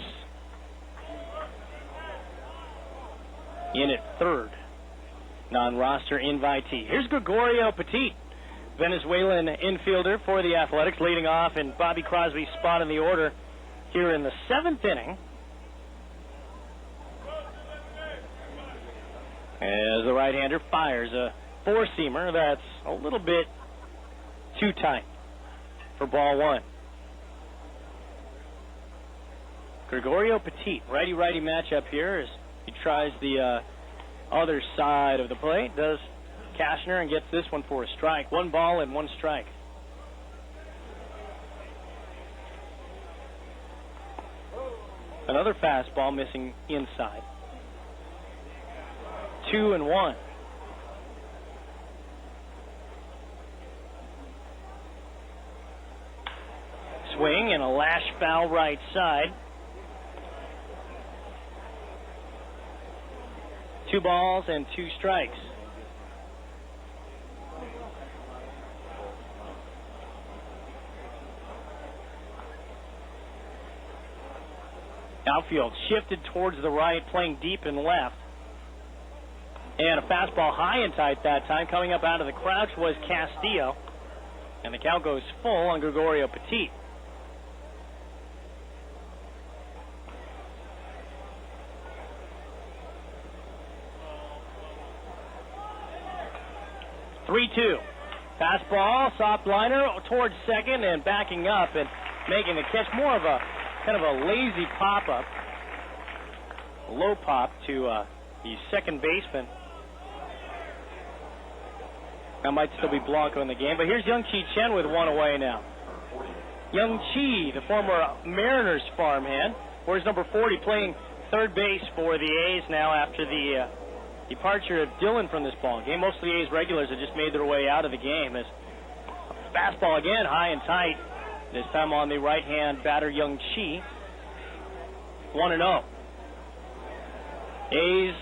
in at third. Non-roster invitee. Here's Gregorio Petit, Venezuelan infielder for the Athletics, leading off in Bobby Crosby's spot in the order here in the 7th inning. As the right-hander fires a four-seamer that's a little bit too tight for ball one. Gregorio Petit, righty-righty matchup here as he tries the other side of the plate. Does Kashner and gets this one for a strike. 1 ball and 1 strike. Another fastball missing inside. 2-1. Swing and a lash foul right side. 2 balls and 2 strikes. Outfield shifted towards the right, playing deep and left. And a fastball high and tight that time. Coming up out of the crouch was Castillo. And the count goes full on Gregorio Petit. Three-two. Fastball, soft liner towards second and backing up and making the catch. More of a kind of a lazy pop-up. Low pop to the second baseman. That might still be Blanco in the game, but here's Young Chi Chen with 1 away now. Young Chi, the former Mariners farmhand, wears number 40, playing third base for the A's now after the departure of Dillon from this ball game. Most of the A's regulars have just made their way out of the game. As fastball again, high and tight. This time on the right-hand batter, Young Chi. 1-0. A's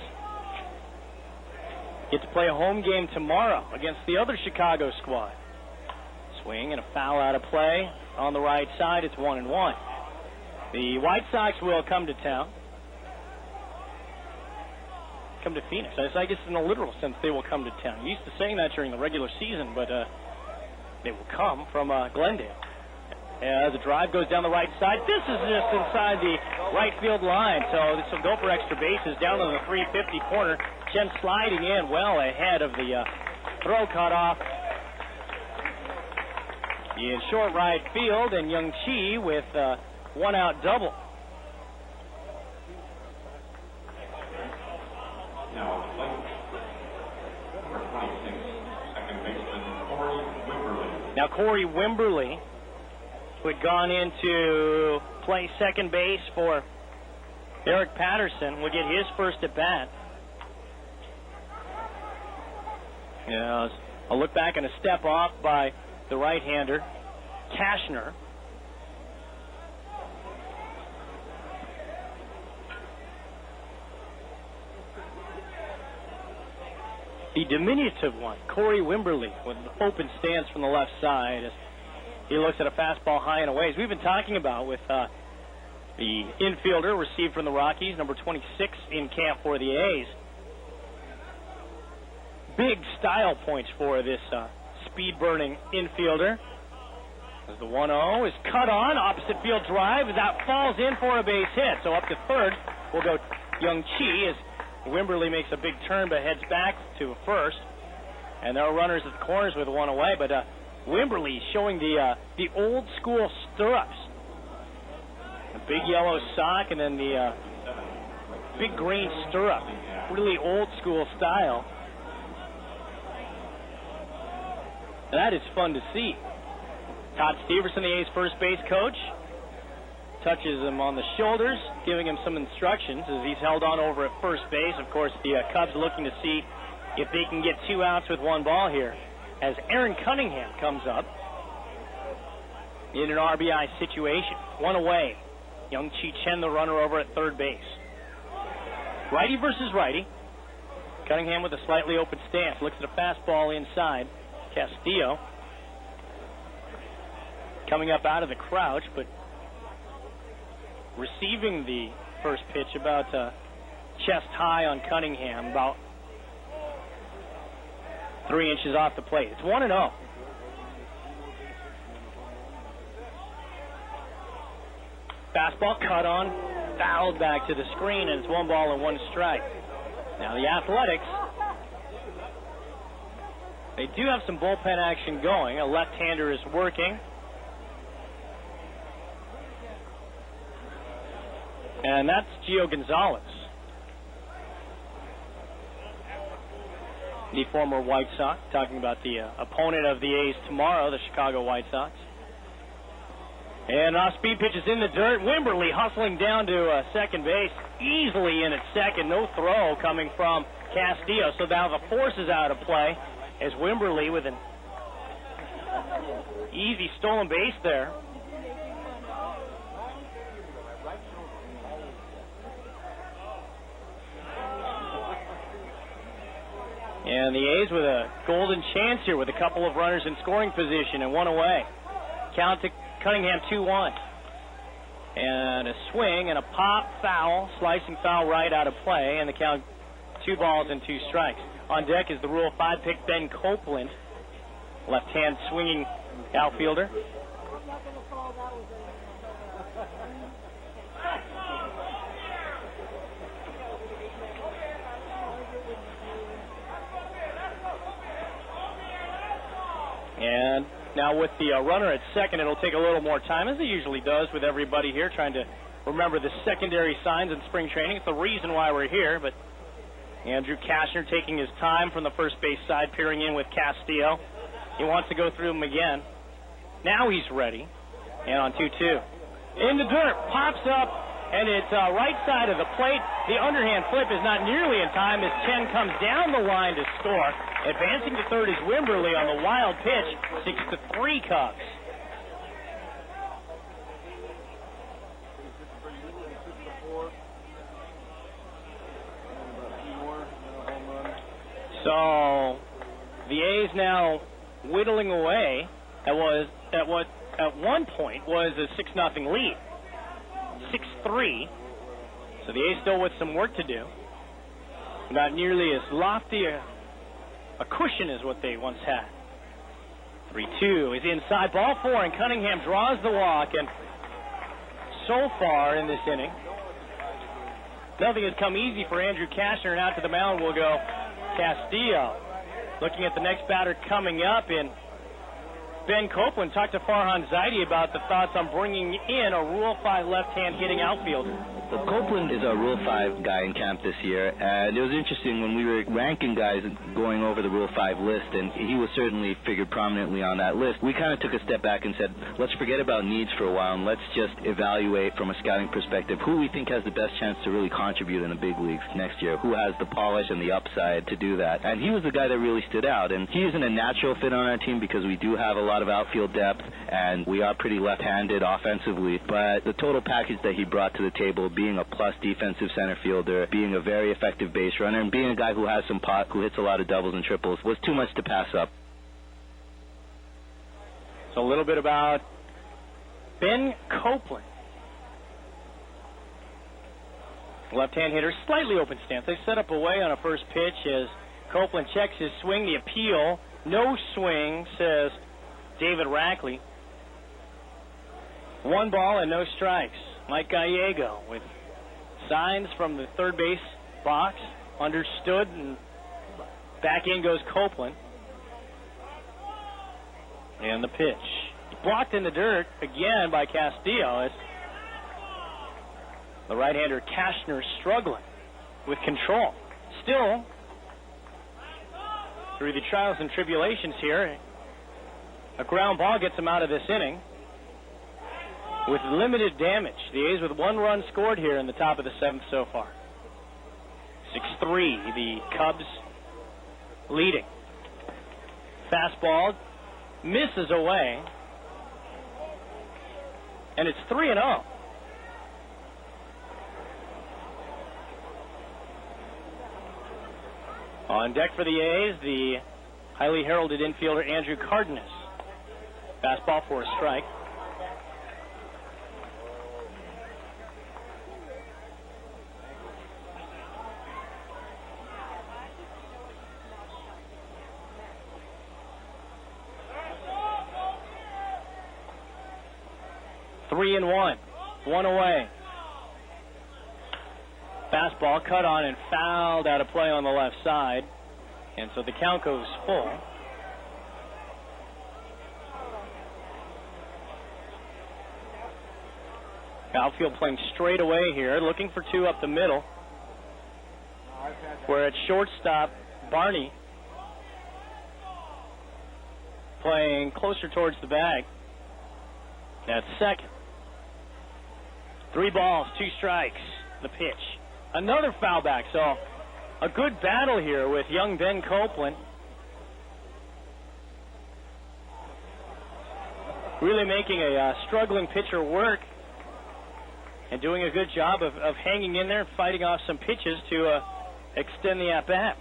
get to play a home game tomorrow against the other Chicago squad. Swing and a foul out of play on the right side. It's 1-1. The White Sox will come to town. Come to Phoenix. I guess in a literal sense they will come to town. Used to saying that during the regular season, but they will come from Glendale. As the drive goes down the right side, this is just inside the right field line, so this will go for extra bases down on the 350 corner. Chen sliding in well ahead of the throw cut off in short right field, and Young Chi with 1-out double. Now, number 26, second baseman Corey Wimberly. Now, Corey Wimberly, who had gone into play second base for Eric Patterson, will get his first at bat. Yeah, a look back and a step off by the right-hander, Kashner. The diminutive one, Corey Wimberly, with an open stance from the left side as he looks at a fastball high and away. As we've been talking about with the infielder received from the Rockies, number 26 in camp for the A's. Big style points for this speed-burning infielder. As the 1-0 is cut on, opposite field drive. That falls in for a base hit. So up to third will go Young Chi as Wimberly makes a big turn but heads back to first. And there are runners at the corners with 1 away, but Wimberly showing the old school stirrups. The big yellow sock and then the big green stirrup. Really old school style. That is fun to see. Todd Steverson, the A's first base coach, touches him on the shoulders, giving him some instructions as he's held on over at first base. Of course, the Cubs looking to see if they can get 2 outs with 1 ball here. As Aaron Cunningham comes up in an RBI situation. 1 away. Young Chi Chen, the runner, over at third base. Righty versus righty. Cunningham with a slightly open stance. Looks at a fastball inside. Castillo coming up out of the crouch, but receiving the first pitch about chest high on Cunningham, about 3 inches off the plate. It's 1-0. Fastball cut on, fouled back to the screen, and it's 1 ball and 1 strike. Now the Athletics, they do have some bullpen action going. A left-hander is working. And that's Gio Gonzalez, the former White Sox, talking about the opponent of the A's tomorrow, the Chicago White Sox. And off-speed pitch is in the dirt. Wimberly hustling down to second base, easily in at second. No throw coming from Castillo. So now the force is out of play as Wimberly with an easy stolen base there. And the A's with a golden chance here with a couple of runners in scoring position and 1 away. Count to Cunningham 2-1. And a swing and a pop foul, slicing foul right out of play, and the count 2 balls and 2 strikes. On deck is the Rule 5 pick Ben Copeland, left-hand swinging outfielder. And now with the runner at second, it'll take a little more time, as it usually does with everybody here, trying to remember the secondary signs in spring training. It's the reason why we're here, but Andrew Kashner taking his time from the first base side, peering in with Castillo. He wants to go through them again. Now he's ready. And on 2-2. In the dirt, pops up, and it's right side of the plate. The underhand flip is not nearly in time as Chen comes down the line to score. Advancing to third is Wimberly on the wild pitch. 6-3 Cubs. So the A's now whittling away at what at one point was a 6-0 lead. 6-3. So the A's still with some work to do. Not nearly as lofty a cushion as what they once had. 3-2 is inside, ball 4, and Cunningham draws the walk. And so far in this inning, nothing has come easy for Andrew Kashner, and out to the mound will go Castillo. Looking at the next batter coming up in Ben Copeland. Talked to Farhan Zaidi about the thoughts on bringing in a Rule 5 left-hand hitting outfielder. Well, Copeland is our Rule 5 guy in camp this year, and it was interesting when we were ranking guys going over the Rule 5 list, and he was certainly figured prominently on that list. We kind of took a step back and said, let's forget about needs for a while, and let's just evaluate from a scouting perspective who we think has the best chance to really contribute in the big leagues next year, who has the polish and the upside to do that. And he was the guy that really stood out, and he isn't a natural fit on our team because we do have a lot of outfield depth, and we are pretty left-handed offensively, but the total package that he brought to the table, being a plus defensive center fielder, being a very effective base runner, and being a guy who has some pop, who hits a lot of doubles and triples, was too much to pass up. So a little bit about Ben Copeland. Left-hand hitter, slightly open stance. They set up away on a first pitch as Copeland checks his swing. The appeal, no swing, says David Rackley. 1 ball and no strikes. Mike Gallego with signs from the third base box. Understood, and back in goes Copeland. And the pitch. Blocked in the dirt again by Castillo as the right-hander Kashner struggling with control. Still, through the trials and tribulations here, a ground ball gets him out of this inning with limited damage. The A's with 1 run scored here in the top of the 7th so far. 6-3, the Cubs leading. Fastball misses away, and it's 3-0. On deck for the A's, the highly heralded infielder Andrew Cardenas. Fastball for a strike. 3-1. One away. Fastball cut on and fouled out of play on the left side. And so the count goes full. Outfield playing straight away here, looking for two up the middle. Where at shortstop, Barney playing closer towards the bag. That's second. 3 balls, 2 strikes. The pitch. Another foul back. So a good battle here with young Ben Copeland. Really making a struggling pitcher work and doing a good job of hanging in there and fighting off some pitches to extend the at-bat.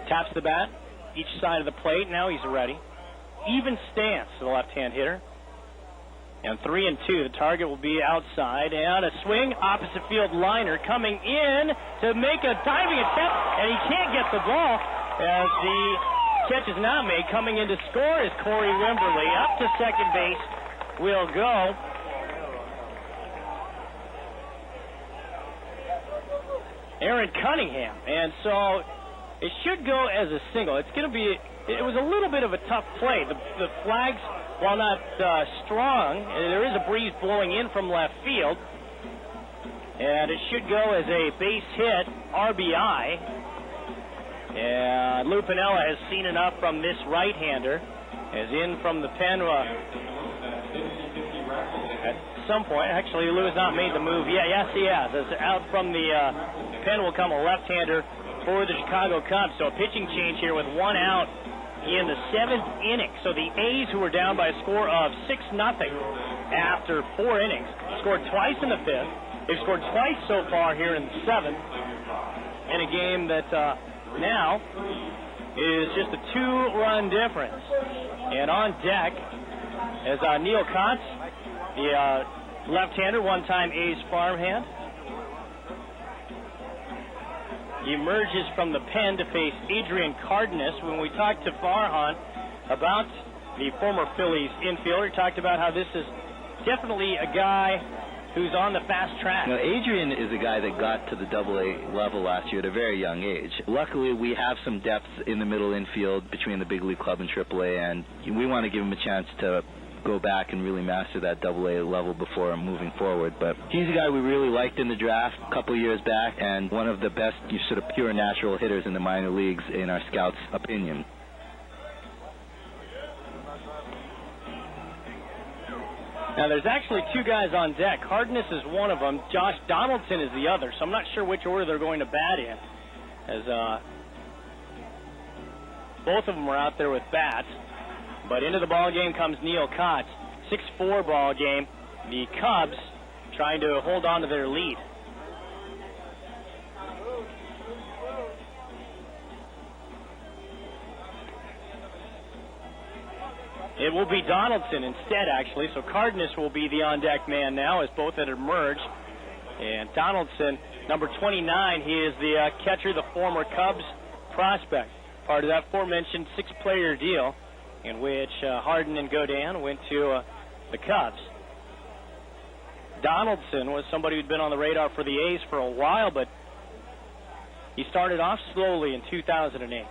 Taps the bat, each side of the plate. Now he's ready. Even stance to the left-hand hitter. And 3-2. The target will be outside. And a swing, opposite field liner coming in to make a diving attempt. And he can't get the ball as the catch is not made. Coming in to score is Corey Wimberly. Up to second base will go. Aaron Cunningham. And so it should go as a single. It's going to be, it was a little bit of a tough play. The flags, while not strong, there is a breeze blowing in from left field. And it should go as a base hit, RBI. And Lou Piniella has seen enough from this right-hander. As in from the pen at some point. Actually, Lou has not made the move yet. Yes, he has. As out from the pen will come a left-hander for the Chicago Cubs. So a pitching change here with 1 out in the 7th inning. So the A's, who were down by a score of 6-0 after 4 innings, scored twice in the 5th. They've scored twice so far here in the 7th in a game that now is just a 2-run difference. And on deck is Neil Kotz, the left-hander, one-time A's farmhand. He emerges from the pen to face Adrian Cardenas. When we talked to Farhan about the former Phillies infielder, he talked about how this is definitely a guy who's on the fast track. Now, Adrian is a guy that got to the AA level last year at a very young age. Luckily, we have some depth in the middle infield between the big league club and AAA, and we want to give him a chance to go back and really master that AA level before moving forward. But he's a guy we really liked in the draft a couple years back, and one of the best sort of pure natural hitters in the minor leagues in our scouts' opinion. Now, there's actually 2 guys on deck. Cardenas is one of them. Josh Donaldson is the other. So I'm not sure which order they're going to bat in, as both of them are out there with bats. But into the ball game comes Neil Kotz. 6-4 ball game. The Cubs trying to hold on to their lead. It will be Donaldson instead, actually. So Cardenas will be the on-deck man now, as both had emerged. And Donaldson, number 29, he is the catcher, the former Cubs prospect. Part of that aforementioned 6-player deal in which Harden and Godin went to the Cubs. Donaldson was somebody who'd been on the radar for the A's for a while, but he started off slowly in 2008.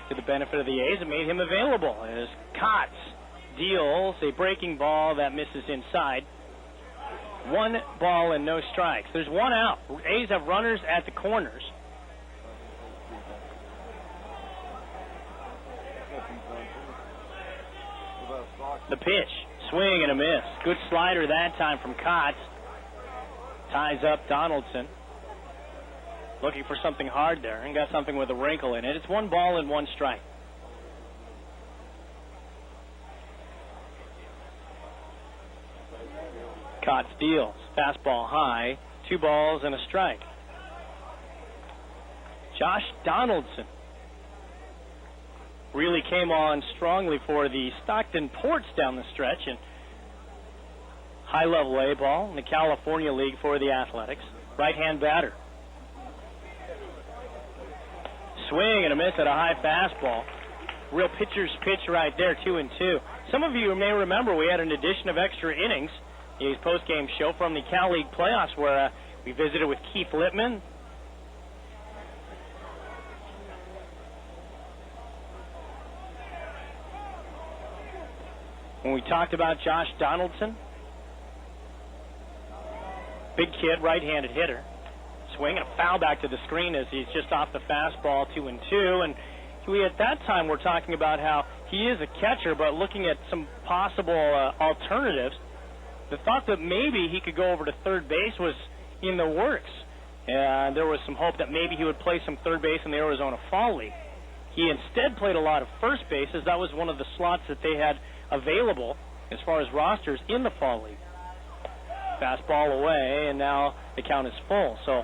To the benefit of the A's, it made him available as Kotz deals a breaking ball that misses inside. 1 ball and no strikes. There's 1 out. A's have runners at the corners. The pitch, swing and a miss. Good slider that time from Kotz. Ties up Donaldson. Looking for something hard there and got something with a wrinkle in it. It's 1 ball and 1 strike. Kotz deals. Fastball high. 2 balls and a strike. Josh Donaldson really came on strongly for the Stockton Ports down the stretch, and high-level A ball in the California League for the Athletics. Right-hand batter. Swing and a miss at a high fastball. real pitcher's pitch right there, 2-2. Some of you may remember we had an edition of Extra Innings, the post-game show from the Cal League playoffs, where we visited with Keith Littman. When we talked about Josh Donaldson, big kid, right-handed hitter, swing and a foul back to the screen as he's just off the fastball, 2-2. And we at that time were talking about how he is a catcher, but looking at some possible alternatives. The thought that maybe he could go over to third base was in the works, and there was some hope that maybe he would play some third base in the Arizona Fall League. He instead played a lot of first base, as that was one of the slots that they had available as far as rosters in the Fall League. Fastball away, and now the count is full. So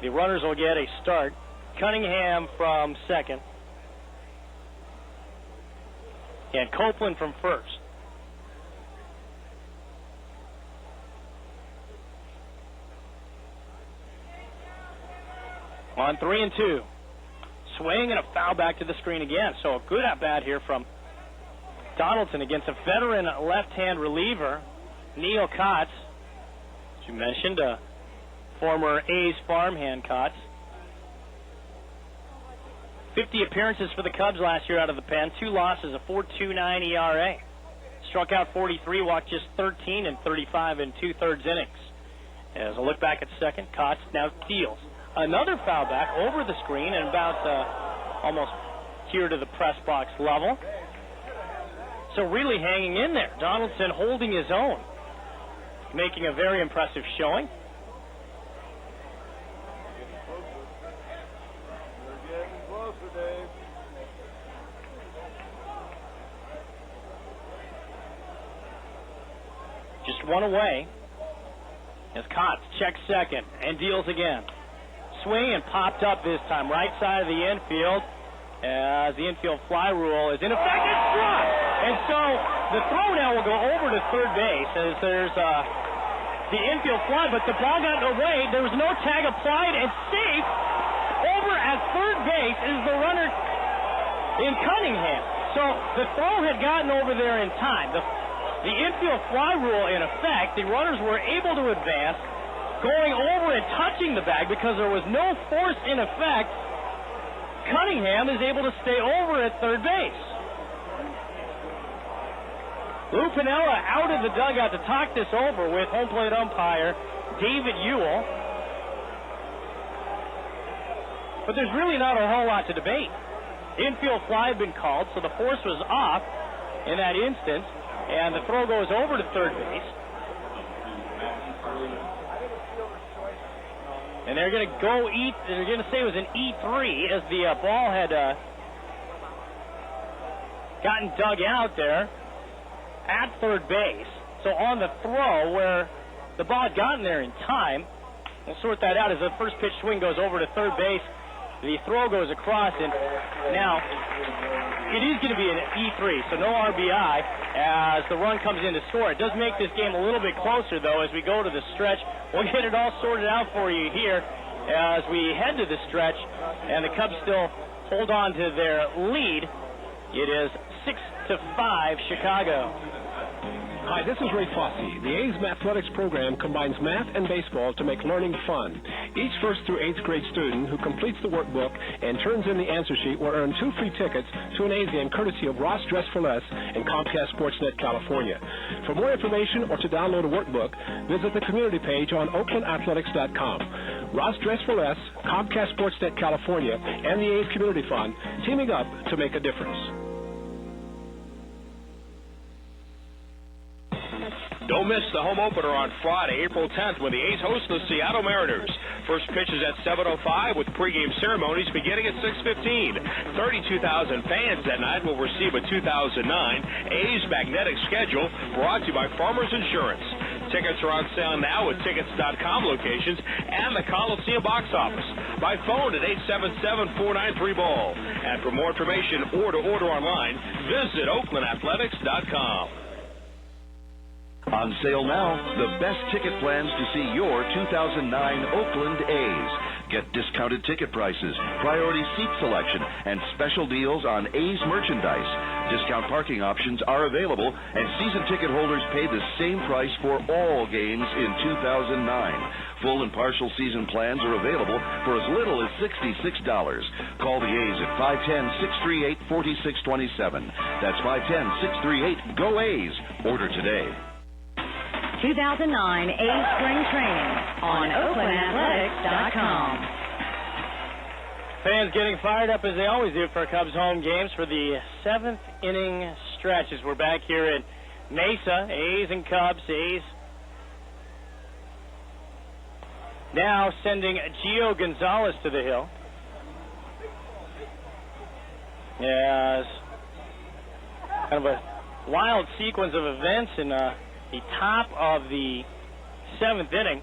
the runners will get a start. Cunningham from second, and Copeland from first. On 3-2. Swing and a foul back to the screen again. So a good at-bat here from Donaldson against a veteran left-hand reliever, Neil Kotz. As you mentioned, a former A's farmhand Kotz. 50 appearances for the Cubs last year out of the pen. 2 losses, a 4.29 ERA. Struck out 43, walked just 13 and 35 and 2/3 innings. As a look back at second, Kotz now deals. Another foul back over the screen and about almost here to the press box level. So really hanging in there. Donaldson holding his own, making a very impressive showing. Just one away as Kotz checks second and deals again. Swing and popped up this time, right side of the infield, as the infield fly rule is in effect. It's struck! And so the throw now will go over to third base as there's the infield fly, but the ball got away. There was no tag applied, and safe over at third base is the runner in Cunningham. So the throw had gotten over there in time. The infield fly rule in effect, the runners were able to advance, going over and touching the bag because there was no force in effect. Cunningham is able to stay over at third base. Lou Piniella out of the dugout to talk this over with home plate umpire David Ewell. But there's really not a whole lot to debate. Infield fly had been called, so the force was off in that instance, and the throw goes over to third base. And they're going to they're going to say it was an E3 as the ball had gotten dug out there at third base. So on the throw where the ball had gotten there in time, we'll sort that out as the first pitch swing goes over to third base. The throw goes across, and now it is going to be an E3, so no RBI as the run comes in to score. It does make this game a little bit closer, though, as we go to the stretch. We'll get it all sorted out for you here as we head to the stretch, and the Cubs still hold on to their lead. It is 6-5 Chicago. Hi, this is Ray Fosse. The A's Mathletics program combines math and baseball to make learning fun. Each 1st through 8th grade student who completes the workbook and turns in the answer sheet will earn 2 free tickets to an A's game courtesy of Ross Dress for Less and Comcast Sportsnet California. For more information or to download a workbook, visit the community page on OaklandAthletics.com. Ross Dress for Less, Comcast Sportsnet California, and the A's Community Fund teaming up to make a difference. Don't miss the home opener on Friday, April 10th, when the A's host the Seattle Mariners. First pitch is at 7:05 with pregame ceremonies beginning at 6:15. 32,000 fans that night will receive a 2009 A's magnetic schedule brought to you by Farmers Insurance. Tickets are on sale now at Tickets.com locations and the Coliseum box office. By phone at 877-493-BALL. And for more information or to order online, visit OaklandAthletics.com. On sale now, the best ticket plans to see your 2009 Oakland A's. Get discounted ticket prices, priority seat selection, and special deals on A's merchandise. Discount parking options are available, and season ticket holders pay the same price for all games in 2009. Full and partial season plans are available for as little as $66. Call the A's at 510-638-4627. That's 510-638-GO-A's. Order today. 2009 A's Spring Training on OaklandAthletics.com. Fans getting fired up as they always do for Cubs home games for the 7th inning stretch as we're back here at Mesa. A's and Cubs. A's now sending Gio Gonzalez to the hill. Yes. Kind of a wild sequence of events in the top of the 7th inning.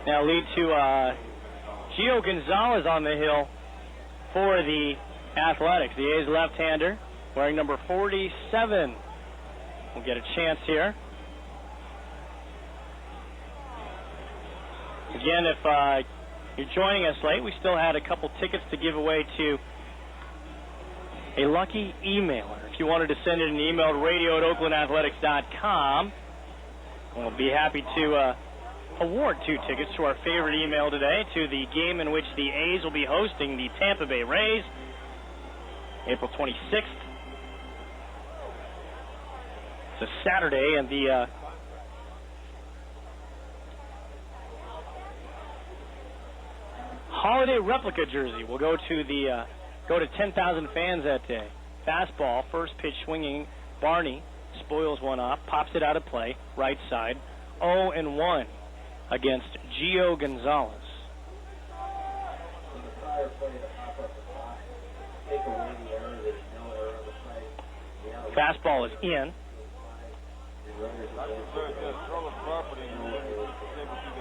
Now lead to Gio Gonzalez on the hill for the Athletics. The A's left-hander wearing number 47 will get a chance here. Again, if you're joining us late, we still had a couple tickets to give away to a lucky emailer. If you wanted to send in an email to radio@oaklandathletics.com, we'll be happy to award 2 tickets to our favorite email today to the game in which the A's will be hosting the Tampa Bay Rays, April 26th. It's a Saturday, and the holiday replica jersey will go to 10,000 fans that day. Fastball, first pitch swinging. Barney spoils one off, pops it out of play, right side. 0-1 against Gio Gonzalez. Fastball is in.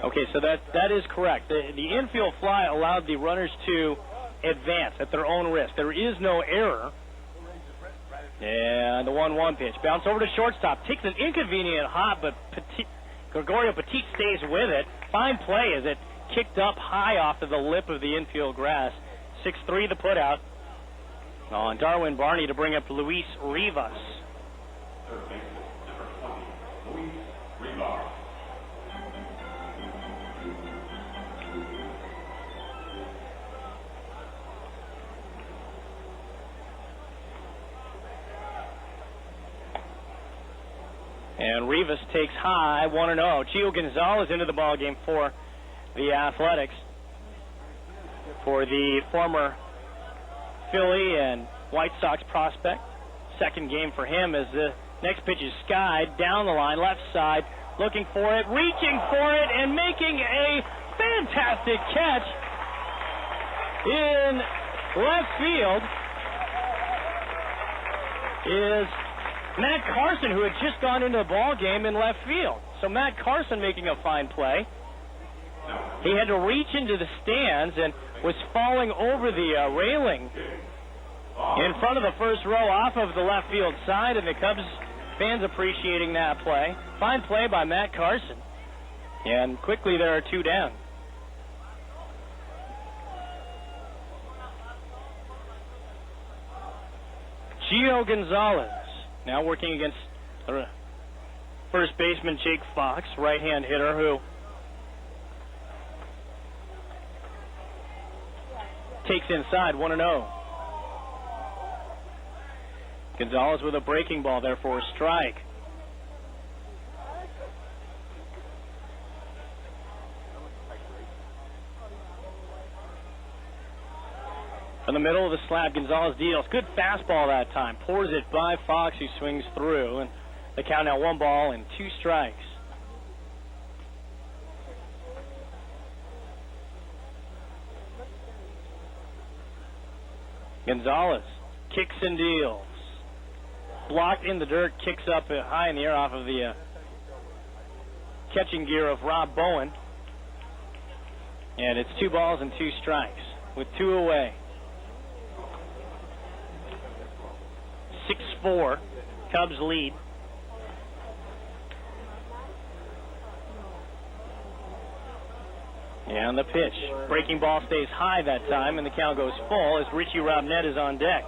Okay, so that is correct. The infield fly allowed the runners to advance at their own risk. There is no error. And the 1-1 pitch. Bounce over to shortstop. Takes an inconvenient hop, but Gregorio Petit stays with it. Fine play as it kicked up high off of the lip of the infield grass. 6-3 the putout. On Darwin Barney to bring up Luis Rivas. And Rivas takes high, 1-0. Gio Gonzalez into the ballgame for the Athletics. For the former Philly and White Sox prospect. Second game for him as the next pitch is skied down the line, left side, looking for it, reaching for it, and making a fantastic catch in left field is Matt Carson, who had just gone into the ball game in left field. So Matt Carson making a fine play. He had to reach into the stands and was falling over the railing in front of the first row off of the left field side, and the Cubs fans appreciating that play. Fine play by Matt Carson. And quickly there are 2 down. Gio Gonzalez now working against first baseman Jake Fox, right-hand hitter, who takes inside, 1-0. Gonzalez with a breaking ball there for a strike. In the middle of the slab, Gonzalez deals. Good fastball that time. Pours it by Fox, who swings through. And the count now 1 ball and 2 strikes. Gonzalez kicks and deals. Blocked in the dirt, kicks up high in the air off of the catching gear of Rob Bowen. And it's 2 balls and 2 strikes with 2 away. 6-4. Cubs lead. And the pitch. Breaking ball stays high that time, and the count goes full as Richie Robnett is on deck.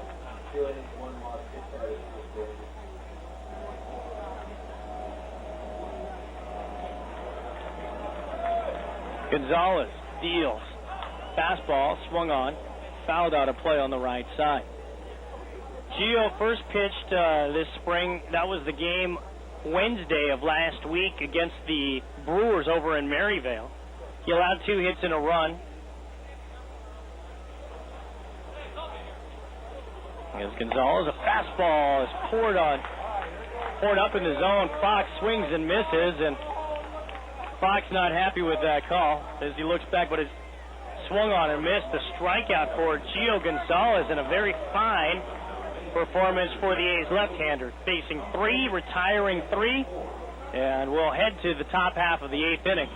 Gonzalez deals. Fastball swung on, fouled out of play on the right side. Gio first pitched this spring. That was the game Wednesday of last week against the Brewers over in Maryvale. He allowed 2 hits and a run. As Gonzalez, a fastball is poured up in the zone. Fox swings and misses, and Fox not happy with that call as he looks back, but it's swung on and missed. A strikeout for Gio Gonzalez, and a very fine performance for the A's left-hander. Facing 3, retiring 3, and we'll head to the top half of the 8th inning.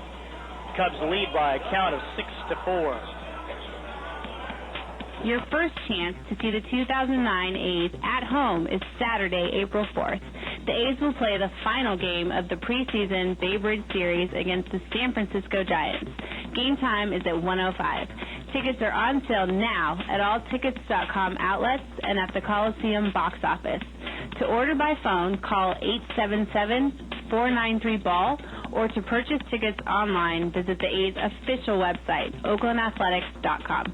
Cubs lead by a count of 6-4. Your first chance to see the 2009 A's at home is Saturday, April 4th. The A's will play the final game of the preseason Bay Bridge Series against the San Francisco Giants. Game time is at 1:05. Tickets are on sale now at all tickets.com outlets and at the Coliseum box office. To order by phone, call 877-493-BALL, or to purchase tickets online, visit the A's official website, oaklandathletics.com.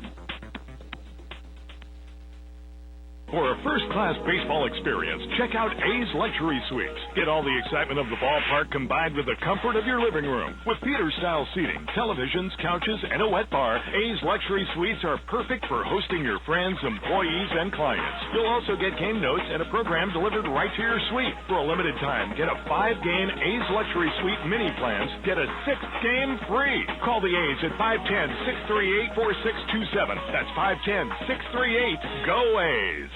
For a first-class baseball experience, check out A's Luxury Suites. Get all the excitement of the ballpark combined with the comfort of your living room. With theater-style seating, televisions, couches, and a wet bar, A's Luxury Suites are perfect for hosting your friends, employees, and clients. You'll also get game notes and a program delivered right to your suite. For a limited time, get a 5-game A's Luxury Suite mini plans. Get a 6th game free. Call the A's at 510-638-4627. That's 510-638-GO A's.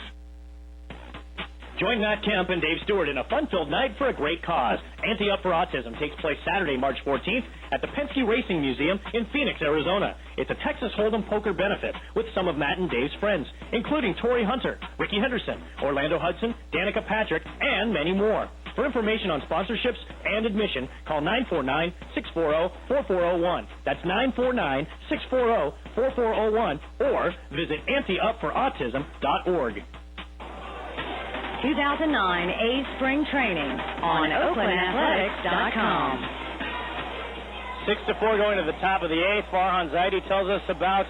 Join Matt Kemp and Dave Stewart in a fun-filled night for a great cause. Ante Up for Autism takes place Saturday, March 14th at the Penske Racing Museum in Phoenix, Arizona. It's a Texas Hold'em poker benefit with some of Matt and Dave's friends, including Torrey Hunter, Ricky Henderson, Orlando Hudson, Danica Patrick, and many more. For information on sponsorships and admission, call 949-640-4401. That's 949-640-4401, or visit anteupforautism.org. 2009 A's Spring Training on OaklandAthletics.com. 6-4 going to the top of the 8th. Farhan Zaidi tells us about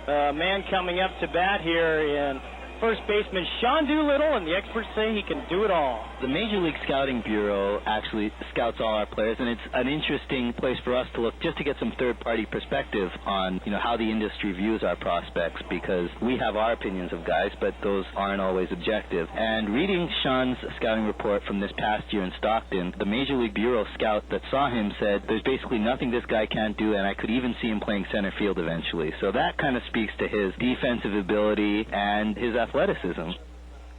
a man coming up to bat here in first baseman Sean Doolittle, and the experts say he can do it all. The Major League Scouting Bureau actually scouts all our players, and it's an interesting place for us to look just to get some third-party perspective on, how the industry views our prospects, because we have our opinions of guys, but those aren't always objective. And reading Sean's scouting report from this past year in Stockton, the Major League Bureau scout that saw him said, there's basically nothing this guy can't do, and I could even see him playing center field eventually. So that kind of speaks to his defensive ability and his athleticism.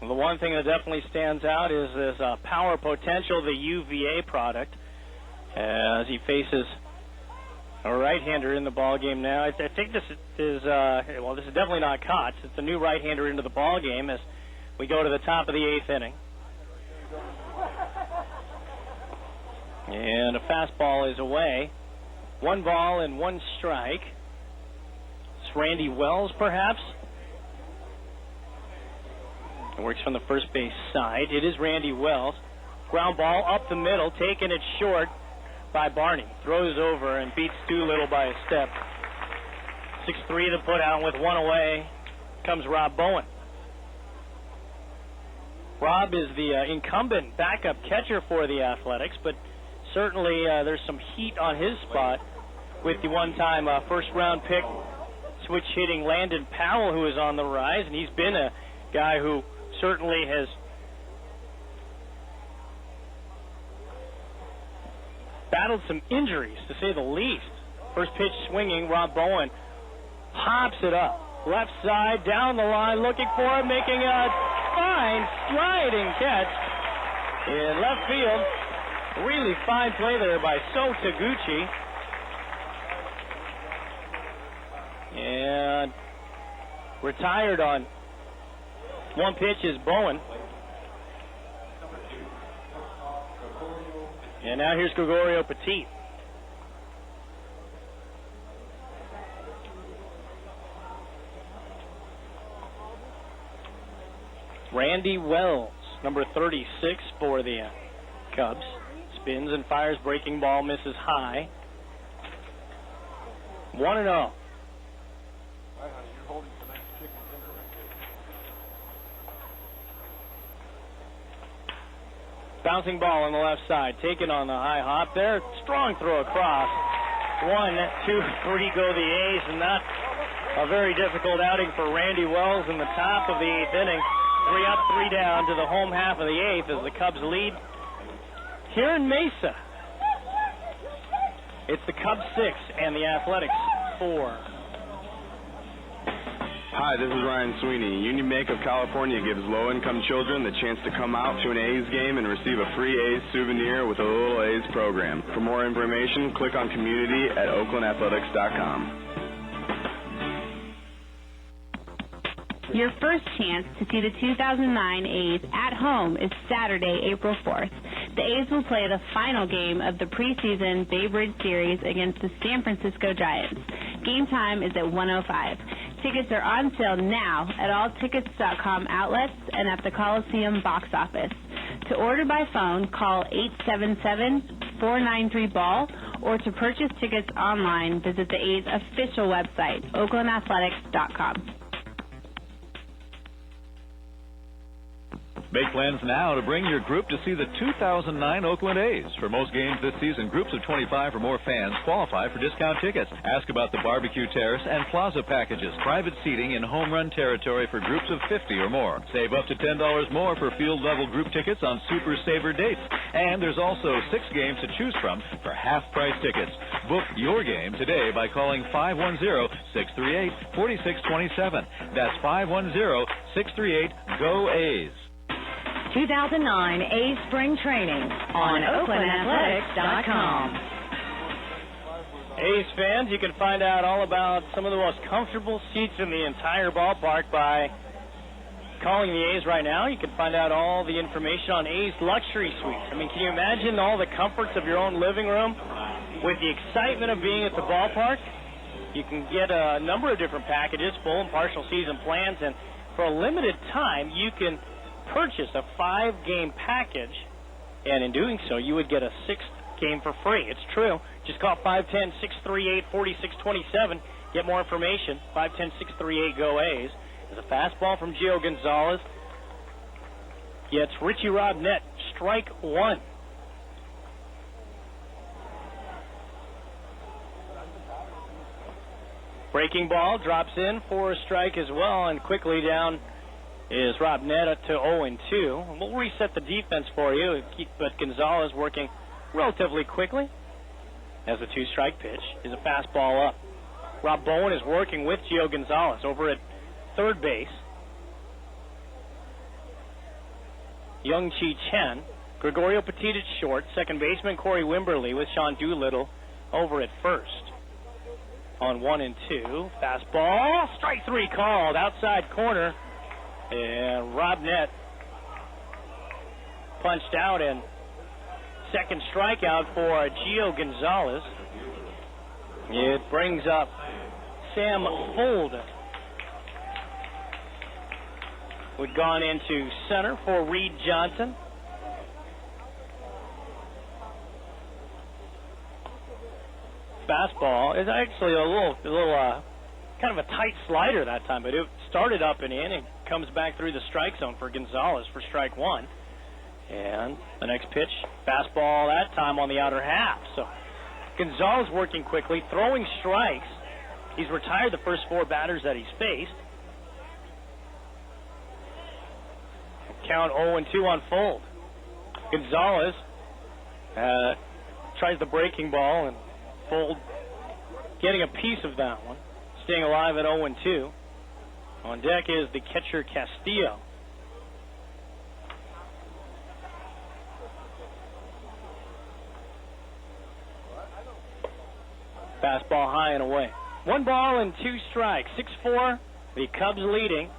Well, the one thing that definitely stands out is this power potential, the UVA product, as he faces a right-hander in the ball game now. I think this is this is definitely not Kotz. It's a new right-hander into the ball game as we go to the top of the 8th inning. And a fastball is away. 1 ball and 1 strike. It's Randy Wells, perhaps. It works from the first base side. It is Randy Wells. Ground ball up the middle, taking it short by Barney. Throws over and beats Doolittle by a step. 6-3 to put out with 1 away. Comes Rob Bowen. Rob is the incumbent backup catcher for the Athletics, but certainly there's some heat on his spot with the one-time first-round pick switch hitting Landon Powell, who is on the rise, and he's been a guy who certainly has battled some injuries, to say the least. First pitch swinging, Rob Bowen hops it up. Left side, down the line, looking for it, making a fine sliding catch in left field. Really fine play there by So Taguchi. And retired on 1 pitch is Bowen. And now here's Gregorio Petit. Randy Wells, number 36 for the Cubs. Spins and fires, breaking ball, misses high. 1-0. Bouncing ball on the left side, taken on the high hop there. Strong throw across. 1, 2, 3 go the A's, and that's a very difficult outing for Randy Wells in the top of the 8th inning. 3 up, 3 down to the home half of the 8th as the Cubs lead here in Mesa. It's the Cubs 6 and the Athletics 4. Hi, this is Ryan Sweeney. Union Bank of California gives low-income children the chance to come out to an A's game and receive a free A's souvenir with a Little A's program. For more information, click on community at oaklandathletics.com. Your first chance to see the 2009 A's at home is Saturday, April 4th. The A's will play the final game of the preseason Babe Ruth Series against the San Francisco Giants. Game time is at 1:05. Tickets are on sale now at all tickets.com outlets and at the Coliseum box office. To order by phone, call 877-493-BALL, or to purchase tickets online, visit the A's official website, oaklandathletics.com. Make plans now to bring your group to see the 2009 Oakland A's. For most games this season, groups of 25 or more fans qualify for discount tickets. Ask about the barbecue terrace and plaza packages, private seating in home run territory for groups of 50 or more. Save up to $10 more for field-level group tickets on Super Saver dates. And there's also 6 games to choose from for half-price tickets. Book your game today by calling 510-638-4627. That's 510-638-GO-A's. 2009 A's Spring Training on OaklandAthletics.com. A's fans, you can find out all about some of the most comfortable seats in the entire ballpark by calling the A's right now. You can find out all the information on A's luxury suites. I mean, can you imagine all the comforts of your own living room with the excitement of being at the ballpark? You can get a number of different packages, full and partial season plans, and for a limited time, you can purchase a 5-game package, and in doing so, you would get a 6th game for free. It's true. Just call 510-638-4627. Get more information. 510-638-GO-A's. There's a fastball from Gio Gonzalez. Gets Richie Robnett, strike 1. Breaking ball drops in for a strike as well, and quickly down is Robnett to 0-2. We'll reset the defense for you, but Gonzalez working relatively quickly as a 2-strike pitch is a fastball up. Rob Bowen is working with Gio Gonzalez over at third base. Young-Chi Chen, Gregorio Petit at short, second baseman Corey Wimberly with Sean Doolittle over at first. On 1-2, fastball, strike 3 called, outside corner, and Robnett punched out, and second strikeout for Gio Gonzalez. It brings up Sam Fold, who had gone into center for Reed Johnson. Fastball is actually a little kind of a tight slider that time, but it started up and in and comes back through the strike zone for Gonzalez for strike 1. And the next pitch, fastball that time on the outer half. So Gonzalez working quickly, throwing strikes. He's retired the first 4 batters that he's faced. Count 0-2 on Fold. Gonzalez tries the breaking ball, and Fold getting a piece of that one, staying alive at 0-2. On deck is the catcher Castillo. Fastball high and away. 1 ball and 2 strikes. 6-4. The Cubs leading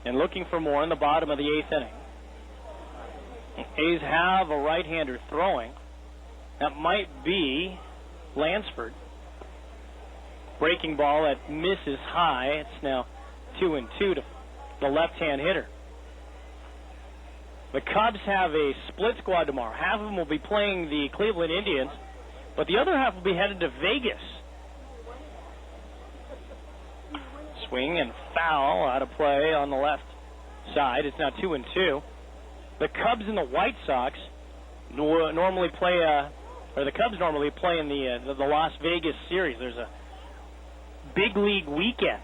and looking for more in the bottom of the 8th inning. A's have a right-hander throwing. That might be Lansford. Breaking ball that misses high. It's now 2-2 to the left-hand hitter. The Cubs have a split squad tomorrow. Half of them will be playing the Cleveland Indians, but the other half will be headed to Vegas. Swing and foul out of play on the left side. It's now 2-2. The Cubs and the White Sox normally play, or the Cubs normally play in the Las Vegas series. There's a big league weekend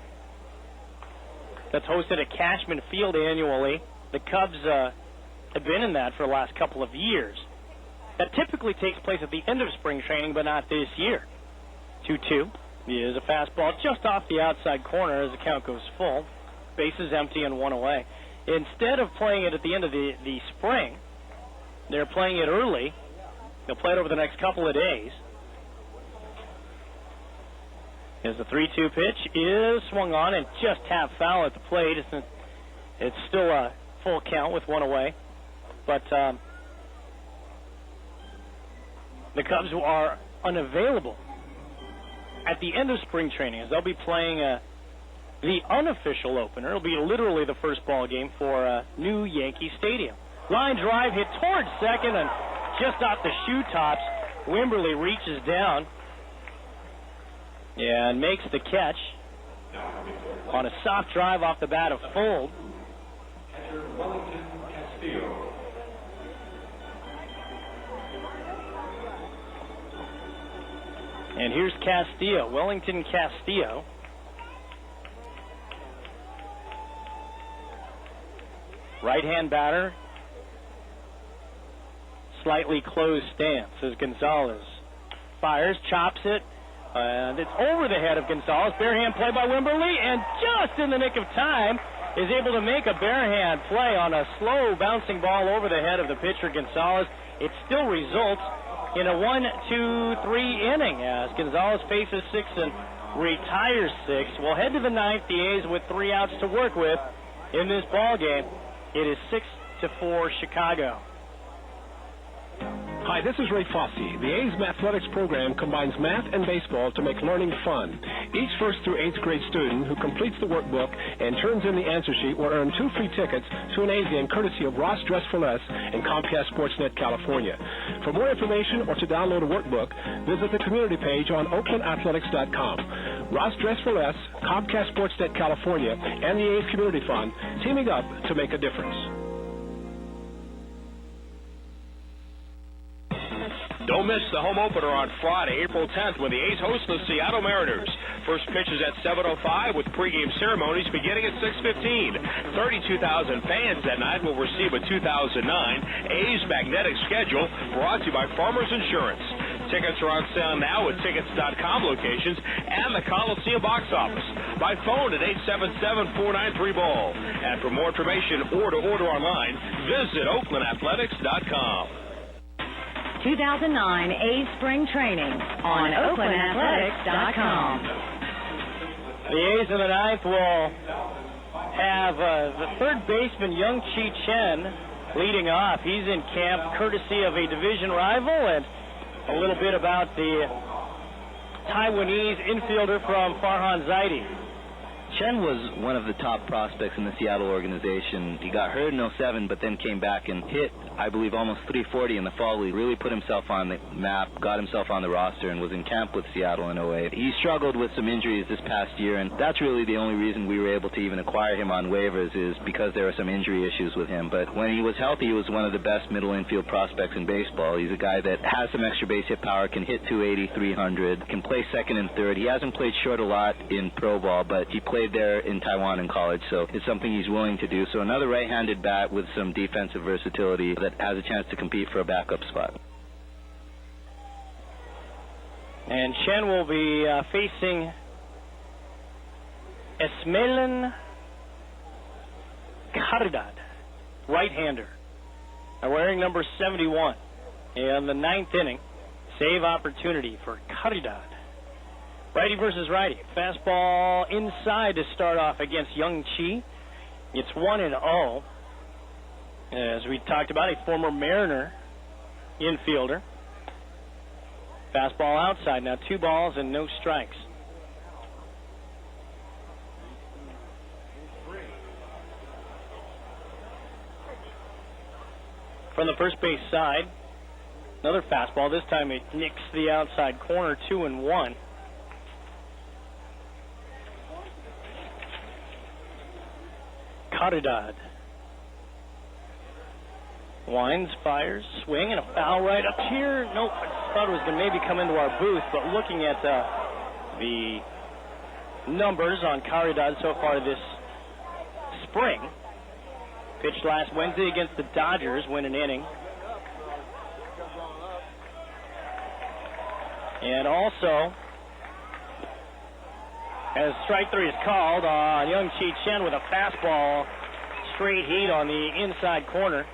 that's hosted at Cashman Field annually. The Cubs have been in that for the last couple of years. That typically takes place at the end of spring training, but not this year. 2-2 is a fastball just off the outside corner as the count goes full. Bases empty and one away. Instead of playing it at the end of the spring, they're playing it early. They'll play it over the next couple of days. As the 3-2 pitch is swung on and just half foul at the plate. It's still a full count with one away. But the Cubs are unavailable at the end of spring training, as they'll be playing the unofficial opener. It'll be literally the first ball game for new Yankee Stadium. Line drive hit towards second and just off the shoe tops. Wimberly reaches down and makes the catch on a soft drive off the bat of Fold. Catcher Wellington Castillo. And here's Castillo, Wellington Castillo. Right-hand batter. Slightly closed stance as Gonzalez fires, chops it, and it's over the head of Gonzalez. Barehand play by Wimberly, and just in the nick of time is able to make a barehand play on a slow bouncing ball over the head of the pitcher Gonzalez. It still results in a 1-2-3 inning as Gonzalez faces 6 and retires 6. We'll head to the 9th. The A's with 3 outs to work with in this ball game. It is 6-4 Chicago. Hi, this is Ray Fosse. The A's Mathletics program combines math and baseball to make learning fun. Each 1st through 8th grade student who completes the workbook and turns in the answer sheet will earn 2 free tickets to an A's game courtesy of Ross Dress for Less and Comcast Sportsnet California. For more information or to download a workbook, visit the community page on oaklandathletics.com. Ross Dress for Less, Comcast Sportsnet California, and the A's Community Fund teaming up to make a difference. Don't miss the home opener on Friday, April 10th, when the A's host the Seattle Mariners. First pitch is at 7:05 with pregame ceremonies beginning at 6:15. 32,000 fans that night will receive a 2009 A's magnetic schedule brought to you by Farmers Insurance. Tickets are on sale now at tickets.com locations and the Coliseum box office. By phone at 877-493-BALL. And for more information or to order online, visit oaklandathletics.com. 2009 A's Spring Training on OaklandAthletics.com. The A's in the 9th will have the third baseman, Young Chi Chen, leading off. He's in camp courtesy of a division rival, and a little bit about the Taiwanese infielder from Farhan Zaidi. Chen was one of the top prospects in the Seattle organization. He got hurt in 07, but then came back and hit, I believe, almost 340 in the fall league. Really put himself on the map, got himself on the roster, and was in camp with Seattle in 08. He struggled with some injuries this past year, and that's really the only reason we were able to even acquire him on waivers is because there were some injury issues with him. But when he was healthy, he was one of the best middle infield prospects in baseball. He's a guy that has some extra base hit power, can hit 280, 300, can play second and third. He hasn't played short a lot in pro ball, but he played there in Taiwan in college, so it's something he's willing to do. So another right-handed bat with some defensive versatility that has a chance to compete for a backup spot. And Chen will be facing Esmelen Caridad, right-hander, wearing number 71 in the 9th inning. Save opportunity for Caridad. Righty versus righty. Fastball inside to start off against Young Chi. It's 1-0. As we talked about, a former Mariner infielder. Fastball outside. Now 2 balls and no strikes. From the first base side, another fastball. This time it nicks the outside corner, 2-1. Caridad winds, fires, swing, and a foul right up here. Nope, I thought it was going to maybe come into our booth, but looking at the numbers on Caridad so far this spring, pitched last Wednesday against the Dodgers, win an inning. And also, as strike 3 is called on Young Chi Chen with a fastball, straight heat on the inside corner.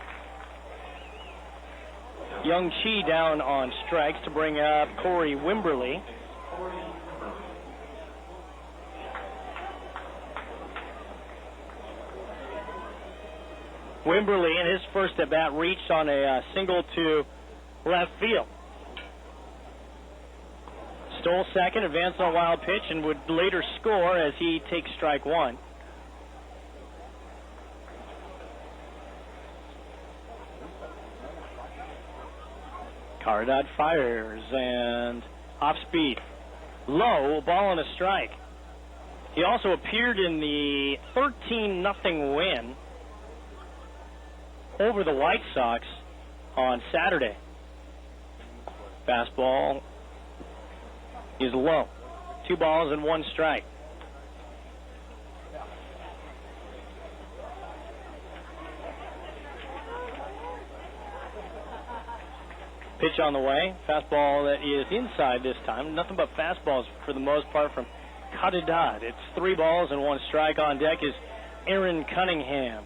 Young Chi down on strikes to bring up Corey Wimberly. Wimberly in his first at bat reached on a single to left field. Stole second, advanced on a wild pitch, and would later score as he takes strike 1. Caridad fires and off speed. Low, ball and a strike. He also appeared in the 13-0 win over the White Sox on Saturday. Fastball is low. 2 balls and 1 strike. Pitch on the way. Fastball that is inside this time. Nothing but fastballs for the most part from Caridad. It's 3 balls and 1 strike. On deck is Aaron Cunningham.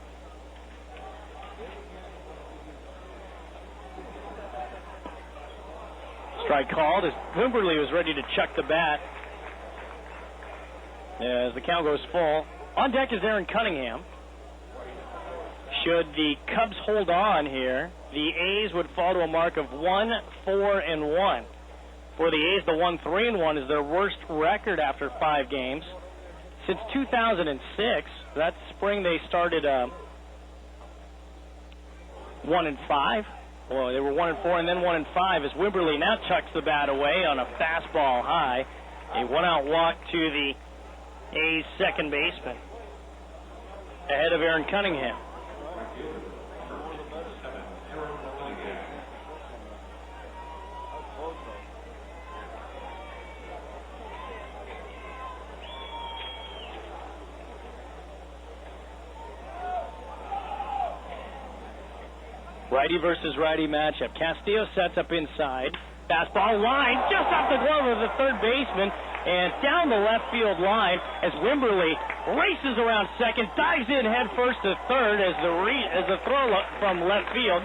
Strike called as Wimberly was ready to chuck the bat. As the count goes full. On deck is Aaron Cunningham. Should the Cubs hold on here, the A's would fall to a mark of 1-4-1. For the A's, the 1-3-1 is their worst record after 5 games. Since 2006, that spring they started 1-5. Well, they were 1-4 and then 1-5 as Wimberly now chucks the bat away on a fastball high. A 1-out walk to the A's second baseman ahead of Aaron Cunningham. Righty versus righty matchup. Castillo sets up inside. Fastball line just off the glove of the third baseman and down the left field line as Wimberly races around second, dives in head first to third as the throw from left field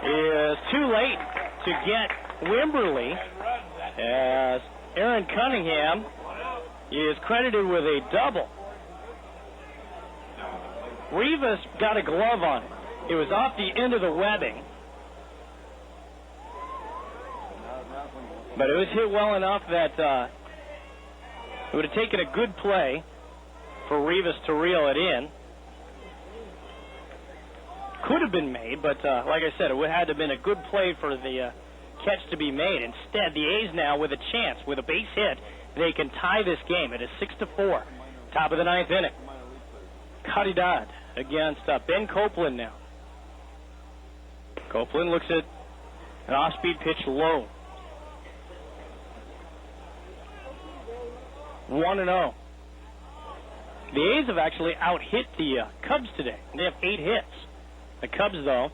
is too late to get Wimberly as Aaron Cunningham is credited with a double. Rivas got a glove on it. It was off the end of the webbing. But it was hit well enough that it would have taken a good play for Rivas to reel it in. Could have been made, but like I said, it would have had to have been a good play for the catch to be made. Instead, the A's now with a chance, with a base hit, they can tie this game. It is 6-4, top of the 9th inning. Caridad against Ben Copeland now. Copeland looks at an off-speed pitch low. 1-0. The A's have actually out-hit the Cubs today. They have 8 hits. The Cubs, though,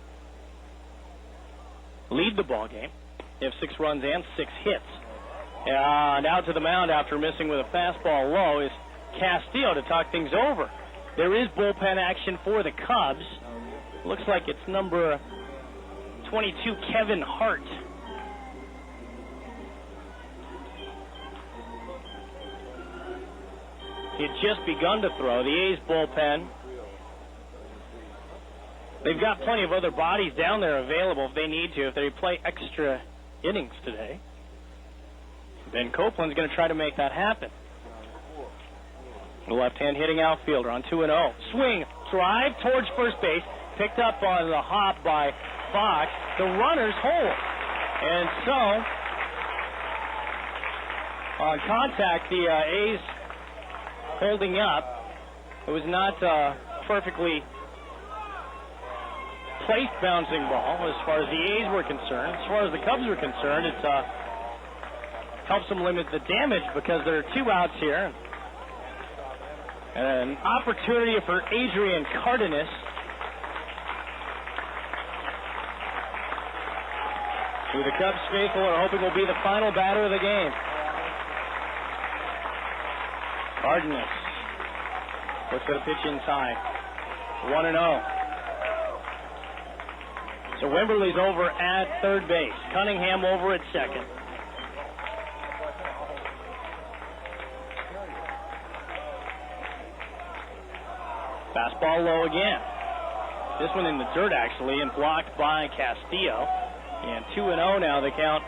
lead the ball game. They have 6 runs and 6 hits. And out to the mound after missing with a fastball low is Castillo to talk things over. There is bullpen action for the Cubs. Looks like it's number 22, Kevin Hart. He had just begun to throw. The A's bullpen They've got plenty of other bodies down there available if they need to, if they play extra innings today. Ben Copeland's going to try to make that happen. The left-hand hitting outfielder on 2-0. Swing, drive towards first base, picked up on the hop by Fox. The runners hold. And so, on contact, the A's holding up. It was not perfectly placed bouncing ball as far as the A's were concerned. As far as the Cubs were concerned, it helps them limit the damage because there are 2 outs here. An opportunity for Adrian Cardenas. Who the Cubs faithful are hoping will be the final batter of the game. Cardenas looks at a pitch inside. 1-0. So Wimberly's over at third base. Cunningham over at second. Fastball low again. This one in the dirt, actually, and blocked by Castillo. And 2-0 now the count.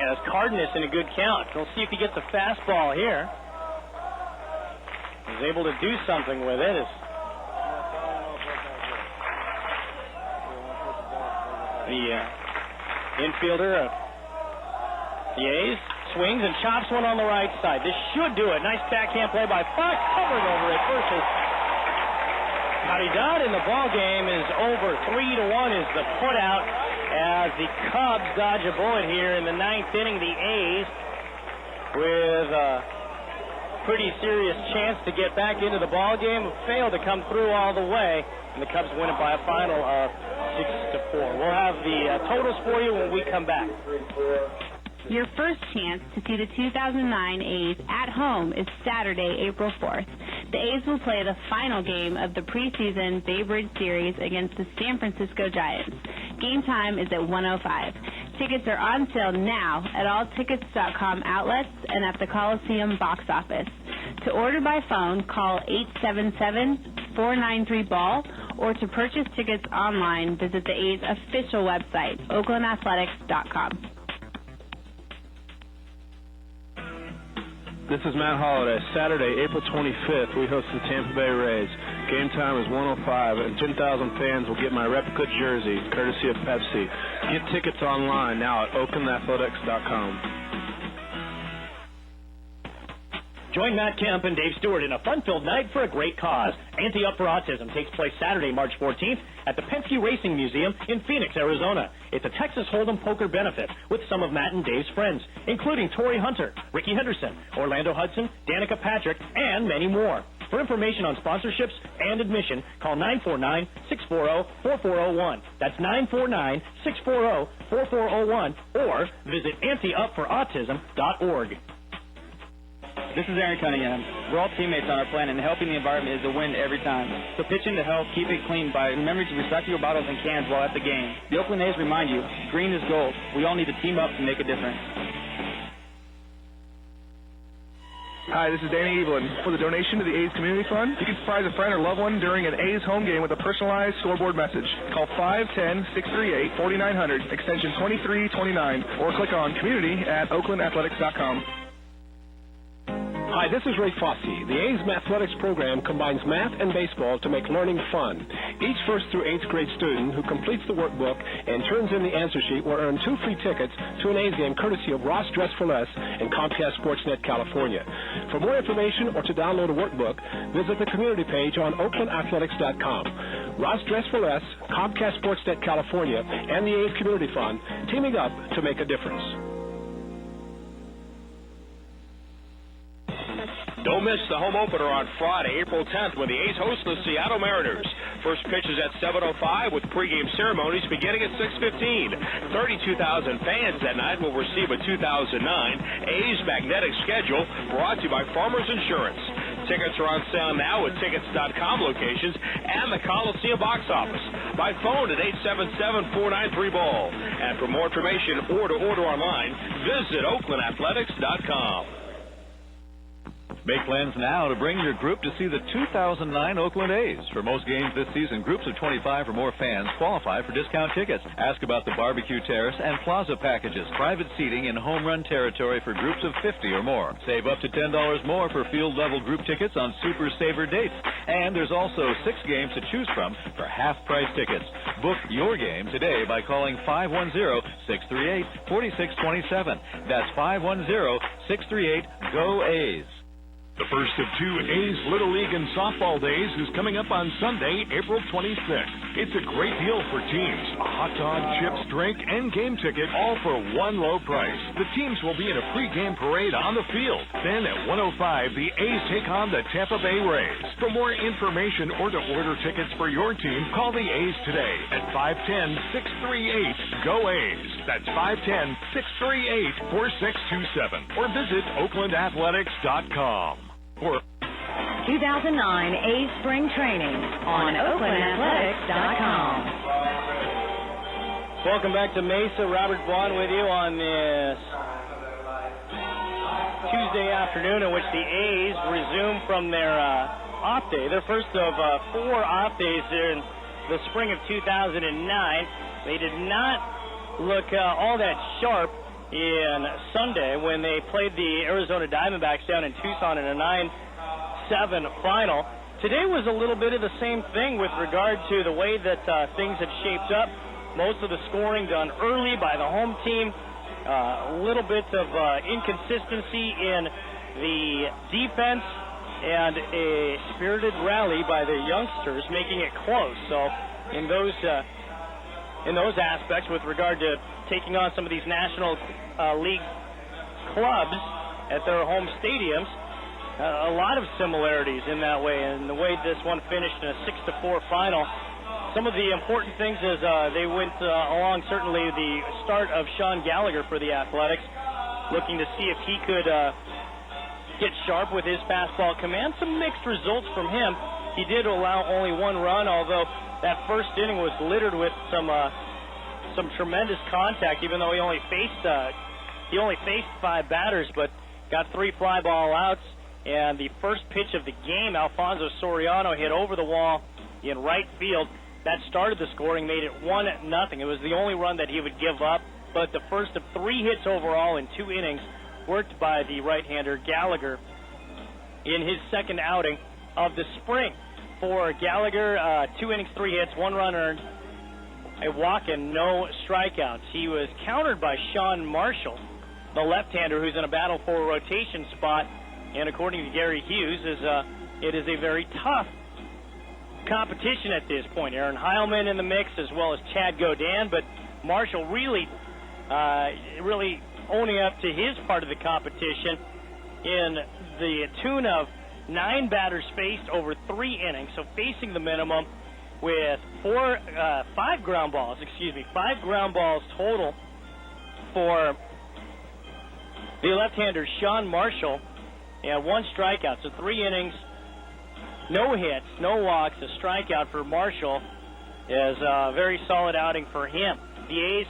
As Cardenas in a good count. We'll see if he gets a fastball here. He's able to do something with it. The infielder of the A's swings and chops one on the right side. This should do it. Nice backhand play by Fox, covering over it versus Caridad, and the ball game is over. 3-1 is the putout as the Cubs dodge a bullet here in the 9th inning. The A's with a pretty serious chance to get back into the ball game, failed to come through all the way, and the Cubs win it by a final of 6-4. We'll have the totals for you when we come back. Your first chance to see the 2009 A's at home is Saturday, April 4th. The A's will play the final game of the preseason Bay Bridge Series against the San Francisco Giants. Game time is at 1:05. Tickets are on sale now at all tickets.com outlets and at the Coliseum box office. To order by phone, call 877-493-BALL, or to purchase tickets online, visit the A's official website, oaklandathletics.com. This is Matt Holliday. Saturday, April 25th, we host the Tampa Bay Rays. Game time is 1:05, and 10,000 fans will get my replica jersey, courtesy of Pepsi. Get tickets online now at oaklandathletics.com. Join Matt Kemp and Dave Stewart in a fun-filled night for a great cause. Ante Up for Autism takes place Saturday, March 14th at the Penske Racing Museum in Phoenix, Arizona. It's a Texas Hold'em poker benefit with some of Matt and Dave's friends, including Torrey Hunter, Ricky Henderson, Orlando Hudson, Danica Patrick, and many more. For information on sponsorships and admission, call 949-640-4401. That's 949-640-4401, or visit anteupforautism.org. This is Aaron Cunningham. We're all teammates on our plan, and helping the environment is a win every time. So pitch in to help keep it clean by remembering to recycle your bottles and cans while at the game. The Oakland A's remind you, green is gold. We all need to team up to make a difference. Hi, this is Danny Evelyn. With a donation to the A's Community Fund, you can surprise a friend or loved one during an A's home game with a personalized scoreboard message. Call 510-638-4900, extension 2329, or click on community at oaklandathletics.com. Hi, this is Ray Fossey. The A's Mathletics program combines math and baseball to make learning fun. Each 1st through 8th grade student who completes the workbook and turns in the answer sheet will earn 2 free tickets to an A's game courtesy of Ross Dress for Less and Comcast Sportsnet California. For more information or to download a workbook, visit the community page on oaklandathletics.com. Ross Dress for Less, Comcast Sportsnet California, and the A's Community Fund teaming up to make a difference. Don't miss the home opener on Friday, April 10th, when the A's host the Seattle Mariners. First pitch is at 7:05 with pregame ceremonies beginning at 6:15. 32,000 fans that night will receive a 2009 A's magnetic schedule brought to you by Farmers Insurance. Tickets are on sale now at tickets.com locations and the Coliseum box office. By phone at 877-493-BALL. And for more information or to order online, visit oaklandathletics.com. Make plans now to bring your group to see the 2009 Oakland A's. For most games this season, groups of 25 or more fans qualify for discount tickets. Ask about the barbecue terrace and plaza packages, private seating in home run territory for groups of 50 or more. Save up to $10 more for field-level group tickets on Super Saver dates. And there's also 6 games to choose from for half-price tickets. Book your game today by calling 510-638-4627. That's 510-638-GO-A's. The first of 2 A's Little League and Softball Days is coming up on Sunday, April 26th. It's a great deal for teams. A hot dog, chips, drink, and game ticket, all for one low price. The teams will be in a pregame parade on the field. Then at 1:05, the A's take on the Tampa Bay Rays. For more information or to order tickets for your team, call the A's today at 510-638-GO-A's. That's 510-638-4627. Or visit OaklandAthletics.com. For 2009 A's Spring Training on OaklandAthletics.com. Welcome back to Mesa. Robert Vaughn with you on this Tuesday afternoon in which the A's resume from their off day, their first of 4 off days in the spring of 2009. They did not look all that sharp in Sunday when they played the Arizona Diamondbacks down in Tucson in a 9-7 final. Today was a little bit of the same thing with regard to the way that things had shaped up. Most of the scoring done early by the home team. A little bit of inconsistency in the defense and a spirited rally by the youngsters making it close. So in those aspects with regard to taking on some of these National League clubs at their home stadiums, a lot of similarities in that way, and the way this one finished in a 6-4 final. Some of the important things is they went along certainly the start of Sean Gallagher for the Athletics, looking to see if he could get sharp with his fastball command. Some mixed results from him. He did allow only 1 run, although that first inning was littered with some tremendous contact, even though he only faced 5 batters, but got 3 fly ball outs. And the first pitch of the game, Alfonso Soriano hit over the wall in right field. That started the scoring, made it 1-0. It was the only run that he would give up, but the first of 3 hits overall in 2 innings worked by the right-hander Gallagher in his second outing of the spring. For Gallagher, 2 innings, 3 hits, 1 run earned, a walk and no strikeouts. He was countered by Sean Marshall, the left-hander, who's in a battle for a rotation spot. And according to Gary Hughes, it is a very tough competition at this point. Aaron Heilman in the mix as well as Chad Godin, but Marshall really owning up to his part of the competition in the tune of 9 batters faced over 3 innings, so facing the minimum with 5 ground balls total for the left-hander Sean Marshall, and 1 strikeout, so 3 innings, no hits, no walks, a strikeout for Marshall is a very solid outing for him. The A's,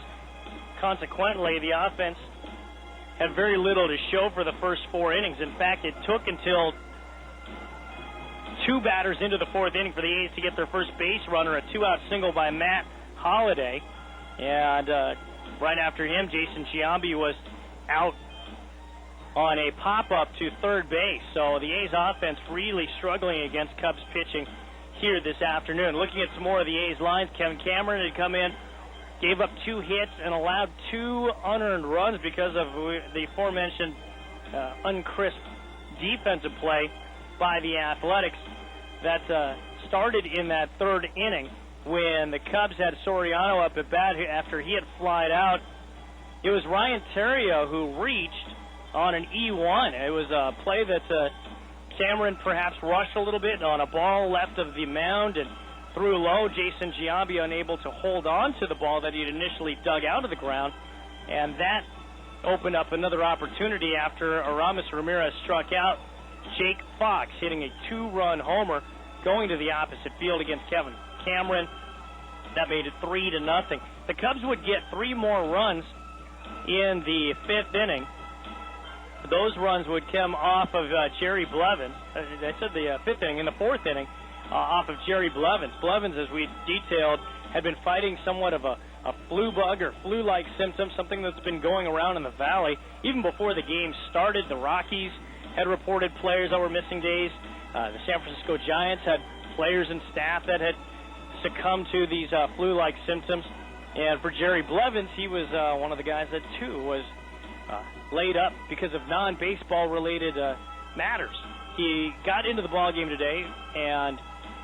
consequently, the offense had very little to show for the first 4 innings. In fact, it took until 2 batters into the 4th inning for the A's to get their first base runner, a 2-out single by Matt Holliday. And right after him, Jason Giambi was out on a pop-up to third base. So the A's offense really struggling against Cubs pitching here this afternoon. Looking at some more of the A's lines, Kevin Cameron had come in, gave up 2 hits and allowed 2 unearned runs because of the aforementioned uncrisp defensive play by the Athletics. That started in that 3rd inning when the Cubs had Soriano up at bat after he had flied out. It was Ryan Terrio who reached on an E1. It was a play that Cameron perhaps rushed a little bit on a ball left of the mound and threw low. Jason Giambi unable to hold on to the ball that he had initially dug out of the ground, and that opened up another opportunity after Aramis Ramirez struck out. Jake Fox hitting a 2-run homer going to the opposite field against Kevin Cameron. That made it 3-0. The Cubs would get 3 more runs in the 5th inning those runs would come off of Jerry Blevins. I said the fifth inning. In the fourth inning, off of Jerry Blevins. Blevins, as we detailed, had been fighting somewhat of a flu bug or flu-like symptom, something that's been going around in the Valley. Even before the game started, the Rockies had reported players that were missing days. The San Francisco Giants had players and staff that had succumbed to these flu-like symptoms. And for Jerry Blevins, he was one of the guys that, too, was laid up because of non-baseball related matters. He got into the ballgame today and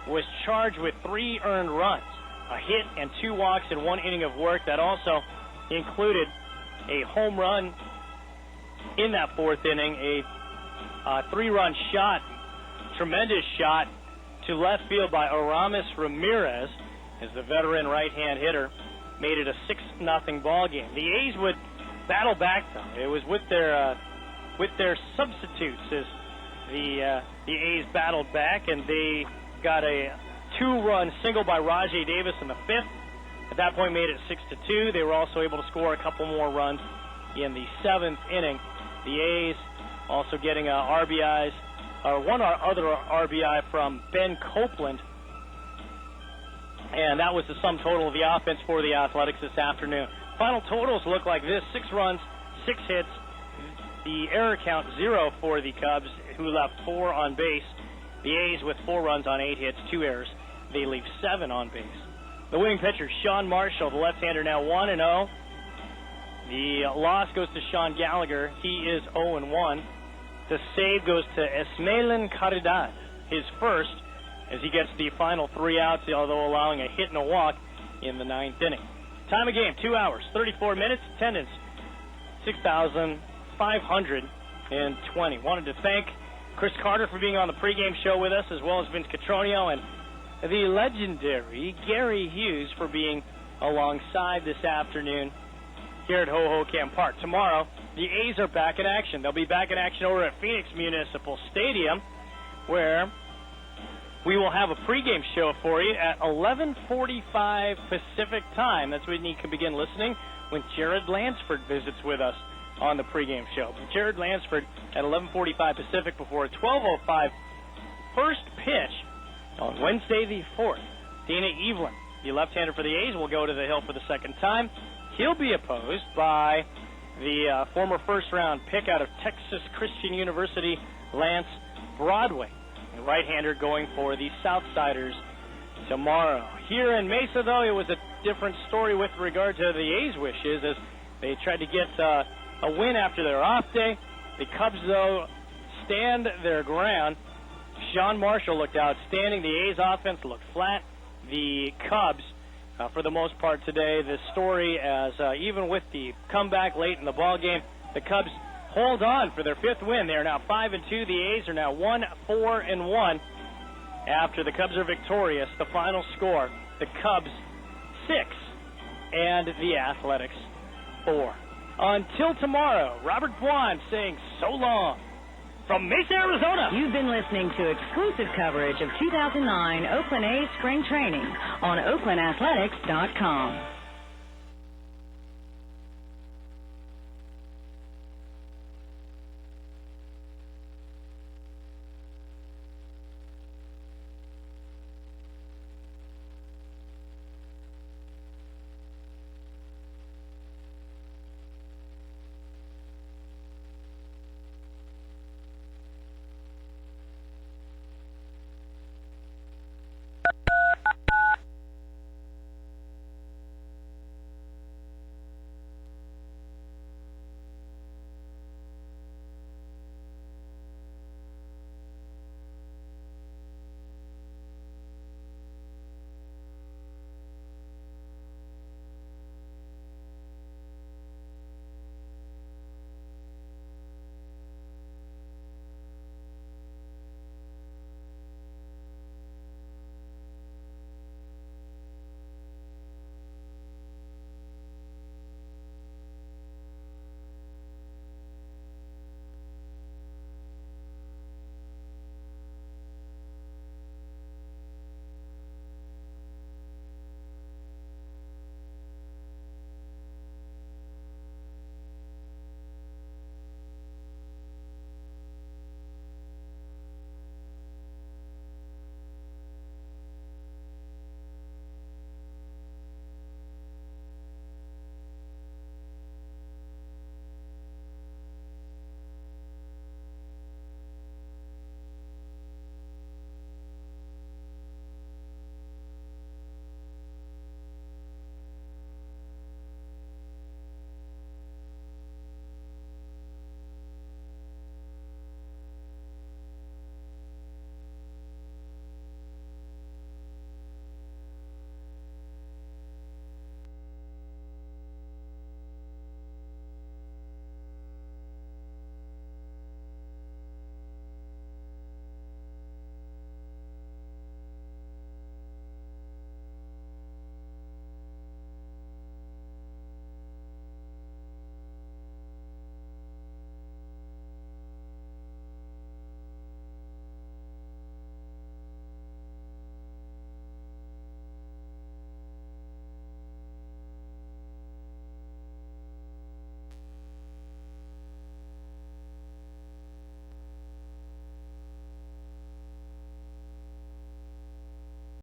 was charged with 3 earned runs, a hit and 2 walks in 1 inning of work. That also included a home run in that 4th inning, a 3-run shot, tremendous shot to left field by Aramis Ramirez, as the veteran right-hand hitter made it a 6-0 ball game. The A's would battle back, though. It was with their substitutes as the A's battled back, and they got a 2-run single by Rajay Davis in the 5th. At that point, made it 6-2. They were also able to score a couple more runs in the 7th inning. The A's also getting RBIs, or one other RBI from Ben Copeland. And that was the sum total of the offense for the Athletics this afternoon. Final totals look like this: 6 runs, 6 hits. The error count 0 for the Cubs, who left 4 on base. The A's with 4 runs on 8 hits, 2 errors. They leave 7 on base. The winning pitcher, Sean Marshall, the left-hander, now 1-0. The loss goes to Sean Gallagher. He is 0-1. The save goes to Esmelin Caridad, his first, as he gets the final 3 outs, although allowing a hit and a walk in the 9th inning. Time of game, 2 hours, 34 minutes. Attendance, 6,520. Wanted to thank Chris Carter for being on the pregame show with us, as well as Vince Cotroneo and the legendary Gary Hughes for being alongside this afternoon here at Hohokam Park. Tomorrow, the A's are back in action. They'll be back in action over at Phoenix Municipal Stadium, where we will have a pregame show for you at 11:45 Pacific time. That's when you can begin listening when Jared Lansford visits with us on the pregame show. Jared Lansford at 11:45 Pacific before a 12:05 first pitch on Wednesday the 4th. Dana Evelyn, the left-hander for the A's, will go to the hill for the second time. He'll be opposed by the former first-round pick out of Texas Christian University, Lance Broadway. The right-hander going for the Southsiders tomorrow. Here in Mesa, though, it was a different story with regard to the A's wishes, as they tried to get a win after their off day. The Cubs, though, stand their ground. Sean Marshall looked outstanding. The A's offense looked flat. The Cubs, for the most part today, the story as even with the comeback late in the ball game, the Cubs hold on for their 5th win. They are now 5-2. The A's are now 1-4-1. After the Cubs are victorious, the final score: the Cubs 6 and the Athletics 4. Until tomorrow, Robert Bwan saying so long from Mesa, Arizona. You've been listening to exclusive coverage of 2009 Oakland A's spring training on OaklandAthletics.com.